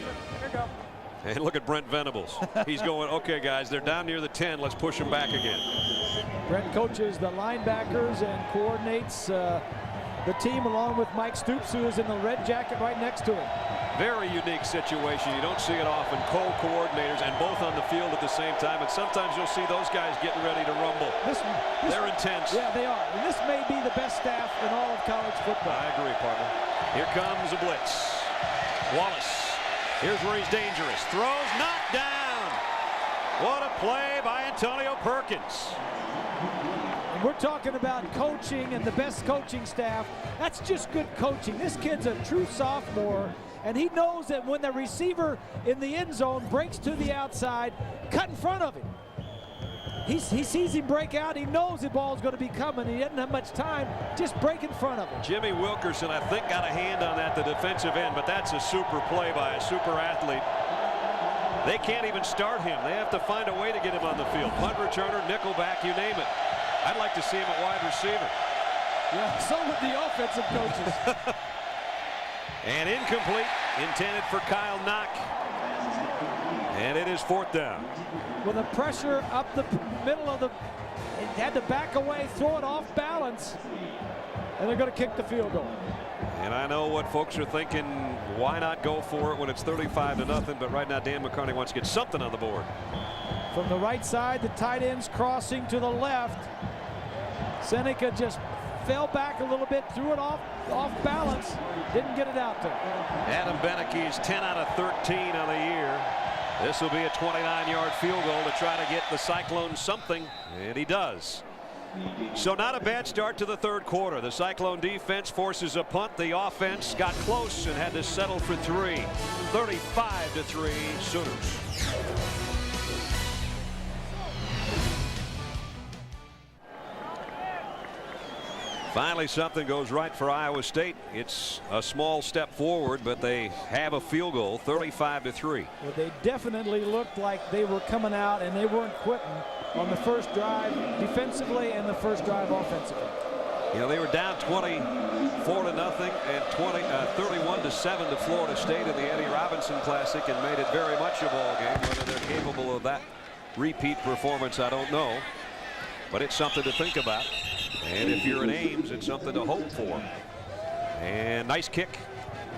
And look at Brent Venables. He's going, okay, guys, they're down near the 10. Let's push them back again. Brent coaches the linebackers and coordinates the team along with Mike Stoops, who is in the red jacket right next to him. Very unique situation. You don't see it often. Co-coordinators and both on the field at the same time. And sometimes you'll see those guys getting ready to rumble. They're intense. Yeah, they are. And this may be the best staff in all of college football. I agree, partner. Here comes a blitz. Wallace. Here's where he's dangerous. Throws, knocked down. What a play by Antonio Perkins. And we're talking about coaching and the best coaching staff. That's just good coaching. This kid's a true sophomore, and he knows that when the receiver in the end zone breaks to the outside, cut in front of him. He sees him break out. He knows the ball's going to be coming. He doesn't have much time. Just break in front of him. Jimmy Wilkerson, I think, got a hand on that, the defensive end, but that's a super play by a super athlete. They can't even start him. They have to find a way to get him on the field. Punt returner, nickelback, you name it. I'd like to see him at wide receiver. Yeah, so would the offensive coaches. And incomplete, intended for Kyle Knock. And it is 4th down. With the pressure up the middle of it had to back away, throw it off balance, and they're going to kick the field goal. And I know what folks are thinking, why not go for it when it's 35-0, but right now Dan McCarney wants to get something on the board. From the right side, the tight end's crossing to the left. Seneca just fell back a little bit, threw it off balance, didn't get it out there. Adam Beneke's 10 out of 13 on the year. This will be a 29-yard field goal to try to get the Cyclones something, and he does. So not a bad start to the 3rd quarter. The Cyclone defense forces a punt. The offense got close and had to settle for 3. 35-3 Sooners. Finally, something goes right for Iowa State. It's a small step forward, but they have a field goal, 35-3. Well, they definitely looked like they were coming out and they weren't quitting on the first drive defensively and the first drive offensively. You know, they were down 24-0 and 31-7 to Florida State in the Eddie Robinson Classic and made it very much a ball game. Whether they're capable of that repeat performance, I don't know. But it's something to think about. And if you're in Ames, it's something to hope for. And nice kick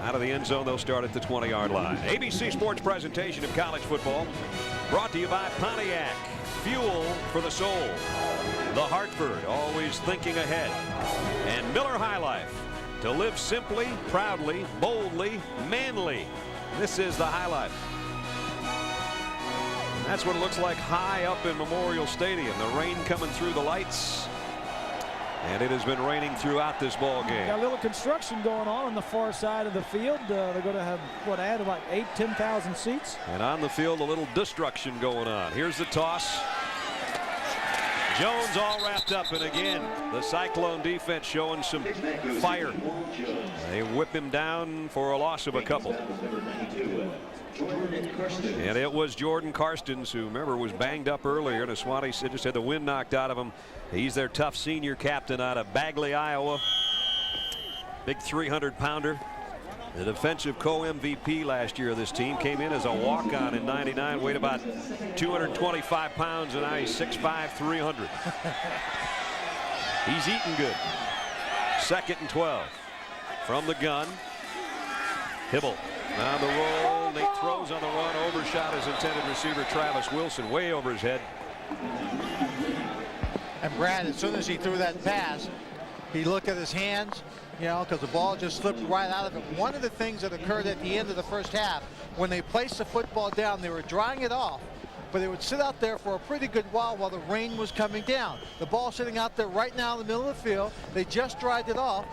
out of the end zone. They'll start at the 20-yard line. ABC Sports presentation of college football brought to you by Pontiac. Fuel for the soul. The Hartford, always thinking ahead. And Miller High Life, to live simply, proudly, boldly, manly. This is the High Life. That's what it looks like high up in Memorial Stadium. The rain coming through the lights. And it has been raining throughout this ball game. Got a little construction going on the far side of the field. They're going to have, what, add about 10,000 seats. And on the field, a little destruction going on. Here's the toss. Jones all wrapped up, and again, the Cyclone defense showing some fire. They whip him down for a loss of a couple. And it was Jordan Karstens, who, remember, was banged up earlier. And Aswani just had the wind knocked out of him. He's their tough senior captain out of Bagley, Iowa. Big 300-pounder. The defensive co-MVP last year of this team. Came in as a walk-on in '99, weighed about 225 pounds, and now he's 6'5", 300. He's eating good. 2nd and 12. From the gun. Hibble on the roll. Nate throws on the run. Overshot his intended receiver, Travis Wilson, way over his head. And Brad, as soon as he threw that pass, he looked at his hands, you know, because the ball just slipped right out of it. One of the things that occurred at the end of the first half, when they placed the football down, they were drying it off, but they would sit out there for a pretty good while the rain was coming down. The ball sitting out there right now in the middle of the field. They just dried it off,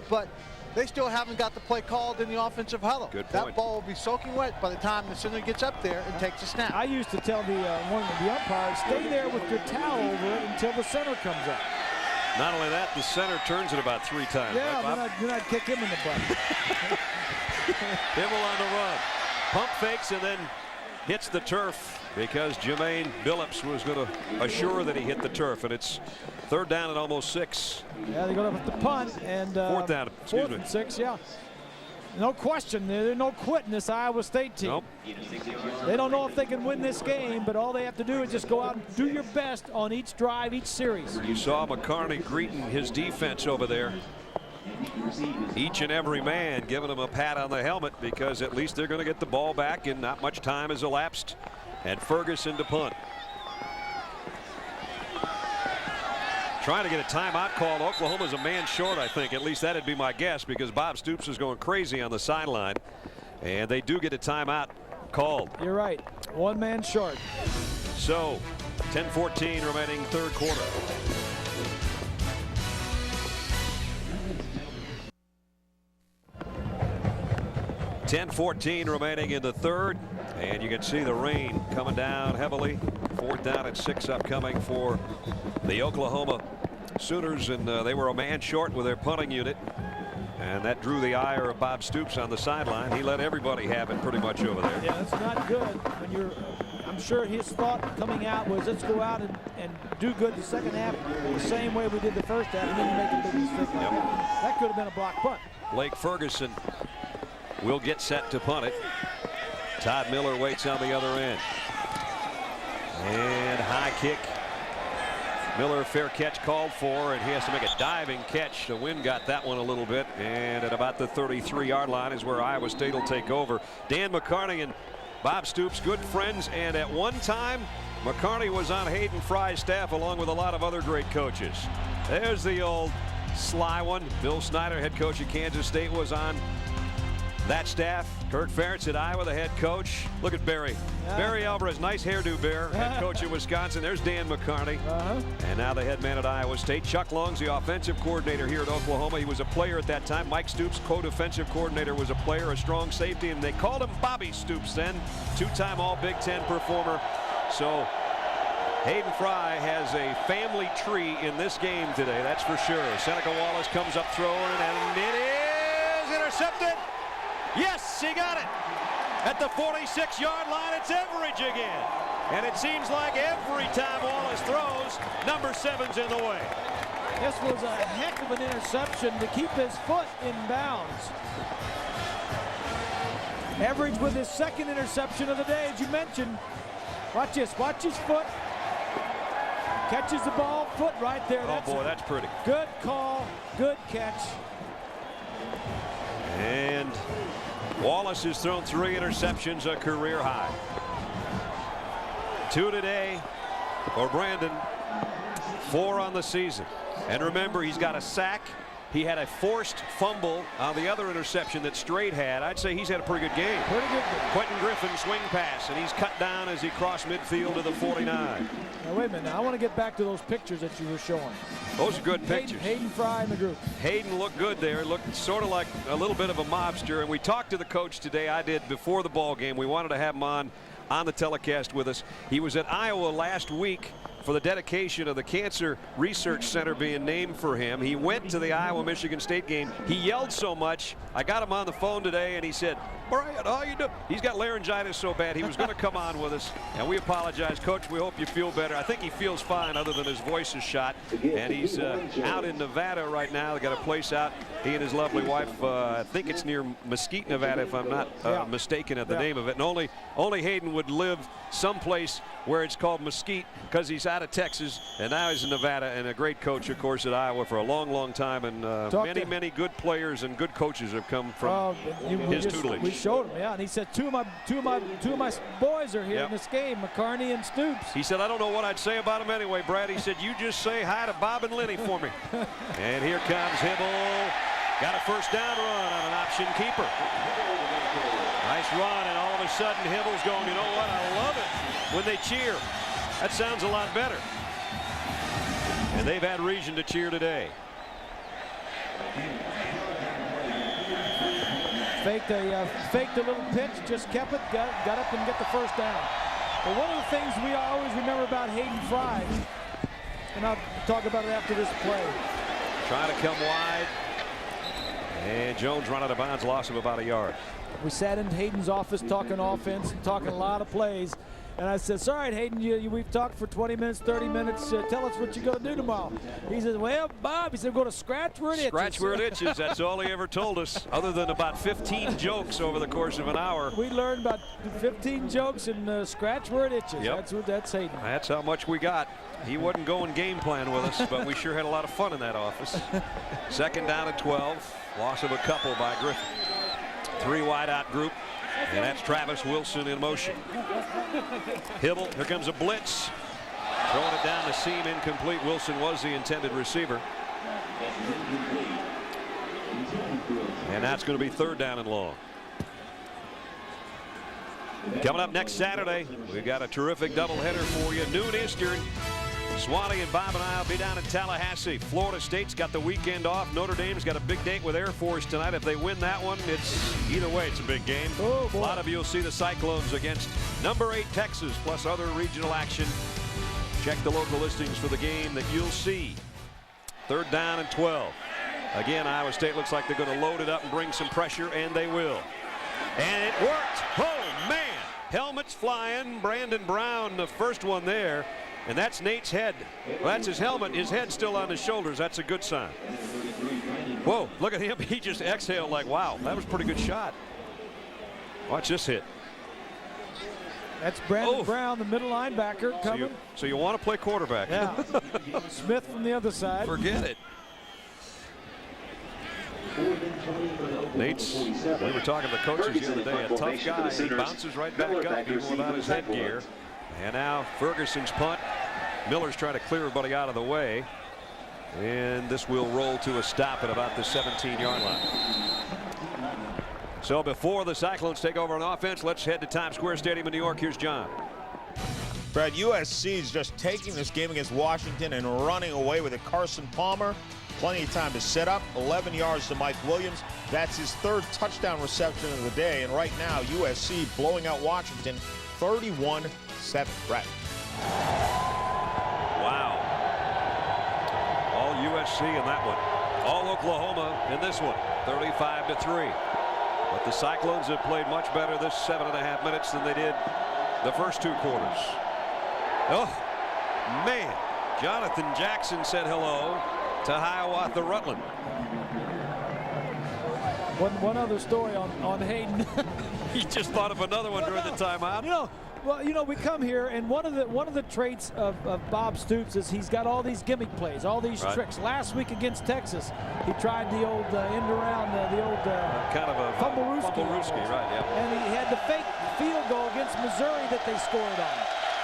but they still haven't got the play called in the offensive huddle. Good point. That ball will be soaking wet by the time the center gets up there and takes a snap. I used to tell one of the umpires, stay there with your towel over it until the center comes up. Not only that, the center turns it about 3 times. Yeah, right, then I'd kick him in the butt. Hibble on the run. Pump fakes and then hits the turf because Jermaine Billups was going to assure that he hit the turf. And it's 3rd down and almost 6. Yeah, they go up with the punt. And 4th down. Excuse me. 4th and 6, yeah. No question, there's no quitting this Iowa State team. Nope. They don't know if they can win this game, but all they have to do is just go out and do your best on each drive, each series. You saw McCarney greeting his defense over there. Each and every man giving him a pat on the helmet because at least they're going to get the ball back and not much time has elapsed. And Ferguson to punt. Trying to get a timeout called. Oklahoma's a man short, I think. At least that'd be my guess because Bob Stoops is going crazy on the sideline. And they do get a timeout called. You're right. 1 man short. So 10-14 remaining 3rd quarter. .10-14 remaining in the 3rd. And you can see the rain coming down heavily. 4th down and 6 upcoming for the Oklahoma Sooners, and they were a man short with their punting unit, and that drew the ire of Bob Stoops on the sideline. He let everybody have it pretty much over there. Yeah, that's not good. When I'm sure his thought coming out was, let's go out and do good the second half the same way we did the first half, and then make a big mistake like that. That could have been a block punt. Blake Ferguson will get set to punt it. Todd Miller waits on the other end. And high kick. Miller, fair catch called for, and he has to make a diving catch. The wind got that one a little bit, and at about the 33-yard line is where Iowa State will take over. Dan McCarney and Bob Stoops, good friends, and at one time, McCarney was on Hayden Fry's staff along with a lot of other great coaches. There's the old sly one. Bill Snyder, head coach at Kansas State, was on that staff. Kirk Ferentz at Iowa, the head coach. Look at Barry. Yeah. Barry Alvarez, nice hairdo, Bear. Head coach at Wisconsin. There's Dan McCarney. And now the head man at Iowa State. Chuck Long's the offensive coordinator here at Oklahoma. He was a player at that time. Mike Stoops, co-defensive coordinator, was a player, a strong safety, and they called him Bobby Stoops then. 2-time All-Big Ten performer. So Hayden Fry has a family tree in this game today, that's for sure. Seneca Wallace comes up throwing, and it is intercepted. Yes, he got it. At the 46-yard line, it's Everidge again. And it seems like every time Wallace throws, number 7's in the way. This was a heck of an interception to keep his foot in bounds. Everidge with his 2nd interception of the day, as you mentioned. Watch this, watch his foot. Catches the ball, foot right there. Oh boy, that's pretty. Good call, good catch. And Wallace has thrown 3 interceptions, a career high. 2 today for Brandon, 4 on the season. And remember, he's got a sack He had a forced fumble on the other interception that Strait had. I'd say he's had a pretty good game. Pretty good game. Quentin Griffin swing pass, and he's cut down as he crossed midfield to the 49. Now, wait a minute. Now, I want to get back to those pictures that you were showing. Those are good pictures. Hayden Fry in the group. Hayden looked good there. Looked sort of like a little bit of a mobster. And we talked to the coach today. I did before the ball game. We wanted to have him on the telecast with us. He was at Iowa last week for the dedication of the Cancer Research Center being named for him. He went to the Iowa-Michigan State game. He yelled so much. I got him on the phone today, and he said, "Brian, how you doing?" He's got laryngitis so bad he was going to come on with us, and we apologize. Coach, we hope you feel better. I think he feels fine other than his voice is shot, and he's out in Nevada right now. They got a place out. He and his lovely wife, I think it's near Mesquite, Nevada, if I'm not mistaken at the name of it. And only Hayden would live someplace where it's called Mesquite because he's out of Texas, and now he's in Nevada, and a great coach, of course, at Iowa for a long, long time. And many good players and good coaches have come from his tutelage. We showed him, and he said two of my boys are here in this game, McCarney and Stoops. He said, "I don't know what I'd say about him anyway, Brad." He said, "You just say hi to Bob and Lenny for me." And here comes Hibble. Got a first down run on an option keeper. Nice run, and all of a sudden Hibble's going, "You know what? I love it when they cheer. That sounds a lot better." And they've had reason to cheer today. Faked a little pitch, just kept it, got up and get the first down. But one of the things we always remember about Hayden Fry, and I'll talk about it after this play. Trying to come wide. And Jones run out of bounds, loss of about a yard. We sat in Hayden's office talking offense and talking a lot of plays. And I said, "All right, Hayden, we've talked for 20 minutes, 30 minutes. Tell us what you're going to do tomorrow." He says, "Well, Bob," he said, "we're going to scratch where it itches." Scratch where it itches. That's all he ever told us, other than about 15 jokes over the course of an hour. We learned about 15 jokes and scratch where it itches. Yep. That's Hayden. That's how much we got. He wasn't going game plan with us, but we sure had a lot of fun in that office. Second down at 12. Loss of a couple by Griffin. 3 wide out group. And that's Travis Wilson in motion. Hibble, here comes a blitz. Throwing it down the seam, incomplete. Wilson was the intended receiver. And that's going to be third down and long. Coming up next Saturday, we've got a terrific doubleheader for you. Noon Eastern. Swanee and Bob and I will be down in Tallahassee. Florida State's got the weekend off. Notre Dame's got a big date with Air Force tonight. If they win that one, either way, it's a big game. Oh, a lot of you will see the Cyclones against number 8 Texas, plus other regional action. Check the local listings for the game that you'll see. Third down and 12. Again, Iowa State looks like they're going to load it up and bring some pressure, and they will. And it worked. Oh, man. Helmets flying. Brandon Brown, the first one there. And that's Nate's head. Well, that's his helmet. His head's still on his shoulders. That's a good sign. Whoa, look at him. He just exhaled like, wow, that was a pretty good shot. Watch this hit. That's Brandon Brown, the middle linebacker, coming. So you want to play quarterback. Yeah. Smith from the other side. Forget it. Nate's, we were talking to the coaches the other day, a tough guy. He bounces right back up even without his headgear. And now Ferguson's punt. Miller's trying to clear everybody out of the way. And this will roll to a stop at about the 17-yard line. So before the Cyclones take over on offense, let's head to Times Square Stadium in New York. Here's John. Brad, USC is just taking this game against Washington and running away with it. Carson Palmer, plenty of time to set up. 11 yards to Mike Williams. That's his 3rd touchdown reception of the day. And right now, USC blowing out Washington 31-7. Brad. Wow. All USC in that one. All Oklahoma in this one. 35-3. But the Cyclones have played much better this 7.5 minutes than they did the first 2 quarters. Oh, man. Jonathan Jackson said hello to Hiawatha Rutland. One other story on Hayden. He just thought of another one during the timeout. We come here, and one of the traits of Bob Stoops is he's got all these gimmick plays, all these tricks. Last week against Texas, he tried the old end around, the old kind of a fumble-rooski, right? Yeah. And he had the fake field goal against Missouri that they scored on.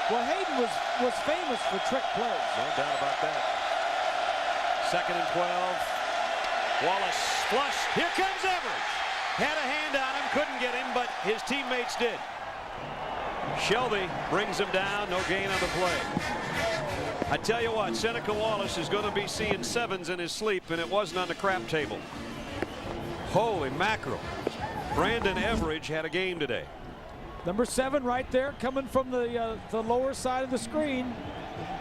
Well, Hayden was famous for trick plays. No doubt about that. 2nd and 12. Wallace flush. Here comes Everidge. Had a hand on him, couldn't get him, but his teammates did. Shelby brings him down, no gain on the play. I tell you what, Seneca Wallace is going to be seeing sevens in his sleep, and it wasn't on the crap table. Holy mackerel. Brandon Everidge had a game today. Number 7 right there, coming from the lower side of the screen.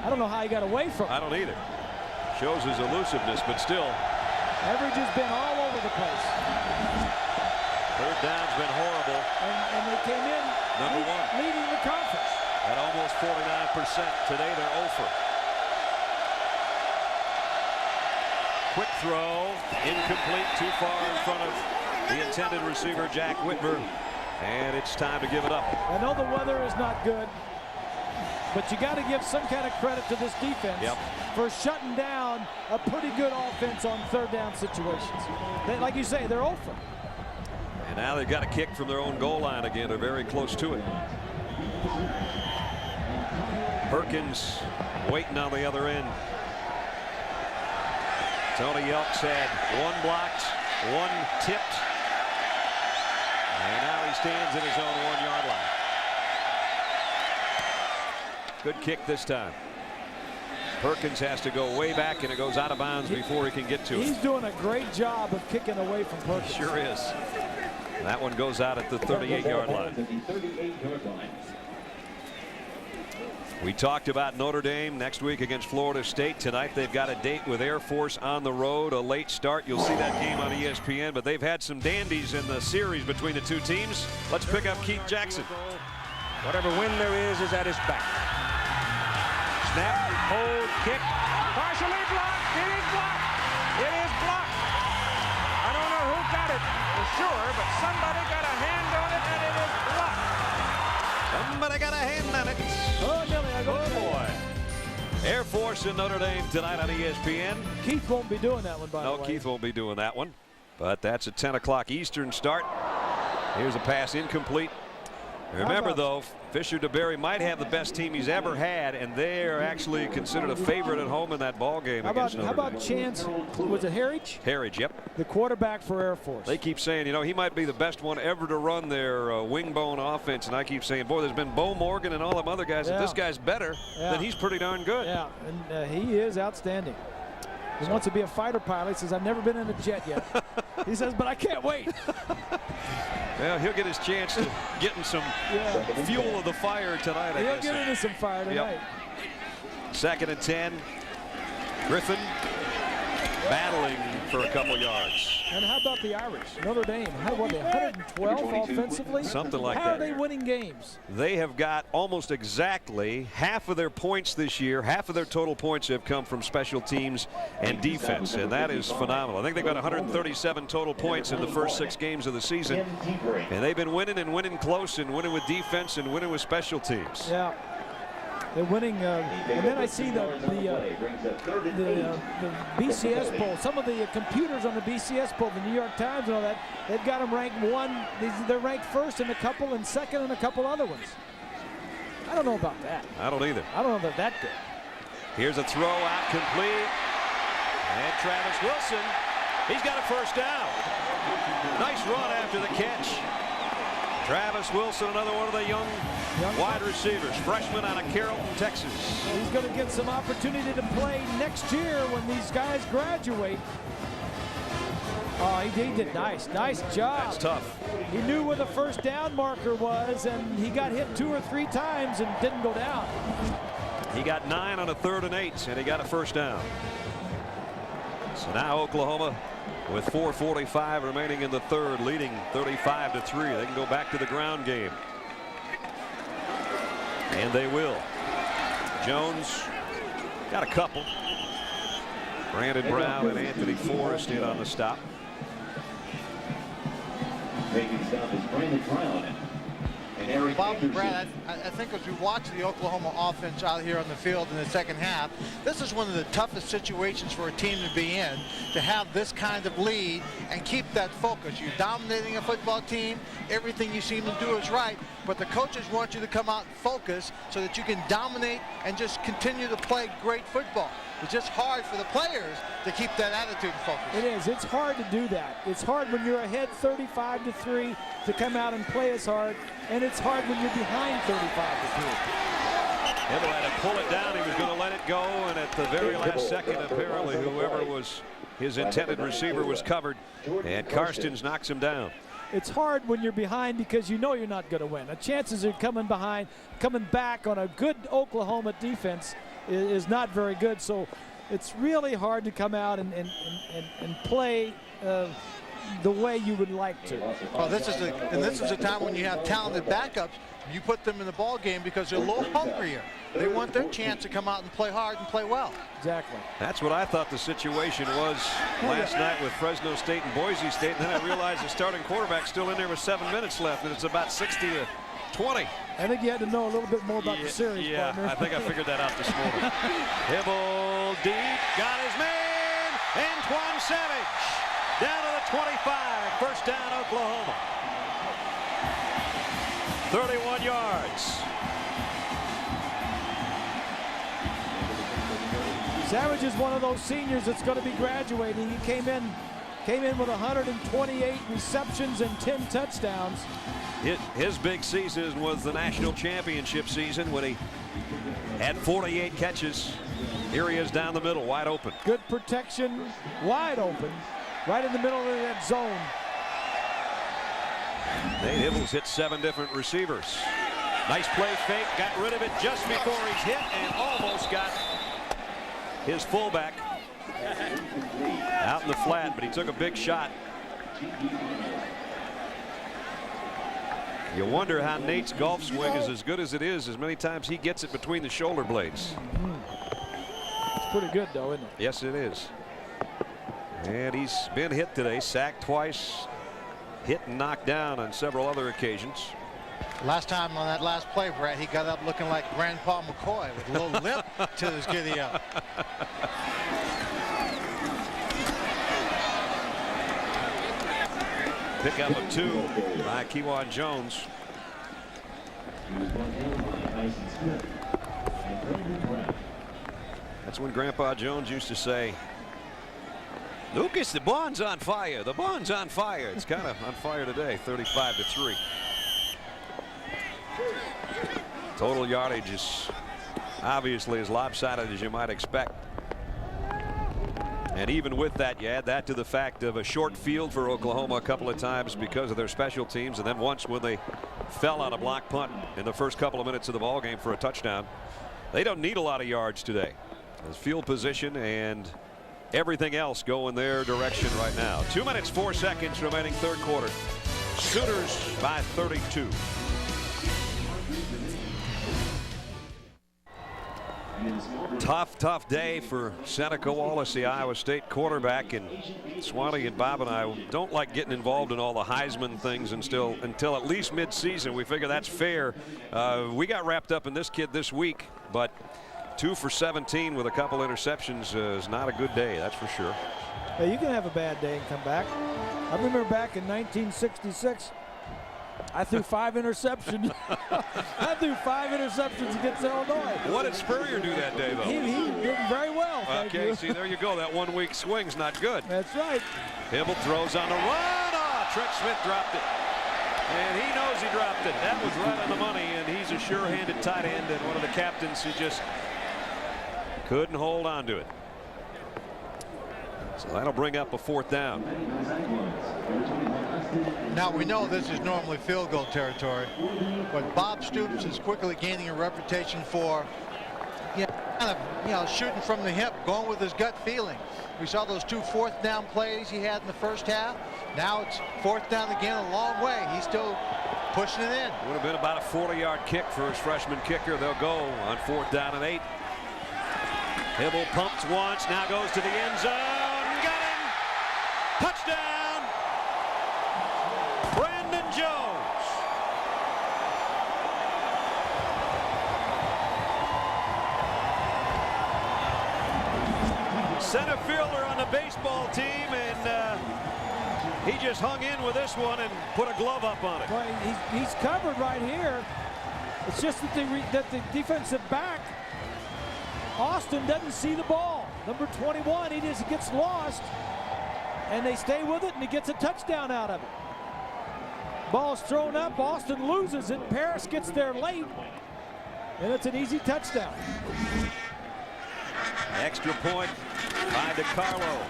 I don't know how he got away from it. I don't either. Shows his elusiveness, but still. Everidge has been all over the place. Third down's been horrible. And they came in Number 1. leading the conference. At almost 49%. Today they're 0 for. Quick throw, incomplete, too far in front of the intended receiver, Jack Whitmer, and it's time to give it up. I know the weather is not good, but you got to give some kind of credit to this defense for shutting down a pretty good offense on third down situations. Like you say, they're 0 for. And now they've got a kick from their own goal line again. They're very close to it. Perkins waiting on the other end. Tony Elks had 1 blocked, 1 tipped, and now he stands in his own 1-yard line. Good kick this time. Perkins has to go way back, and it goes out of bounds before he can get to it. He's doing a great job of kicking away from Perkins. Sure is. That one goes out at the 38-yard line. We talked about Notre Dame next week against Florida State. Tonight they've got a date with Air Force on the road, a late start. You'll see that game on ESPN, but they've had some dandies in the series between the two teams. Let's pick up Keith Jackson. Whatever win there is at his back. Snap, hold, kick, partially blocked. It is blocked. It is blocked. I don't know who got it for sure, but somebody got a hand on it, and it is blocked. Somebody got a hand on it. Oh, Nelly, boy. Air Force in Notre Dame tonight on ESPN. Keith won't be doing that one, by the way. No, Keith won't be doing that one. But that's a 10 o'clock Eastern start. Here's a pass incomplete. Remember, though, Fisher DeBerry might have the best team he's ever had, and they are actually considered a favorite at home in that ball game against Notre Dame. How about Chance? Was it Harridge? Harridge, yep. The quarterback for Air Force. They keep saying, you know, he might be the best one ever to run their wing bone offense, and I keep saying, boy, there's been Bo Morgan and all them other guys. If this guy's better, then he's pretty darn good. Yeah, and he is outstanding. He wants to be a fighter pilot. He says, I've never been in a jet yet. He says, but I can't wait. Well, he'll get his chance to get in some fuel of the fire tonight. He'll get into some fire tonight. Yep. 2nd and 10. Griffin battling for a couple yards. And how about the Irish? Notre Dame, what, 112 offensively? Something like that. How are they winning games? They have got almost exactly half of their points this year. Half of their total points have come from special teams and defense, and that is phenomenal. I think they've got 137 total points in the first 6 games of the season, and they've been winning and winning close and winning with defense and winning with special teams. Yeah. They're winning, and then I see the BCS poll. Some of the computers on the BCS poll, the New York Times and all that, they've got them ranked 1. They're ranked 1st in a couple and 2nd in a couple other ones. I don't know about that. I don't either. I don't know if they're that good. Here's a throw out complete. And Travis Wilson, he's got a first down. Nice run after the catch. Travis Wilson, another one of the young wide receivers, freshman out of Carrollton, Texas. He's going to get some opportunity to play next year when these guys graduate. Oh, he did nice job. That's tough. He knew where the first down marker was, and he got hit 2 or 3 times and didn't go down. He got 9 on a 3rd and 8, and he got a first down. So now Oklahoma, with 4:45 remaining in the 3rd, leading 35-3. They can go back to the ground game. And they will. Jones got a couple. Brandon Brown and Anthony Forrest in on the stop. Taking stop is Brandon Brown. Bob and Brad, I think as we watch the Oklahoma offense out here on the field in the second half, this is one of the toughest situations for a team to be in, to have this kind of lead and keep that focus. You're dominating a football team. Everything you seem to do is right, but the coaches want you to come out and focus so that you can dominate and just continue to play great football. It's just hard for the players to keep that attitude and focus. It is. It's hard to do that. It's hard when you're ahead 35-3 to come out and play as hard, and it's hard when you're behind 35-3. Hibble had to pull it down. He was going to let it go, and at the very last second, apparently, whoever was his intended receiver was covered, and Karstens knocks him down. It's hard when you're behind because you know you're not going to win. The chances of coming back on a good Oklahoma defense is not very good. So it's really hard to come out and play the way you would like to. Well, this is a time when you have talented backups. You put them in the ball game because they're a little hungrier. They want their chance to come out and play hard and play well. Exactly. That's what I thought the situation was last night with Fresno State and Boise State. And then I realized the starting quarterback's still in there with 7 minutes left, and it's about 60-20. I think you had to know a little bit more about the series, partner. I think I figured that out this morning. Hibble deep, got his man, Antoine Savage down to the 25. First down, Oklahoma. 31 yards. Savage is one of those seniors that's going to be graduating. He came in with 128 receptions and 10 touchdowns. His big season was the national championship season when he had 48 catches. Here he is down the middle, wide open. Good protection, wide open, right in the middle of that zone. Nate Hibbles hit 7 different receivers. Nice play fake, got rid of it just before he's hit and almost got his fullback out in the flat, but he took a big shot. You wonder how Nate's golf swing is as good as it is, as many times he gets it between the shoulder blades. It's pretty good, though, isn't it? Yes, it is. And he's been hit today, sacked twice, hit and knocked down on several other occasions. Last time on that last play, Brett, he got up looking like Grandpa McCoy with a little limp to his giddy up. Pick up a 2 by Kewan Jones. That's when Grandpa Jones used to say, Lucas, the bond's on fire. The bond's on fire. It's kind of on fire today, 35-3. Total yardage is obviously as lopsided as you might expect. And even with that, you add that to the fact of a short field for Oklahoma a couple of times because of their special teams, and then once when they fell on a block punt in the first couple of minutes of the ball game for a touchdown. They don't need a lot of yards today. There's field position and everything else go in their direction right now. 2 minutes 4 seconds remaining third quarter. Sooners by 32. Tough day for Seneca Wallace, the Iowa State quarterback, and Swanee and Bob and I don't like getting involved in all the Heisman things until at least mid-season. We figure that's fair. We got wrapped up in this kid this week, but 2 for 17 with a couple interceptions is not a good day, that's for sure. Yeah, you can have a bad day and come back. I remember back in 1966, I threw 5 interceptions. I threw 5 interceptions against Illinois. What did Spurrier do that day, though? He did very well. Okay, see, there you go. That 1 week swing's not good. That's right. Hibble throws on the run. Oh, Trent Smith dropped it. And he knows he dropped it. That was right on the money, and he's a sure-handed tight end and one of the captains who just couldn't hold on to it. So that'll bring up a 4th down. Now we know this is normally field goal territory, but Bob Stoops is quickly gaining a reputation for shooting from the hip, going with his gut feeling. We saw those 2 4th down plays he had in the first half. Now it's 4th down again, a long way. He's still pushing it in. Would have been about a 40-yard kick for his freshman kicker. They'll go on 4th down and 8. Hibble pumps once, now goes to the end zone. Got him! Touchdown! Brandon Jones. center fielder on the baseball team, and he just hung in with this one and put a glove up on it. Well, he's covered right here. It's just that the defensive back, Austin, doesn't see the ball. Number 21, he just gets lost, and they stay with it, and he gets a touchdown out of it. Ball's thrown up, Austin loses it, Paris gets there late, and it's an easy touchdown. Extra point by DiCarlo,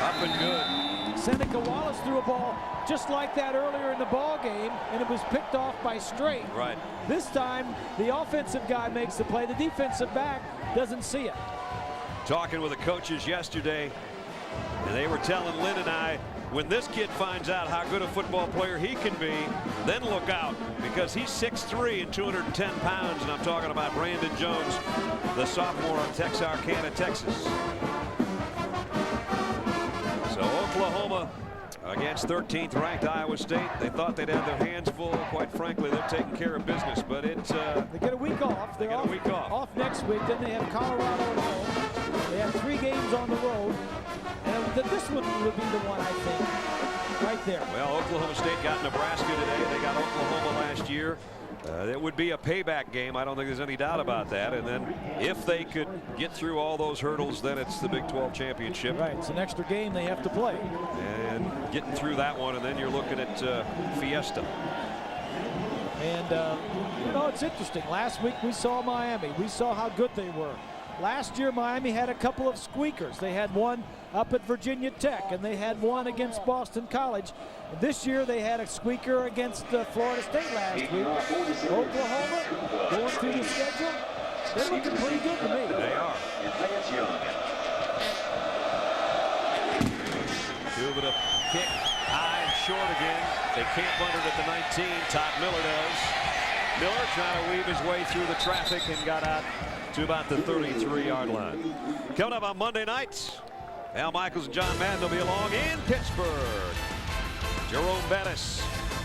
up and good. Seneca Wallace threw a ball just like that earlier in the ball game, and it was picked off by Strait. Right. This time, the offensive guy makes the play. The defensive back doesn't see it. Talking with the coaches yesterday, and they were telling Lynn and I, when this kid finds out how good a football player he can be, then look out, because he's 6'3" and 210 pounds, and I'm talking about Brandon Jones, the sophomore on Texarkana, Texas. So Oklahoma against 13th ranked Iowa State. They thought they'd have their hands full. Quite frankly, they're taking care of business, but it's they get a week off. They're off next week. Then they have Colorado at home. They have 3 games on the road, and this one would be the one, I think, right there. Well, Oklahoma State got Nebraska today. They got Oklahoma last year. It would be a payback game. I don't think there's any doubt about that. And then if they could get through all those hurdles, then it's the Big 12 championship. Right. It's an extra game they have to play. And getting through that one, and then you're looking at Fiesta. And, you know, it's interesting. Last week we saw Miami. We saw how good they were. Last year, Miami had a couple of squeakers. They had one up at Virginia Tech, and they had one against Boston College. And this year, they had a squeaker against Florida State last week. Oklahoma, going through the schedule, they're looking pretty good to me. They are. Cuba to kick high and short again. They can't bunt it at the 19. Todd Miller does. Miller trying to weave his way through the traffic and got out to about the 33-yard line. Coming up on Monday nights, Al Michaels and John Madden will be along in Pittsburgh. Jerome Bettis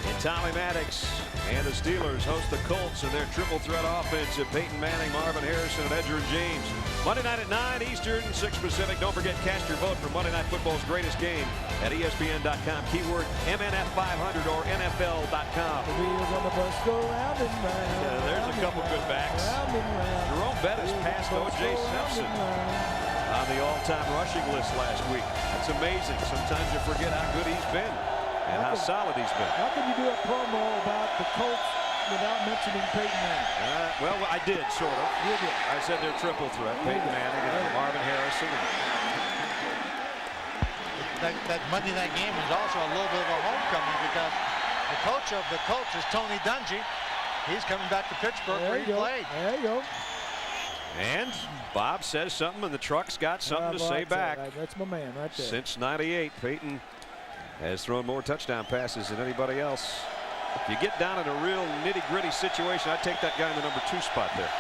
and Tommy Maddox and the Steelers host the Colts and their triple threat offense of Peyton Manning, Marvin Harrison, and Edgerrin James. Monday night at 9 Eastern, 6 Pacific. Don't forget, cast your vote for Monday Night Football's greatest game at ESPN.com. Keyword MNF500 or NFL.com. The wheels on the bus go round and round. Yeah, there's a couple good backs. Jerome Bettis passed O.J. Simpson on the all-time rushing list last week. That's amazing. Sometimes you forget how good he's been and how solid he's been. How can you do a promo about the Colts without mentioning Peyton Manning? Well, I did, sort of. You did. I said they're triple threat. Peyton Manning and Marvin Harrison. That Monday night game was also a little bit of a homecoming because the coach of the Colts is Tony Dungy. He's coming back to Pittsburgh where he played. There you go. And Bob says something, and the truck's got something to say back. That's my man right there. Since '98, Peyton has thrown more touchdown passes than anybody else. If you get down in a real nitty-gritty situation, I'd take that guy in the number 2 spot there.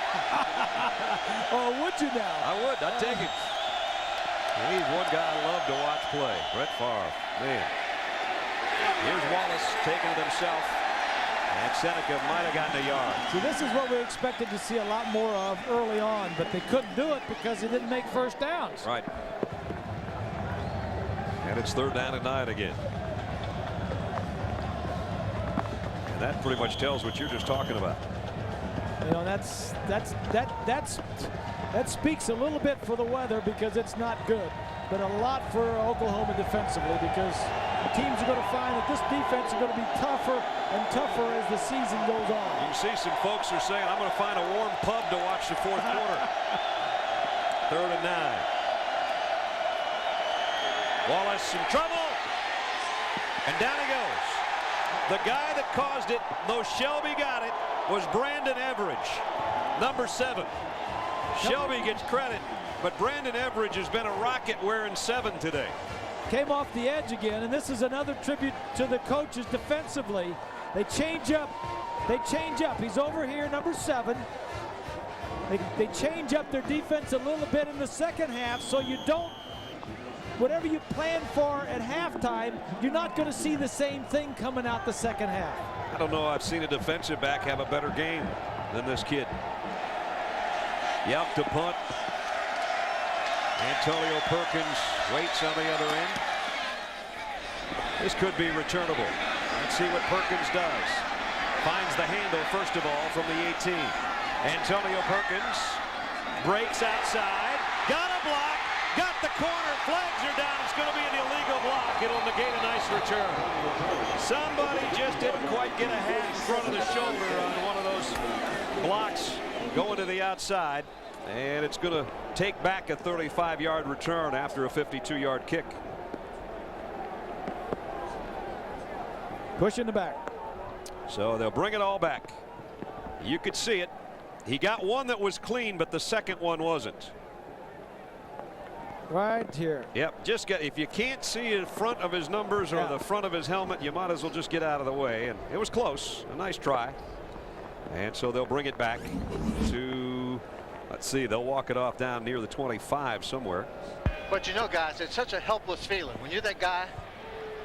Oh, would you now? I would. I'd take him. He's one guy I love to watch play. Brett Favre. Man. Here's Wallace taking it himself. And Seneca might have gotten a yard. See, this is what we expected to see a lot more of early on, but they couldn't do it because they didn't make first downs. Right. And it's 3rd down and 9 again. And that pretty much tells what you're just talking about. You know, that speaks a little bit for the weather because it's not good, but a lot for Oklahoma defensively because teams are going to find that this defense is going to be tougher and tougher as the season goes on. You can see some folks are saying, I'm going to find a warm pub to watch the 4th quarter. 3rd and 9. Wallace in trouble. And down he goes. The guy that caused it, though Shelby got it, was Brandon Everidge, number 7. Shelby gets credit, but Brandon Everidge has been a rocket wearing 7 today. Came off the edge again, and this is another tribute to the coaches defensively. They change up. He's over here, number 7. They change up their defense a little bit in the second half, so you don't, whatever you plan for at halftime, you're not going to see the same thing coming out the second half. I don't know. I've seen a defensive back have a better game than this kid. Yelp to punt. Antonio Perkins waits on the other end. This could be returnable. Let's see what Perkins does. Finds the handle, first of all, from the 18. Antonio Perkins breaks outside. Got a block. Got the corner. Flags are down. It's going to be an illegal block. It'll negate a nice return. Somebody just didn't quite get a hat in front of the shoulder on one of those blocks going to the outside. And it's going to take back a 35-yard return after a 52-yard kick. Push in the back. So they'll bring it all back. You could see it. He got one that was clean, but the second one wasn't. Right here. Yep, just get, if you can't see in front of his numbers or the front of his helmet, you might as well just get out of the way. And it was close. A nice try. And so they'll bring it back to, let's see, they'll walk it off down near the 25 somewhere. But you know, guys, it's such a helpless feeling. When you're that guy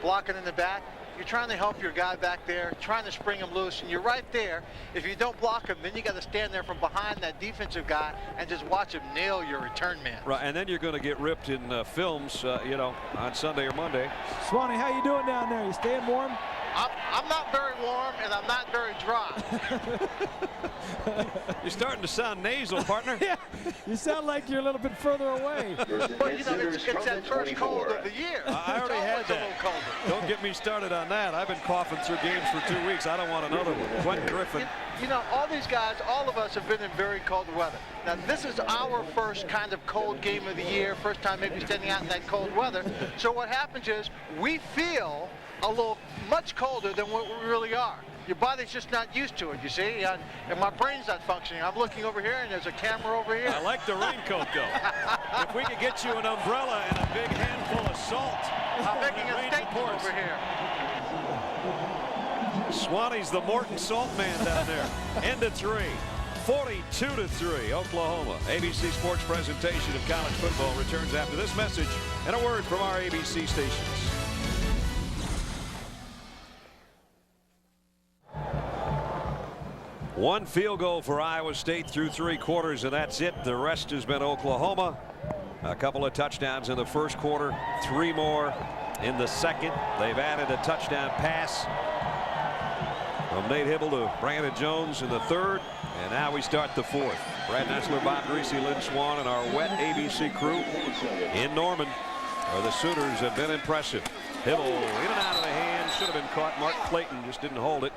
blocking in the back, you're trying to help your guy back there, trying to spring him loose, and you're right there. If you don't block him, then you got to stand there from behind that defensive guy and just watch him nail your return man. Right, and then you're going to get ripped in films, you know, on Sunday or Monday. Swanee, how you doing down there? You staying warm? I'm not very warm, and I'm not very dry. You're starting to sound nasal, partner. Yeah, you sound like you're a little bit further away. But, you know, it's that first cold of the year. I already had that. Don't get me started on that. I've been coughing through games for 2 weeks. I don't want another one. Quentin Griffin. You know, all these guys, all of us have been in very cold weather. Now, this is our first kind of cold game of the year, first time maybe standing out in that cold weather. So what happens is we feel a little much colder than what we really are. Your body's just not used to it, you see, and my brain's not functioning. I'm looking over here, and there's a camera over here. I like the raincoat, though. If we could get you an umbrella and a big handful of salt. I'm making a statement over here. Swanee's the Morton Salt Man down there. End of 3. 42-3, Oklahoma. ABC Sports presentation of college football returns after this message and a word from our ABC stations. One field goal for Iowa State through 3 quarters, and that's it. The rest has been Oklahoma. A couple of touchdowns in the first quarter, 3 more in the second. They've added a touchdown pass from Nate Hibble to Brandon Jones in the third, and now we start the fourth. Brad Nessler, Bob Greasy, Lynn Swan, and our wet ABC crew in Norman. The Sooners have been impressive. Hibble in and out of the hand, should have been caught. Mark Clayton just didn't hold it.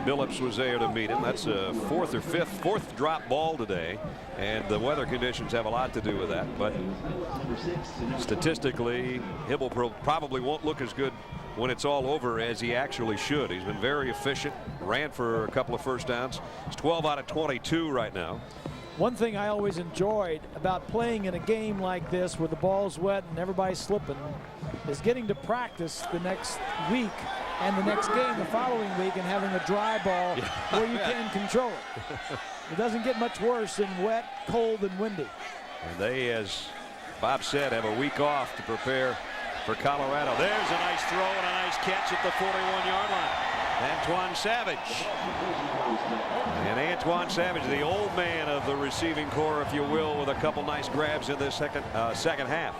Billups was there to meet him. That's a fourth drop ball today, and the weather conditions have a lot to do with that. But statistically, Hibble probably won't look as good when it's all over as he actually should. He's been very efficient, ran for a couple of first downs. He's 12 out of 22 right now. One thing I always enjoyed about playing in a game like this where the ball's wet and everybody's slipping is getting to practice the next week and the next game the following week and having a dry ball where you can control it. It doesn't get much worse in wet, cold, and windy. And they, as Bob said, have a week off to prepare for Colorado. There's a nice throw and a nice catch at the 41-yard line. Antoine Savage. And Antoine Savage, the old man of the receiving corps, if you will, with a couple nice grabs in the second half.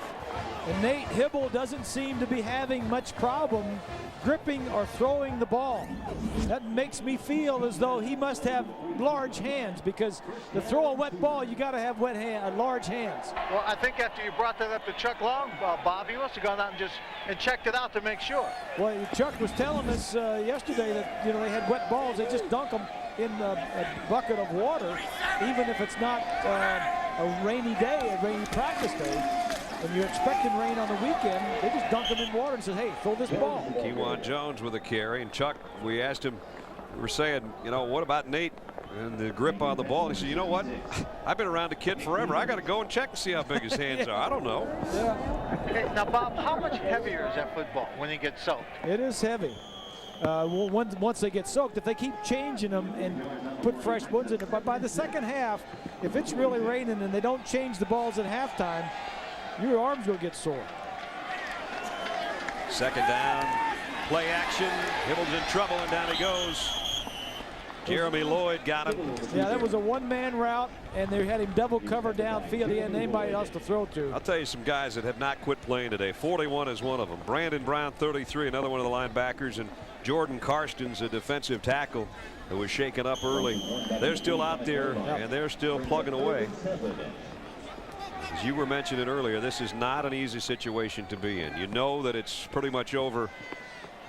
And Nate Hibble doesn't seem to be having much problem gripping or throwing the ball. That makes me feel as though he must have large hands, because to throw a wet ball, you got to have large hands. Well, I think after you brought that up to Chuck Long, Bob, he must have gone out and checked it out to make sure. Well, Chuck was telling us yesterday that they had wet balls. They just dunk them in a bucket of water, even if it's not a rainy day, a rainy practice day. When you're expecting rain on the weekend, they just dunk them in water and said, hey, throw this ball. Kewan Jones with a carry. And Chuck, we asked him, we were saying, what about Nate and the grip on the ball? And he said, you know what? I've been around a kid forever. I got to go and check and see how big his hands are. I don't know. Yeah. Okay, now, Bob, how much heavier is that football when it gets soaked? It is heavy. Once they get soaked, if they keep changing them and put fresh ones in it, but by the second half, if it's really raining and they don't change the balls at halftime, your arms will get sore. Second down, play action. Hibble's in trouble, and down he goes. Jeremy Lloyd got him. Yeah, that was a one-man route, and they had him double cover downfield. He hadn't anybody else to throw to. I'll tell you some guys that have not quit playing today. 41 is one of them. Brandon Brown, 33, another one of the linebackers, and Jordan Karstens, a defensive tackle who was shaken up early. They're still out there, and they're still plugging away. As you were mentioning earlier, this is not an easy situation to be in. You know that it's pretty much over,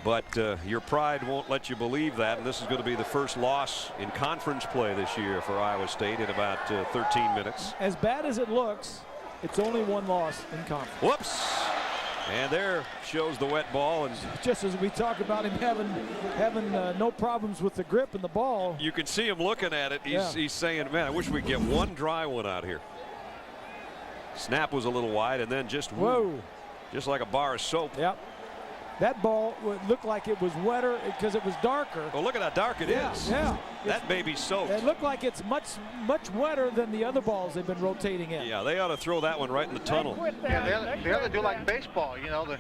but your pride won't let you believe that, and this is going to be the first loss in conference play this year for Iowa State in about 13 minutes. As bad as it looks, it's only one loss in conference. Whoops. And there shows the wet ball, and just as we talk about him having no problems with the grip and the ball, you can see him looking at it. He's saying, man, I wish we'd get one dry one out here. Snap was a little wide, and then just like a bar of soap. Yep. That ball looked like it was wetter because it was darker. Oh, look at how dark it is. Yeah. That baby's soaked. It looked like it's much wetter than the other balls they've been rotating in. Yeah, they ought to throw that one right in the tunnel. Yeah, they ought to do like baseball. You know, the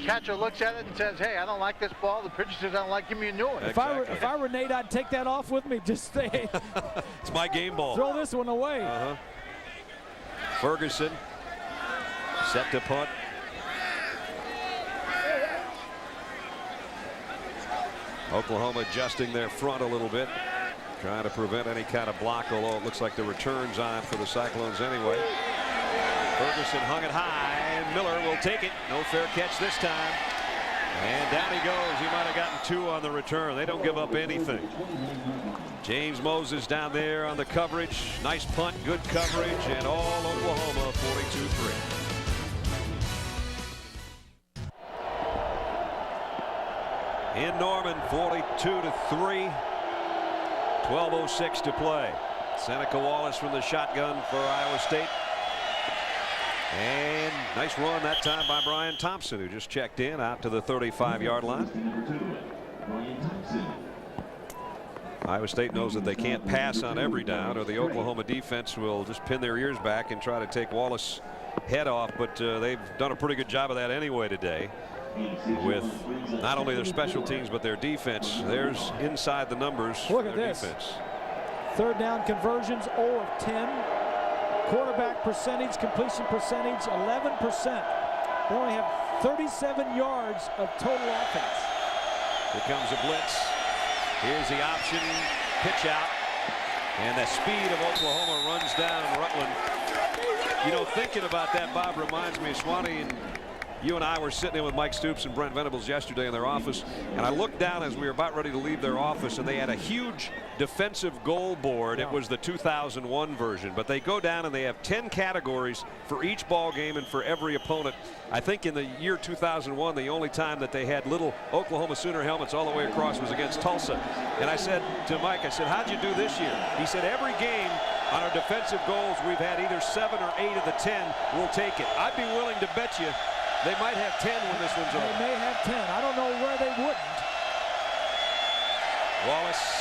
catcher looks at it and says, hey, I don't like this ball. The pitcher says, I don't like, give me a new one. Exactly. If I were Nate, I'd take that off with me. Just say, it's my game ball. Throw this one away. Ferguson set to punt. Oklahoma adjusting their front a little bit, trying to prevent any kind of block, although it looks like the return's on for the Cyclones anyway. Ferguson hung it high, and Miller will take it. No fair catch this time. And down he goes. He might have gotten 2 on the return. They don't give up anything. James Moses down there on the coverage. Nice punt, good coverage, and all Oklahoma 42-3. In Norman, 42-3. 12:06 to play. Seneca Wallace from the shotgun for Iowa State. And nice run that time by Brian Thompson, who just checked in out to the 35-yard line. Iowa State knows that they can't pass on every down, or the Oklahoma defense will just pin their ears back and try to take Wallace head off, but they've done a pretty good job of that anyway today, with not only their special teams but their defense. There's inside the numbers. Look at this. Defense. Third down conversions, 0 of 10. Quarterback percentage, completion percentage, 11%. They only have 37 yards of total offense. Here comes a blitz. Here's the option, pitch out, and the speed of Oklahoma runs down Rutland. You know, thinking about that, Bob, reminds me of Swanee, and you and I were sitting in with Mike Stoops and Brent Venables yesterday in their office, and I looked down as we were about ready to leave their office, and they had a huge defensive goal board. It was the 2001 version, but they go down and they have 10 categories for each ball game and for every opponent. I think in the year 2001, the only time that they had little Oklahoma Sooner helmets all the way across was against Tulsa. And I said to Mike, I said, how'd you do this year? He said, every game on our defensive goals, we've had either 7 or 8 of the 10. We'll take it. I'd be willing to bet you they might have 10 when this one's over. They may have 10. I don't know where they wouldn't. Wallace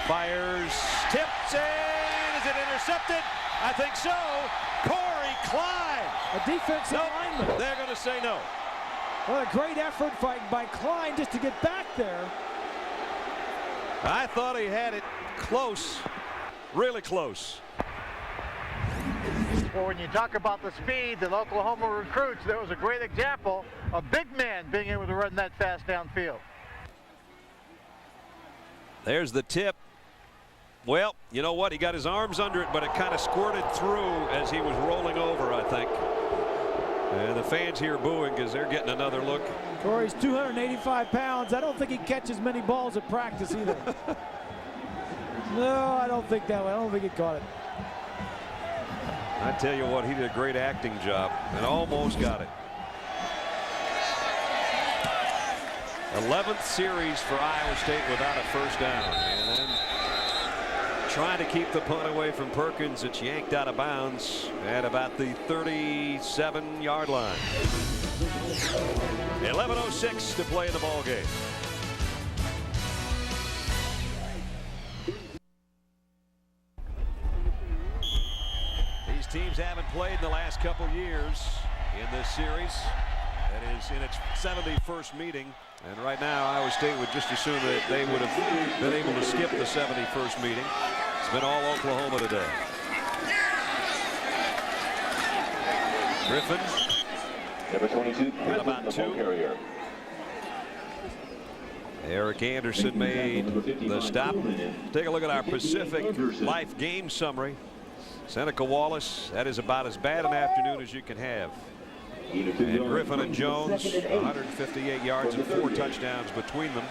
fires, tips, and is it intercepted? I think so. Corey Klein. A defensive lineman. They're going to say no. What a great effort by Klein just to get back there. I thought he had it close, really close. Well, when you talk about the speed that Oklahoma recruits, there was a great example of big man being able to run that fast downfield. There's the tip. Well, you know what? He got his arms under it, but it kind of squirted through as he was rolling over, I think. And the fans here booing because they're getting another look. Corey's 285 pounds. I don't think he catches many balls at practice either. No, I don't think that way. I don't think he caught it. I tell you what, he did a great acting job and almost got it. 11th series for Iowa State without a first down. And then trying to keep the punt away from Perkins. It's yanked out of bounds at about the 37-yard line. 11:06 to play in the ball game. These teams haven't played in the last couple years in this series. That is in its 71st meeting. And right now, Iowa State would just assume that they would have been able to skip the 71st meeting. It's been all Oklahoma today. Griffin. Number 22. Got about 2. Carrier. Eric Anderson made the stop. Take a look at our Pacific Life game summary. Seneca Wallace, that is about as bad an afternoon as you can have. And Griffin and Jones, 158 yards and 4 touchdowns between them.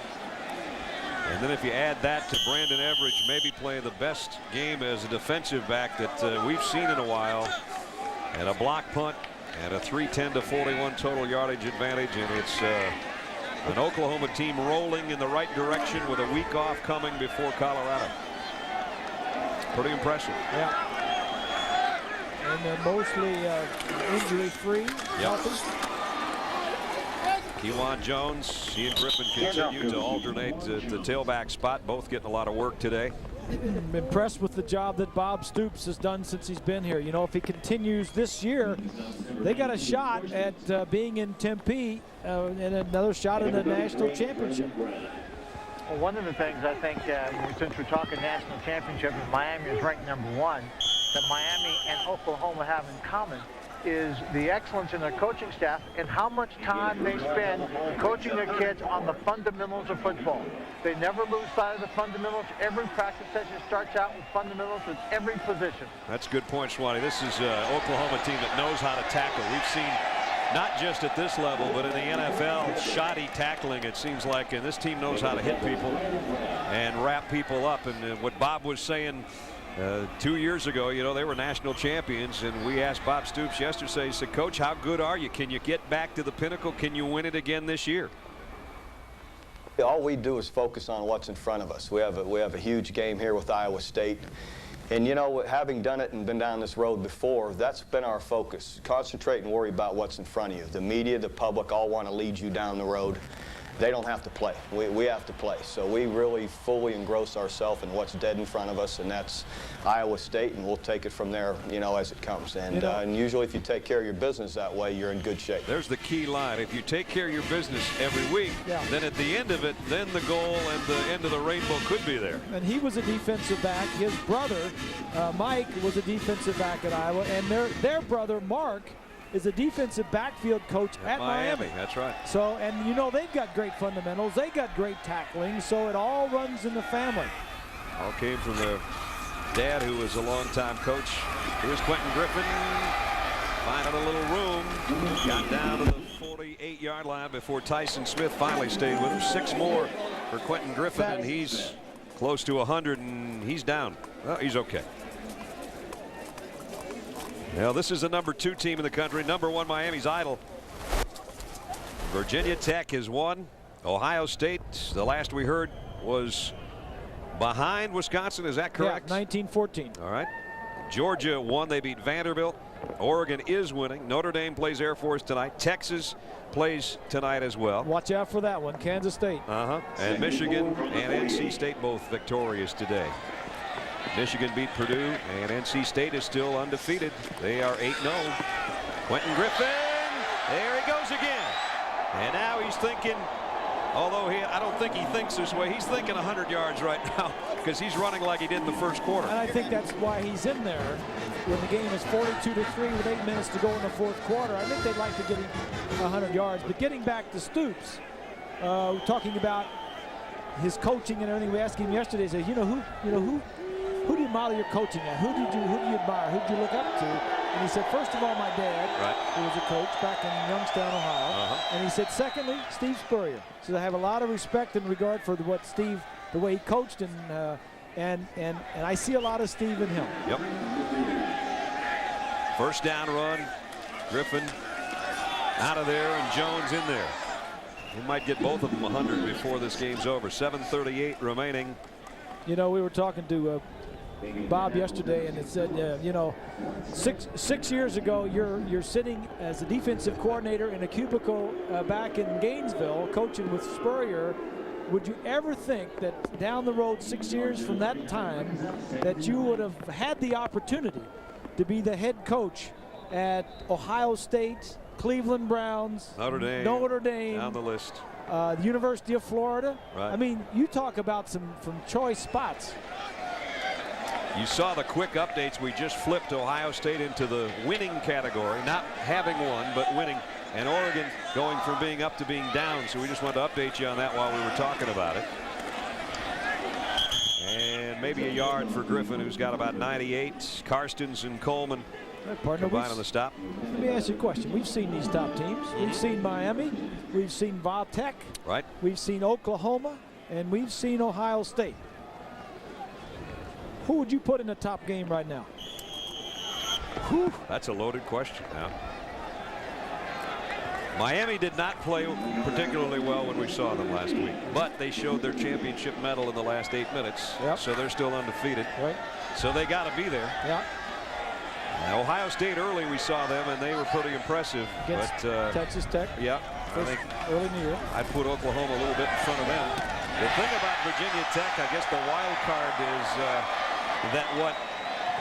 And then if you add that to Brandon Everidge, maybe playing the best game as a defensive back that we've seen in a while, and a block punt and a 310-41 total yardage advantage, and it's an Oklahoma team rolling in the right direction with a week off coming before Colorado. Pretty impressive. Yeah. And they're mostly injury-free. Yep. Kewan Jones, he and Griffin continue to alternate the tailback spot, both getting a lot of work today. I'm impressed with the job that Bob Stoops has done since he's been here. You know, if he continues this year, they got a shot at being in Tempe and another shot in the national championship. Well, one of the things I think, since we're talking national championship, and Miami is ranked #1, that Miami and Oklahoma have in common is the excellence in their coaching staff and how much time they spend coaching their kids on the fundamentals of football. They never lose sight of the fundamentals. Every practice session starts out with fundamentals with every position. That's a good point, Swanee. This is an Oklahoma team that knows how to tackle. We've seen, not just at this level, but in the NFL, shoddy tackling, it seems like, and this team knows how to hit people and wrap people up. And what Bob was saying 2 years ago, you know, they were national champions, and we asked Bob Stoops yesterday, he said, Coach, how good are you? Can you get back to the pinnacle? Can you win it again this year? All we do is focus on what's in front of us. We have a huge game here with Iowa State. And, you know, having done it and been down this road before, that's been our focus. Concentrate and worry about what's in front of you. The media, the public all want to lead you down the road. They don't have to play. We have to play. So we really fully engross ourselves in what's dead in front of us, and that's Iowa State, and we'll take it from there, you know, as it comes. And, and usually if you take care of your business that way, you're in good shape. There's the key line. If you take care of your business every week, then at the end of it, then the goal and the end of the rainbow could be there. And he was a defensive back. His brother, Mike, was a defensive back at Iowa, and their brother, Mark, is a defensive backfield coach at Miami. That's right. So, and you know, they've got great fundamentals. They got great tackling. So it all runs in the family. All came from their dad, who was a longtime coach. Here's Quentin Griffin. Finding a little room. Got down to the 48-yard line before Tyson Smith finally stayed with him. 6 more for Quentin Griffin, and he's close to 100, and he's down. Well, he's okay. Now, this is the #2 team in the country. #1 Miami's idle. Virginia Tech has won. Ohio State, the last we heard, was behind Wisconsin. Is that correct? Yeah, 19-14. All right. Georgia won. They beat Vanderbilt. Oregon is winning. Notre Dame plays Air Force tonight. Texas plays tonight as well. Watch out for that one. Kansas State. And Michigan and NC State both victorious today. Michigan beat Purdue, and NC State is still undefeated. They are 8-0. Quentin Griffin, there he goes again. And now he's thinking, although I don't think he thinks this way, he's thinking 100 yards right now because he's running like he did in the first quarter. And I think that's why he's in there when the game is 42-3 with 8 minutes to go in the fourth quarter. I think they'd like to get him 100 yards. But getting back to Stoops, talking about his coaching and everything, we asked him yesterday, he said, who do you model your coaching at? Who do you admire? Who do you look up to? And he said, first of all, my dad, who was a coach back in Youngstown, Ohio. And he said, secondly, Steve Spurrier. So I have a lot of respect and regard for what Steve, the way he coached, and I see a lot of Steve in him. Yep. First down run, Griffin out of there, and Jones in there. He might get both of them 100 before this game's over. 7:38 remaining. You know, we were talking to Bob yesterday, and it said, you know, six years ago, you're sitting as a defensive coordinator in a cubicle back in Gainesville, coaching with Spurrier. Would you ever think that down the road 6 years from that time that you would have had the opportunity to be the head coach at Ohio State, Cleveland Browns, Notre Dame, down the list, the University of Florida. Right. I mean, you talk about some choice spots. You saw the quick updates. We just flipped Ohio State into the winning category, not having won, but winning. And Oregon going from being up to being down. So we just wanted to update you on that while we were talking about it. And maybe a yard for Griffin, who's got about 98. Karstens and Coleman combined on the stop. Let me ask you a question. We've seen these top teams. We've seen Miami. We've seen Valtech. Right. We've seen Oklahoma. And we've seen Ohio State. Who would you put in the top game right now? Whew, that's a loaded question now. Miami did not play particularly well when we saw them last week, but they showed their championship medal in the last 8 minutes. Yep. So they're still undefeated. Right. So they got to be there. Yeah. Now, Ohio State early we saw them and they were pretty impressive. Against Texas Tech. Yeah. I think early in the year. I'd put Oklahoma a little bit in front of them. The thing about Virginia Tech, I guess the wild card is that what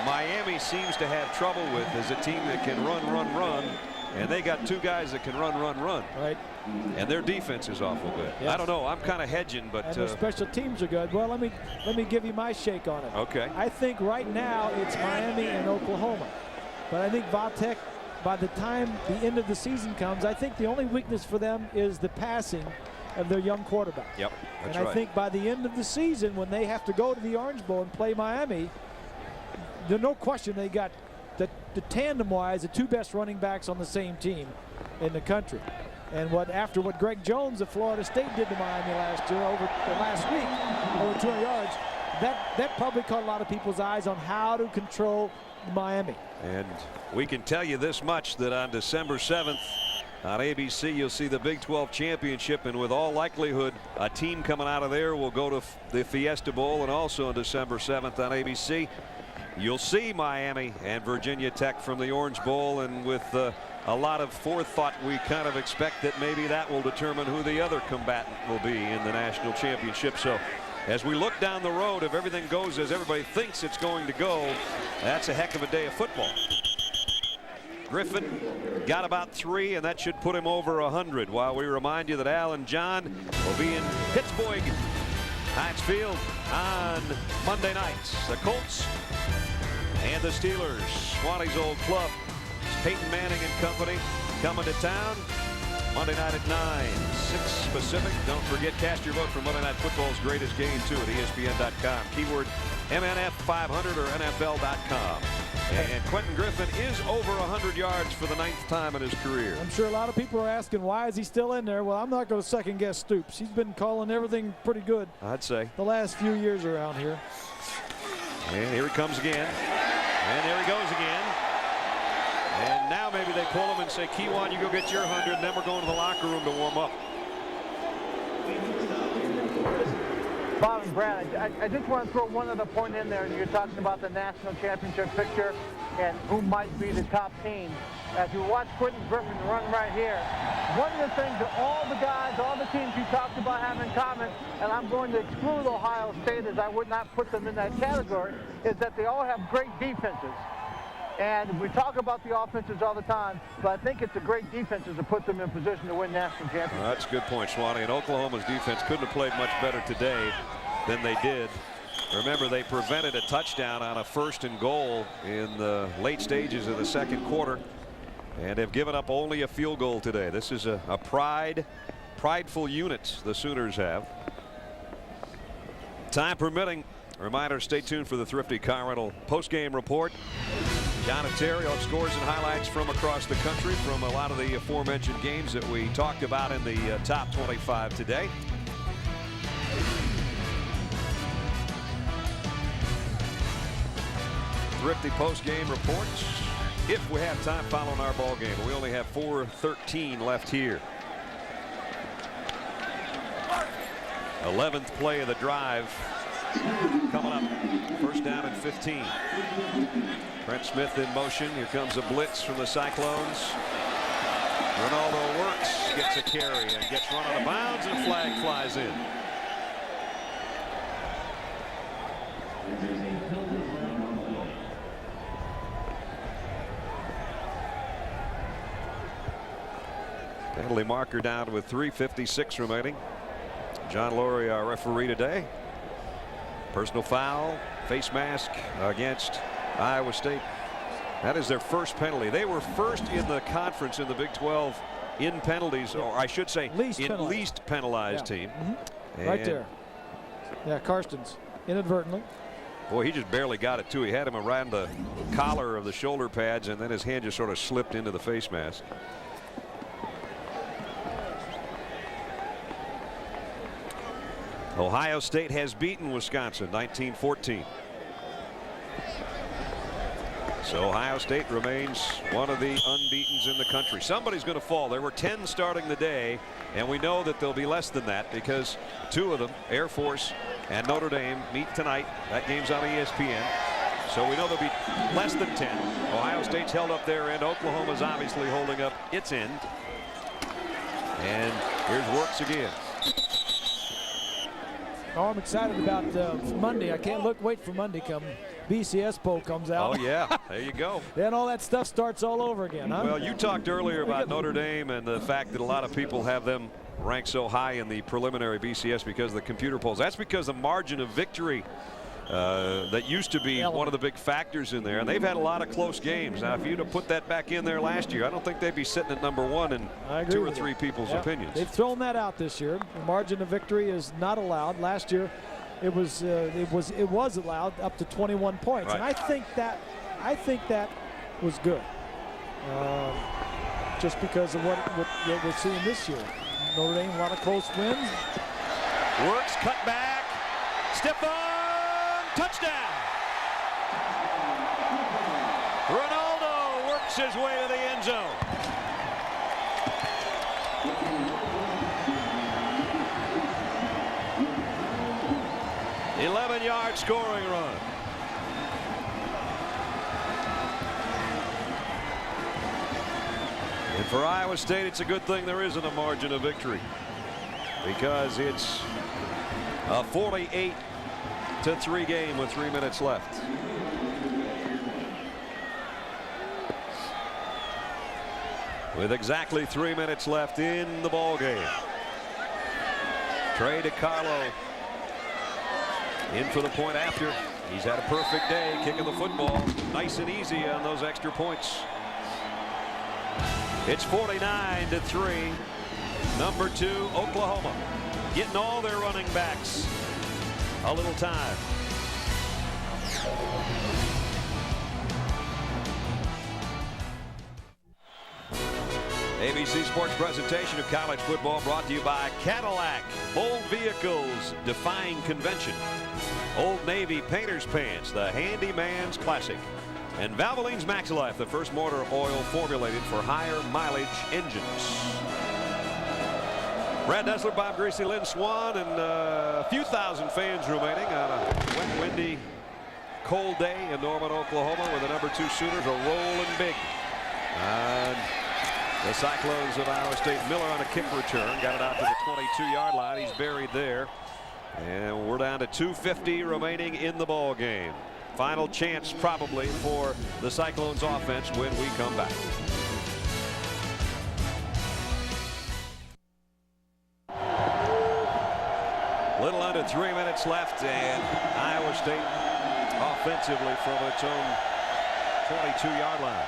Miami seems to have trouble with is a team that can run. And they got two guys that can run. Right. And their defense is awful good. Yes. I don't know. I'm kind of hedging, but and their special teams are good. Well, let me give you my shake on it. Okay. I think right now it's Miami and Oklahoma. But I think Valtech, by the time the end of the season comes, I think the only weakness for them is the passing of their young quarterback. Yep. That's and right. I think by the end of the season, when they have to go to the Orange Bowl and play Miami, there's no question they got the tandem-wise, the two best running backs on the same team in the country. And after what Greg Jones of Florida State did to Miami last week, over 200 yards, that probably caught a lot of people's eyes on how to control Miami. And we can tell you this much, that on December 7th on ABC, you'll see the Big 12 championship, and with all likelihood, a team coming out of there will go to the Fiesta Bowl, and also on December 7th on ABC, you'll see Miami and Virginia Tech from the Orange Bowl, and with a lot of forethought, we kind of expect that maybe that will determine who the other combatant will be in the national championship. So as we look down the road, if everything goes as everybody thinks it's going to go, that's a heck of a day of football. Griffin got about 3, and that should put him over 100, while we remind you that Al and John will be in Pittsburgh Heinz Field on Monday nights. The Colts and the Steelers, Swanee's old club. Peyton Manning and company coming to town Monday night at 9, 6 Pacific. Don't forget, cast your vote for Monday Night Football's greatest game, too, at ESPN.com. Keyword MNF500 or NFL.com. And Quentin Griffin is over 100 yards for the 9th time in his career. I'm sure a lot of people are asking, why is he still in there? Well, I'm not going to second-guess Stoops. He's been calling everything pretty good, I'd say, the last few years around here. And here he comes again. And there he goes again. And now maybe they pull him and say, Kiwan, you go get your 100, and then we're going to the locker room to warm up. Bob and Brad, I just want to throw one other point in there. You're talking about the national championship picture and who might be the top team. As you watch Quentin Griffin run right here, one of the things that all the guys, all the teams you talked about have in common, and I'm going to exclude Ohio State as I would not put them in that category, is that they all have great defenses. And we talk about the offenses all the time, but I think it's the great defenses that put them in position to win national championships. Well, that's a good point, Swanee. And Oklahoma's defense couldn't have played much better today than they did. Remember, they prevented a touchdown on a 1st and goal in the late stages of the second quarter, and have given up only a field goal today. This is a prideful unit the Sooners have. Time permitting, reminder, stay tuned for the Thrifty Car Rental post-game report. John and Terry on scores and highlights from across the country from a lot of the aforementioned games that we talked about in the top 25 today. Thrifty post-game reports, if we have time following our ball game. We only have 4:13 left here. 11th play of the drive coming up. 1st down and 15. Trent Smith in motion. Here comes a blitz from the Cyclones. Ronaldo works, gets a carry, and gets run out of bounds, and a flag flies in. Penalty marker down with 3:56 remaining. John Laurie, our referee today. Personal foul, face mask against Iowa State. That is their first penalty. They were first in the conference in the Big 12 in penalties, or I should say least penalized team. Right there. Yeah, Karsten's inadvertently. Boy, he just barely got it too. He had him around the collar of the shoulder pads, and then his hand just sort of slipped into the face mask. Ohio State has beaten Wisconsin 19-14. So Ohio State remains one of the unbeatens in the country. Somebody's going to fall. There were 10 starting the day, and we know that there'll be less than that because 2 of them, Air Force and Notre Dame, meet tonight. That game's on ESPN. So we know there'll be less than 10. Ohio State's held up their end. Oklahoma's obviously holding up its end. And here's Works again. Oh, I'm excited about Monday. I can't wait for Monday come. BCS poll comes out. Oh, yeah. There you go. Then all that stuff starts all over again, huh? Well, you talked earlier about Notre Dame and the fact that a lot of people have them ranked so high in the preliminary BCS because of the computer polls. That's because the margin of victory that used to be one of the big factors in there. And they've had a lot of close games. Now, if you'd have put that back in there last year, I don't think they'd be sitting at #1 in 2 or 3 people's opinions. They've thrown that out this year. The margin of victory is not allowed. Last year, it was allowed up to 21 points, and I think that was good, just because of what we're seeing this year. Notre Dame, a lot of close wins. Works, cut back, stiff arm, touchdown. Ronaldo works his way to the end zone. Yard scoring run. And for Iowa State, it's a good thing there isn't a margin of victory, because it's a 48-3 game with 3 minutes left. With exactly 3 minutes left in the ball game. Trey DiCarlo in for the point after. He's had a perfect day kicking the football. Nice and easy on those extra points. It's 49-3. Number 2, Oklahoma, getting all their running backs a little time. ABC Sports presentation of college football brought to you by Cadillac. Bold vehicles defying convention. Old Navy Painter's Pants, the handyman's classic. And Valvoline's Maxilife, the first motor oil formulated for higher mileage engines. Brad Nessler, Bob Greasy, Lynn Swan, and a few thousand fans remaining on a wet, windy, cold day in Norman, Oklahoma, where the number 2 Sooners are rolling big. And the Cyclones of Iowa State. Miller on a kick return, got it out to the 22-yard line. He's buried there. And we're down to 2:50 remaining in the ball game. Final chance probably for the Cyclones offense when we come back. Little under 3 minutes left, and Iowa State offensively from its own 22-yard line.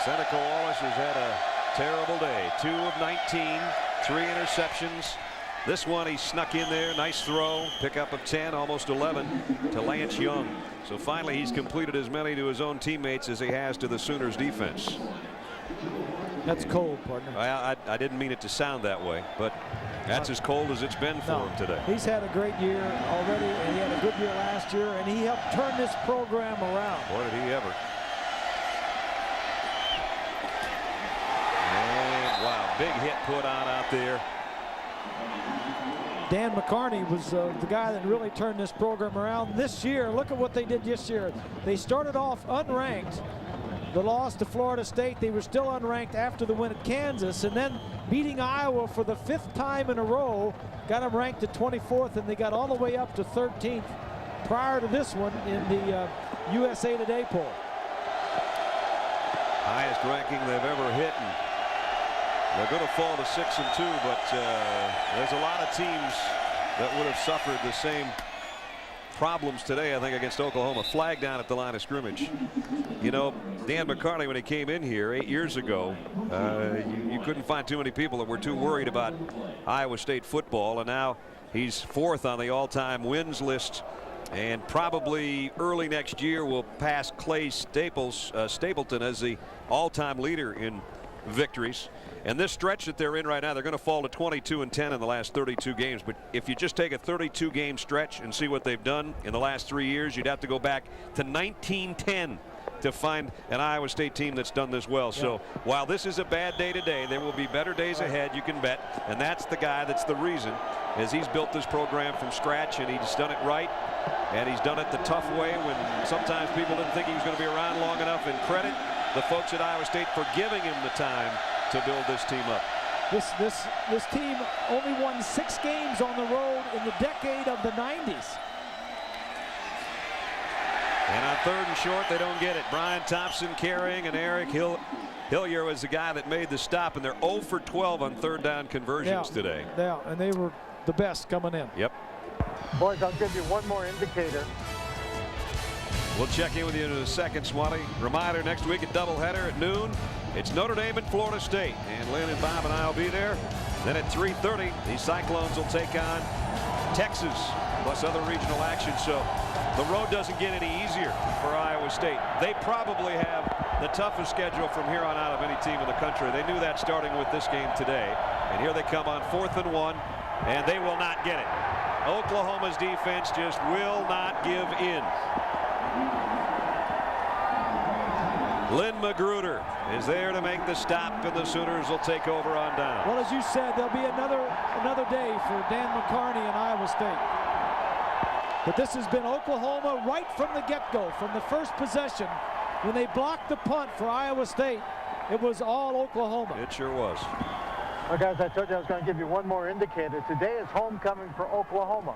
Seneca Wallace has had a terrible day. 2 of 19, 3 interceptions. This one he snuck in there. Nice throw. Pickup of 10, almost 11 to Lance Young. So finally he's completed as many to his own teammates as he has to the Sooners defense. That's cold, partner. I didn't mean it to sound that way, but that's as cold as it's been for him today. He's had a great year already, and he had a good year last year, and he helped turn this program around. Boy, did he ever. And wow, big hit put on out there. Dan McCarney was the guy that really turned this program around this year. Look at what they did this year. They started off unranked. The loss to Florida State, they were still unranked after the win at Kansas, and then beating Iowa for the 5th time in a row, got them ranked at 24th, and they got all the way up to 13th prior to this one in the USA Today poll. Highest ranking they've ever hit in They're going to fall to 6-2, but there's a lot of teams that would have suffered the same problems today, I think, against Oklahoma. Flag down at the line of scrimmage. You know, Dan McCarney, when he came in here 8 years ago, you couldn't find too many people that were too worried about Iowa State football, and now he's fourth on the all-time wins list, and probably early next year will pass Clay Stapleton as the all-time leader in victories. And this stretch that they're in right now, they're going to fall to 22-10 in the last 32 games. But if you just take a 32-game stretch and see what they've done in the last 3 years, you'd have to go back to 1910 to find an Iowa State team that's done this well. So while this is a bad day today, there will be better days ahead, you can bet. And that's the guy that's the reason, as he's built this program from scratch, and he's done it right. And he's done it the tough way when sometimes people didn't think he was going to be around long enough. And credit the folks at Iowa State for giving him the time to build this team up. This team only won 6 games on the road in the decade of the 90s. And on 3rd and short, they don't get it. Brian Thompson carrying, and Eric Hillier was the guy that made the stop, and they're 0 for 12 on 3rd down conversions today. Yeah, and they were the best coming in. Yep. Boys, I'll give you one more indicator. We'll check in with you in a second, Swanee. Reminder, next week a doubleheader at noon. It's Notre Dame and Florida State, and Lynn and Bob and I will be there. Then at 3:30, the Cyclones will take on Texas, plus other regional action. So the road doesn't get any easier for Iowa State. They probably have the toughest schedule from here on out of any team in the country. They knew that starting with this game today. And here they come on 4th and 1, and they will not get it. Oklahoma's defense just will not give in. Lynn Magruder is there to make the stop, and the Sooners will take over on down. Well, as you said, there'll be another day for Dan McCarney and Iowa State. But this has been Oklahoma right from the get-go, from the first possession. When they blocked the punt for Iowa State, it was all Oklahoma. It sure was. Well, guys, I told you I was going to give you one more indicator. Today is homecoming for Oklahoma.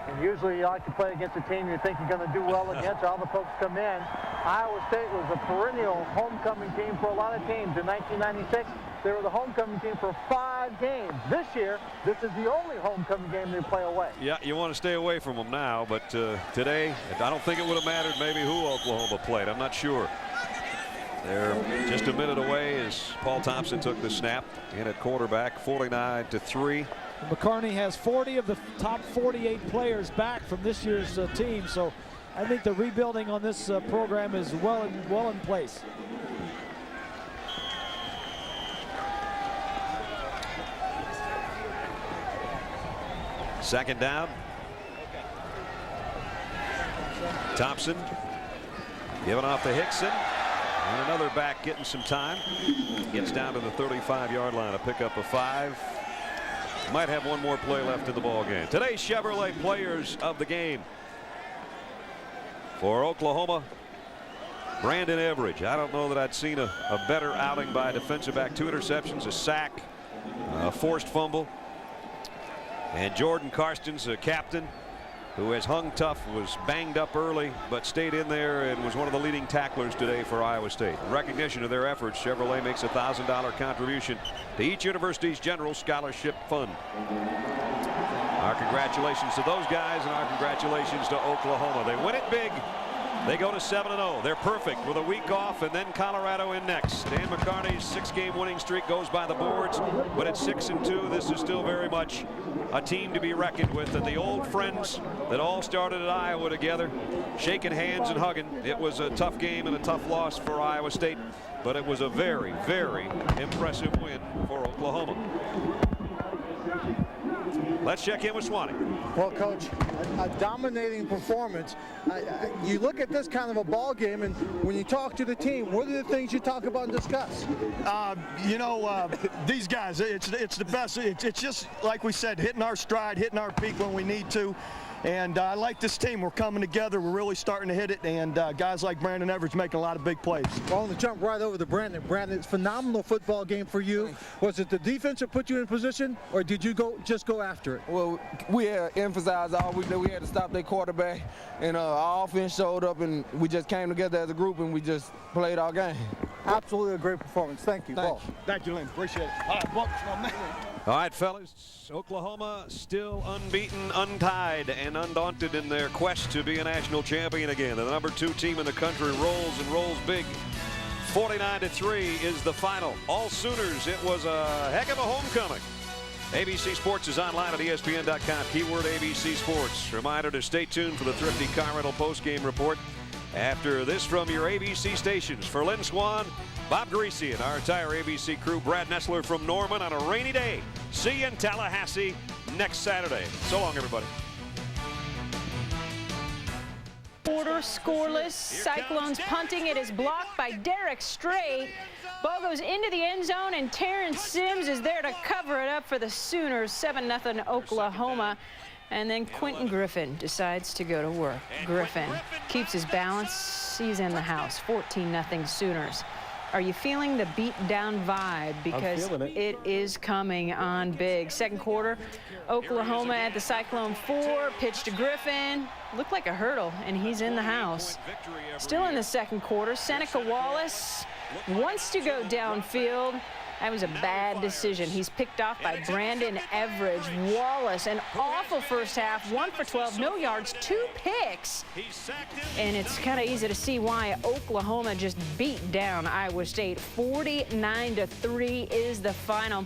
And usually you like to play against a team you think you're going to do well against. All the folks come in. Iowa State was a perennial homecoming team for a lot of teams. In 1996, they were the homecoming team for 5 games. This year, this is the only homecoming game they play away. Yeah, you want to stay away from them now, but today, I don't think it would have mattered maybe who Oklahoma played. I'm not sure. They're just a minute away as Paul Thompson took the snap in at quarterback, 49-3. McCarney has 40 of the top 48 players back from this year's team, so I think the rebuilding on this program is well in place. Second down. Thompson giving off to Hickson, and another back getting some time. Gets down to the 35-yard line, a pickup of 5. Might have one more play left in the ball game. Today's Chevrolet players of the game. For Oklahoma, Brandon Everidge. I don't know that I'd seen a better outing by a defensive back. 2 interceptions, a sack, a forced fumble. And Jordan Karstens, a captain who has hung tough, was banged up early, but stayed in there and was one of the leading tacklers today for Iowa State. In recognition of their efforts, Chevrolet makes a $1,000 contribution to each university's general scholarship fund. Our congratulations to those guys, and our congratulations to Oklahoma. They win it big. They go to 7-0. They're perfect with a week off, and then Colorado in next. Dan McCarney's 6-game winning streak goes by the boards, but at 6-2, this is still very much a team to be reckoned with. And the old friends that all started at Iowa together, shaking hands and hugging. It was a tough game and a tough loss for Iowa State, but it was a very, very impressive win for Oklahoma. Let's check in with Swanee. Well, Coach, a dominating performance. You look at this kind of a ball game, and when you talk to the team, what are the things you talk about and discuss? These guys, it's the best. It's just like we said, hitting our stride, hitting our peak when we need to. And I like this team. We're coming together. We're really starting to hit it. And guys like Brandon Everidge making a lot of big plays. Well, to jump right over to Brandon. Brandon, it's a phenomenal football game for you. Was it the defense that put you in position, or did you just go after it? Well, we had emphasized all week that we had to stop their quarterback. And our offense showed up, and we just came together as a group, and we just played our game. Absolutely a great performance. Thank you, Paul. Thank you, Lynn. Appreciate it. All right, Bucks, my man. All right, fellas, Oklahoma still unbeaten, untied, and undaunted in their quest to be a national champion again. The number 2 team in the country rolls and rolls big. 49-3 is the final. All Sooners. It was a heck of a homecoming. ABC Sports is online at ESPN.com. Keyword ABC Sports. Reminder to stay tuned for the Thrifty Car Rental post-game report after this from your ABC stations. For Lynn Swan, Bob Greasy, and our entire ABC crew, Brad Nessler from Norman on a rainy day. See you in Tallahassee next Saturday. So long, everybody. Quarter scoreless. Cyclones punting. It is blocked by Derek Strait. Ball goes into the end zone, and Terrence Sims is there to cover it up for the Sooners. 7-0 Oklahoma. And then Quentin Griffin decides to go to work. Griffin keeps his balance. He's in the house. 14-0 Sooners. Are you feeling the beat-down vibe? Because it is coming on big. Second quarter, Oklahoma at the Cyclone 4. Pitch to Griffin. Looked like a hurdle, and he's in the house. Still in the second quarter, Seneca Wallace wants to go downfield. That was a bad decision. He's picked off by Brandon Everidge. Wallace, an awful first half. 1 for 12, no yards, 2 picks. And it's kind of easy to see why Oklahoma just beat down Iowa State. 49-3 is the final.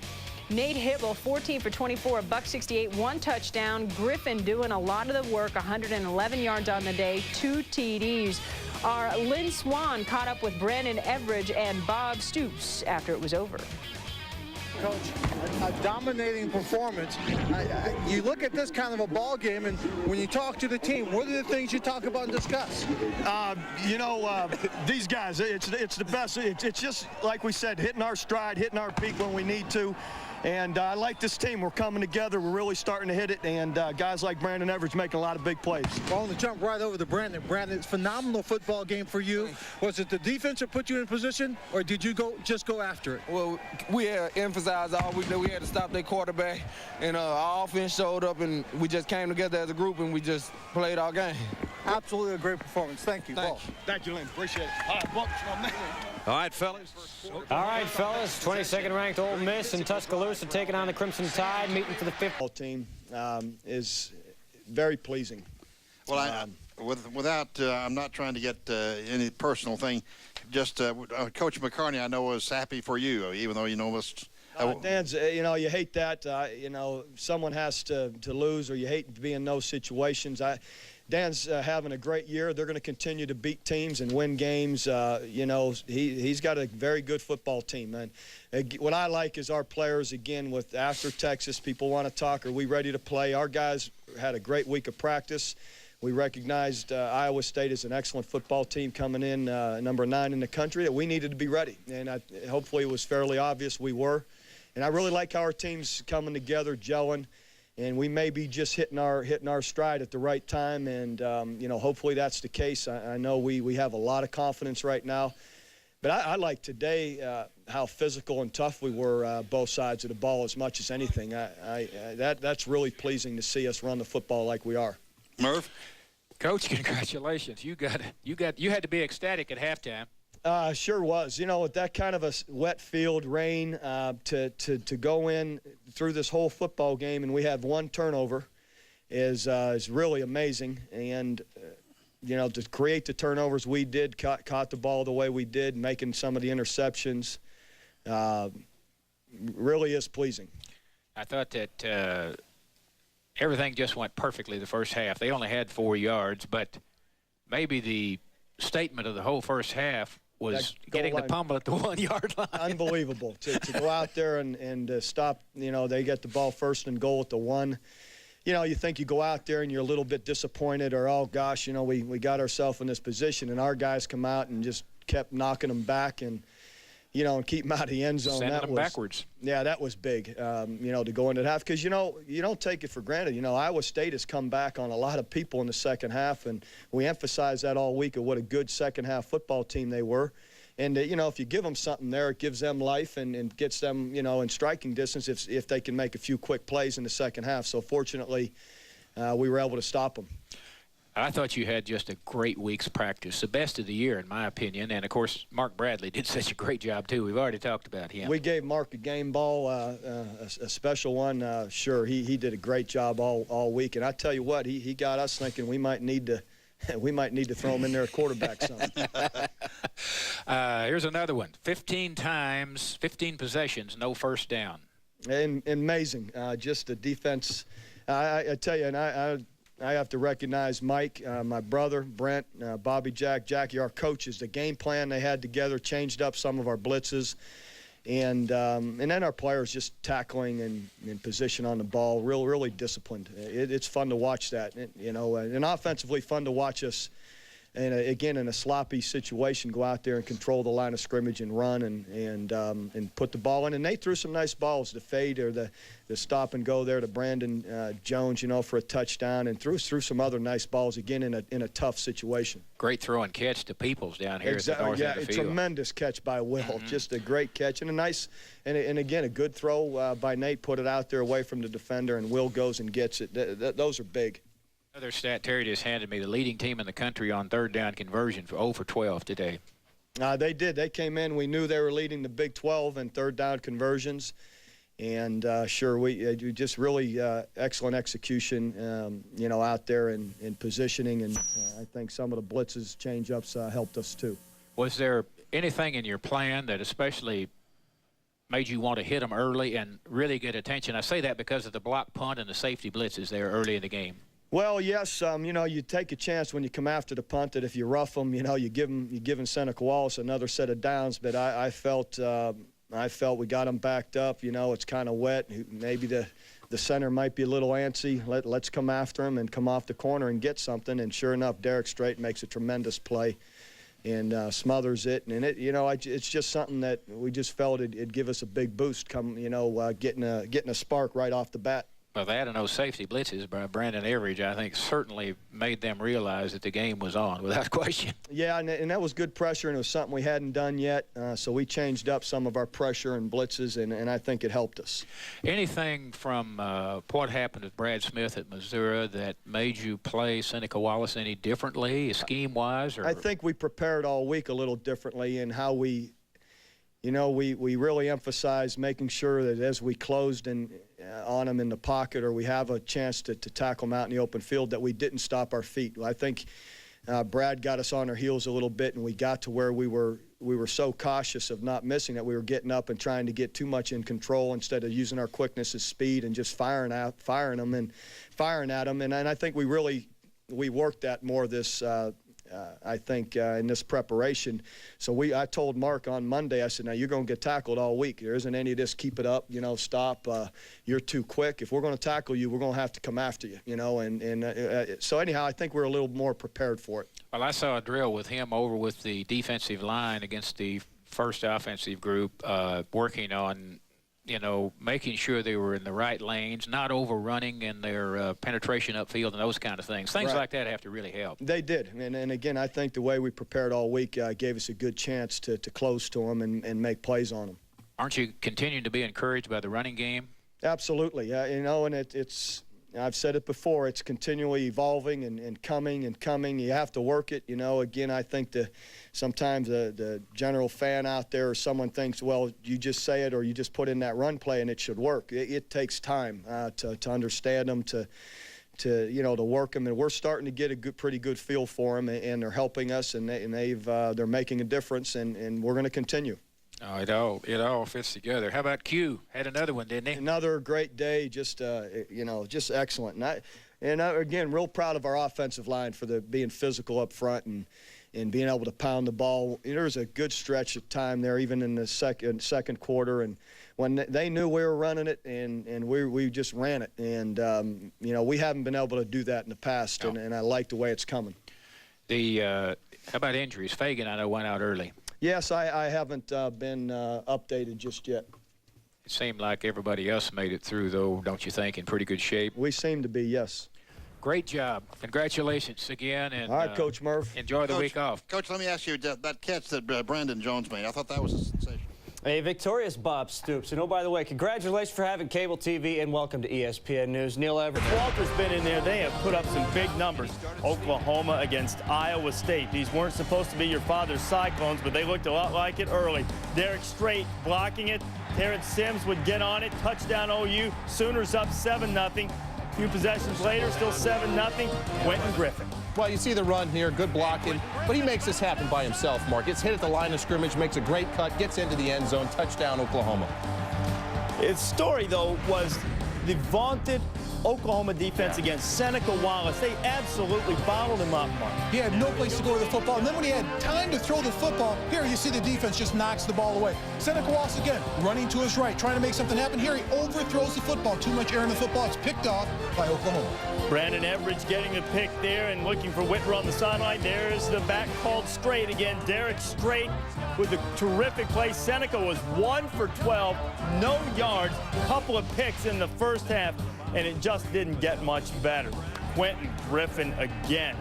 Nate Hibble, 14 for 24, $168, 1 touchdown. Griffin doing a lot of the work, 111 yards on the day, 2 TDs. Our Lynn Swan caught up with Brandon Everidge and Bob Stoops after it was over. Coach, a dominating performance. You look at this kind of a ball game, and when you talk to the team, what are the things you talk about and discuss? These guys, it's the best. It's just like we said, hitting our stride, hitting our peak when we need to. And I like this team. We're coming together. We're really starting to hit it. And guys like Brandon Everidge making a lot of big plays. Well, I want to jump right over to Brandon. Brandon, it's a phenomenal football game for you. Was it the defense that put you in position, or did you just go after it? Well, we had emphasized all week that we had to stop their quarterback. And our offense showed up, and we just came together as a group, and we just played our game. Absolutely a great performance. Thank you, Paul. Thank you, Lynn. Appreciate it. All right, Bucks, my man. All right, fellas. All right, fellas. 22nd ranked Ole Miss and Tuscaloosa taking on the Crimson Tide, meeting for the 5th. Team is very pleasing. Well, I'm not trying to get any personal thing. Just Coach McCarney, I know, was happy for you, even though Dan's, you hate that. Someone has to lose, or you hate to be in those situations. Dan's having a great year. They're going to continue to beat teams and win games. He's got a very good football team. And what I like is our players, again, after Texas, people want to talk, are we ready to play? Our guys had a great week of practice. We recognized Iowa State as an excellent football team coming in, number 9 in the country, that we needed to be ready. And hopefully it was fairly obvious we were. And I really like how our team's coming together, gelling. And we may be just hitting our stride at the right time, and hopefully that's the case. I know we have a lot of confidence right now, but I like today how physical and tough we were both sides of the ball as much as anything. That's really pleasing to see us run the football like we are. Murph, Coach, congratulations! You had to be ecstatic at halftime. Sure was. With that kind of a wet field, rain, to go in through this whole football game and we have 1 turnover is really amazing. And, to create the turnovers we did, caught the ball the way we did, making some of the interceptions, really is pleasing. I thought that everything just went perfectly the first half. They only had 4 yards, but maybe the statement of the whole first half was getting the pummel at the 1-yard line. Unbelievable to go out there and stop. They get the ball 1st and goal at the 1. You think you go out there and you're a little bit disappointed, or, oh gosh, we got ourselves in this position, and our guys come out and just kept knocking them back and and keep them out of the end zone. Sending them backwards. Yeah, that was big, to go into half, because, you don't take it for granted. Iowa State has come back on a lot of people in the second half, and we emphasized that all week of what a good second-half football team they were. And, if you give them something there, it gives them life and gets them, in striking distance if they can make a few quick plays in the second half. So, fortunately, we were able to stop them. I thought you had just a great week's practice, the best of the year, in my opinion. And, of course, Mark Bradley did such a great job, too. We've already talked about him. We gave Mark a game ball, a special one. Sure, he did a great job all week. And I tell you what, he got us thinking we might need to throw him in there at quarterback some. Here's another one. 15 times, 15 possessions, no first down. Amazing. Just the defense. I tell you, and I have to recognize Mike, my brother, Brent, Bobby, Jackie, our coaches. The game plan they had together changed up some of our blitzes. And then our players just tackling and position on the ball, really disciplined. It's fun to watch that, and offensively fun to watch us. And again, in a sloppy situation, go out there and control the line of scrimmage and run and put the ball in. And they threw some nice balls, the fade or the stop and go there to Brandon Jones, for a touchdown, and threw some other nice balls again in a tough situation. Great throw and catch to Peoples down here at the north end of the field. Tremendous catch by Will, just a great catch and a nice, and again a good throw by Nate. Put it out there away from the defender, and Will goes and gets it. Those are big. Another stat Terry just handed me, the leading team in the country on third down conversion for 0 for 12 today. They did. They came in. We knew they were leading the Big 12 in third down conversions. And, sure, we just really excellent execution, out there in positioning. And I think some of the blitzes, change-ups helped us too. Was there anything in your plan that especially made you want to hit them early and really get attention? I say that because of the block punt and the safety blitzes there early in the game. Well, yes, you take a chance when you come after the punt that if you rough them, you give Seneca Wallace another set of downs. But I felt we got them backed up. It's kind of wet. Maybe the center might be a little antsy. Let's come after him and come off the corner and get something. And sure enough, Derek Strait makes a tremendous play and smothers it. And it's just something that we just felt it'd give us a big boost. Getting a spark right off the bat. Well, that and those safety blitzes by Brandon Everidge, I think, certainly made them realize that the game was on, without question. Yeah, and that was good pressure, and it was something we hadn't done yet. So we changed up some of our pressure and blitzes, and I think it helped us. Anything from what happened with Brad Smith at Missouri that made you play Seneca Wallace any differently, scheme-wise? I think we prepared all week a little differently in how we really emphasized making sure that as we closed on them in the pocket or we have a chance to tackle them out in the open field, that we didn't stop our feet. I think Brad got us on our heels a little bit, and we got to where we were so cautious of not missing that we were getting up and trying to get too much in control instead of using our quickness as speed and just firing at them. And I think we worked that more this in this preparation. So I told Mark on Monday, I said, now you're going to get tackled all week. There isn't any of this keep it up, stop, you're too quick. If we're going to tackle you, we're going to have to come after you, so anyhow, I think we're a little more prepared for it. Well, I saw a drill with him over with the defensive line against the first offensive group, working on making sure they were in the right lanes, not overrunning in their penetration upfield and those kind of things. Things like that have to really help. They did. And again, I think the way we prepared all week gave us a good chance to close to them and make plays on them. Aren't you continuing to be encouraged by the running game? Absolutely. And it's I've said it before, it's continually evolving and coming. You have to work it. Again, I think sometimes the general fan out there or someone thinks, well, you just say it or you just put in that run play and it should work. It takes time to understand them, to work them. And we're starting to get a pretty good feel for them, and they're helping us, and they're making a difference, and we're going to continue. Oh, it all fits together. How about Q? Had another one, didn't he? Another great day, just excellent. And again, real proud of our offensive line for being physical up front and being able to pound the ball. There was a good stretch of time there, even in the second quarter, and when they knew we were running it, and we just ran it. And we haven't been able to do that in the past, and I like the way it's coming. How about injuries? Fagan, I know, went out early. Yes, I haven't been updated just yet. It seemed like everybody else made it through, though, don't you think, in pretty good shape? We seem to be, yes. Great job. Congratulations again. And, all right, Coach Murph. Enjoy the week off. Coach, let me ask you, that catch that Brandon Jones made, I thought that was a sensation. A victorious Bob Stoops. And oh, by the way, congratulations for having cable TV and welcome to ESPN News. Neil Everett. Walter's been in there. They have put up some big numbers. Oklahoma against Iowa State. These weren't supposed to be your father's Cyclones, but they looked a lot like it early. Derek Strait blocking it. Terrence Sims would get on it. Touchdown OU. Sooners up 7-0. A few possessions later, still 7-0. Quentin Griffin. Well, you see the run here, good blocking, but he makes this happen by himself, Mark. Gets hit at the line of scrimmage, makes a great cut, gets into the end zone, touchdown, Oklahoma. His story, though, was the vaunted Oklahoma defense against Seneca Wallace. They absolutely bottled him up, Mark. He had no place to go to the football, and then when he had time to throw the football, here you see the defense just knocks the ball away. Seneca Wallace again, running to his right, trying to make something happen. Here he overthrows the football. Too much air in the football. It's picked off by Oklahoma. Brandon Everidge getting the pick there and looking for Whitmer on the sideline. There's the back called Strait again. Derek Strait with a terrific play. Seneca was 1 for 12, no yards, couple of picks in the first half, and it just didn't get much better. Quentin Griffin again.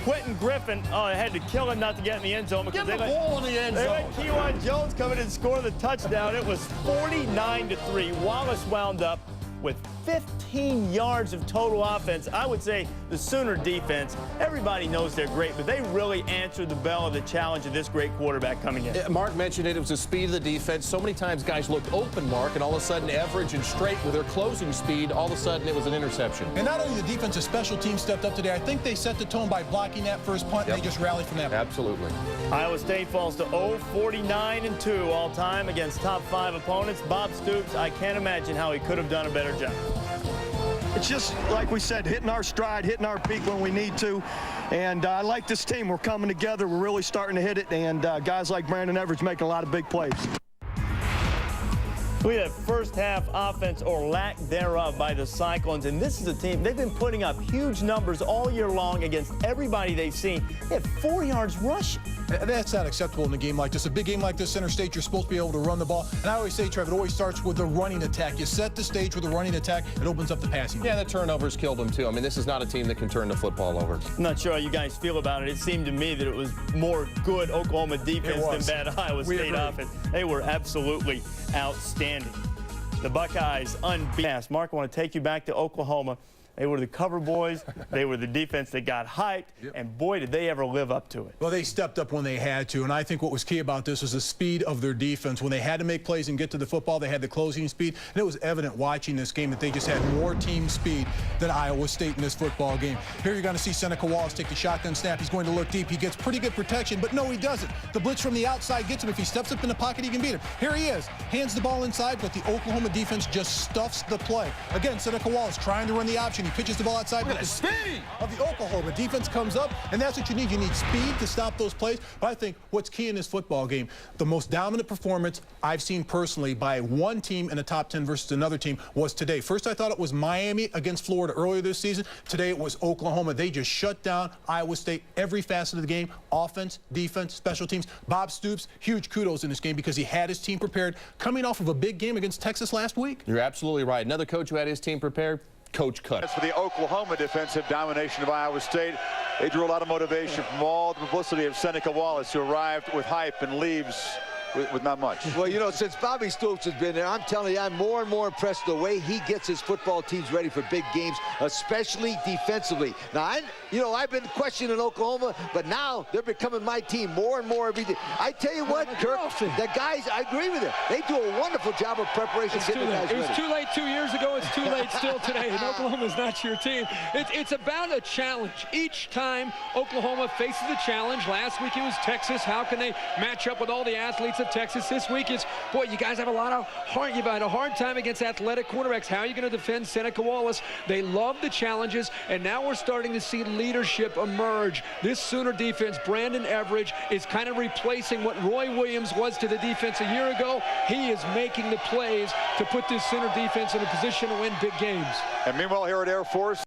Quentin Griffin, I had to kill him not to get in the end zone. Get the ball in the end zone. They let Kewan Jones come in and score the touchdown. It was 49-3. Wallace wound up with 15 yards of total offense. I would say the Sooner defense, everybody knows they're great, but they really answered the bell of the challenge of this great quarterback coming in. Mark mentioned it was the speed of the defense. So many times guys looked open, Mark, and all of a sudden Everidge and Strait with their closing speed, all of a sudden it was an interception. And not only the defensive special team stepped up today, I think they set the tone by blocking that first punt, and they just rallied from that. Absolutely. Iowa State falls to 0-49-2 all time against top 5 opponents. Bob Stoops, I can't imagine how he could have done a better job. It's just, like we said, hitting our stride, hitting our peak when we need to. And I like this team. We're coming together. We're really starting to hit it. And guys like Brandon Everidge making a lot of big plays. We had first half offense or lack thereof by the Cyclones, and this is a team, they've been putting up huge numbers all year long against everybody they've seen. They had 4 yards rushing. That's not acceptable in a game like this. A big game like this, Center State, you're supposed to be able to run the ball. And I always say, Trev, it always starts with the running attack. You set the stage with a running attack, it opens up the passing. Yeah, the turnovers killed them, too. I mean, this is not a team that can turn the football over. I'm not sure how you guys feel about it. It seemed to me that it was more good Oklahoma defense than bad Iowa State offense. They were absolutely outstanding. The Buckeyes unbeaten. Mark, I want to take you back to Oklahoma. They were the cover boys. They were the defense that got hyped, and boy, did they ever live up to it. Well, they stepped up when they had to, and I think what was key about this was the speed of their defense. When they had to make plays and get to the football, they had the closing speed, and it was evident watching this game that they just had more team speed than Iowa State in this football game. Here you're going to see Seneca Wallace take the shotgun snap. He's going to look deep. He gets pretty good protection, but no, he doesn't. The blitz from the outside gets him. If he steps up in the pocket, he can beat him. Here he is. Hands the ball inside, but the Oklahoma defense just stuffs the play. Again, Seneca Wallace trying to run the option. He pitches the ball outside. But the speed of the Oklahoma defense comes up, and that's what you need. You need speed to stop those plays. But I think what's key in this football game, the most dominant performance I've seen personally by one team in the top 10 versus another team was today. First, I thought it was Miami against Florida earlier this season. Today, it was Oklahoma. They just shut down Iowa State every facet of the game, offense, defense, special teams. Bob Stoops, huge kudos in this game because he had his team prepared coming off of a big game against Texas last week. You're absolutely right. Another coach who had his team prepared, Coach Cut. As for the Oklahoma defensive domination of Iowa State, they drew a lot of motivation from all the publicity of Seneca Wallace, who arrived with hype and leaves with not much. Well, you know, since Bobby Stoops has been there, I'm telling you, I'm more and more impressed the way he gets his football teams ready for big games, especially defensively. Now, I've been questioning Oklahoma, but now they're becoming my team more and more every day. I tell you what, Kirk, the guys, I agree with you. They do a wonderful job of preparation. It was too late 2 years ago. It's too late still today. And Oklahoma's not your team. It's about a challenge. Each time Oklahoma faces a challenge, last week it was Texas. How can they match up with all the athletes of Texas? This week is, boy, you guys have you've had a hard time against athletic quarterbacks. How are you going to defend Seneca Wallace? They love the challenges, and now we're starting to see leadership emerge. This Sooner defense, Brandon Everidge, is kind of replacing what Roy Williams was to the defense a year ago. He is making the plays to put this Sooner defense in a position to win big games. And meanwhile, here at Air Force,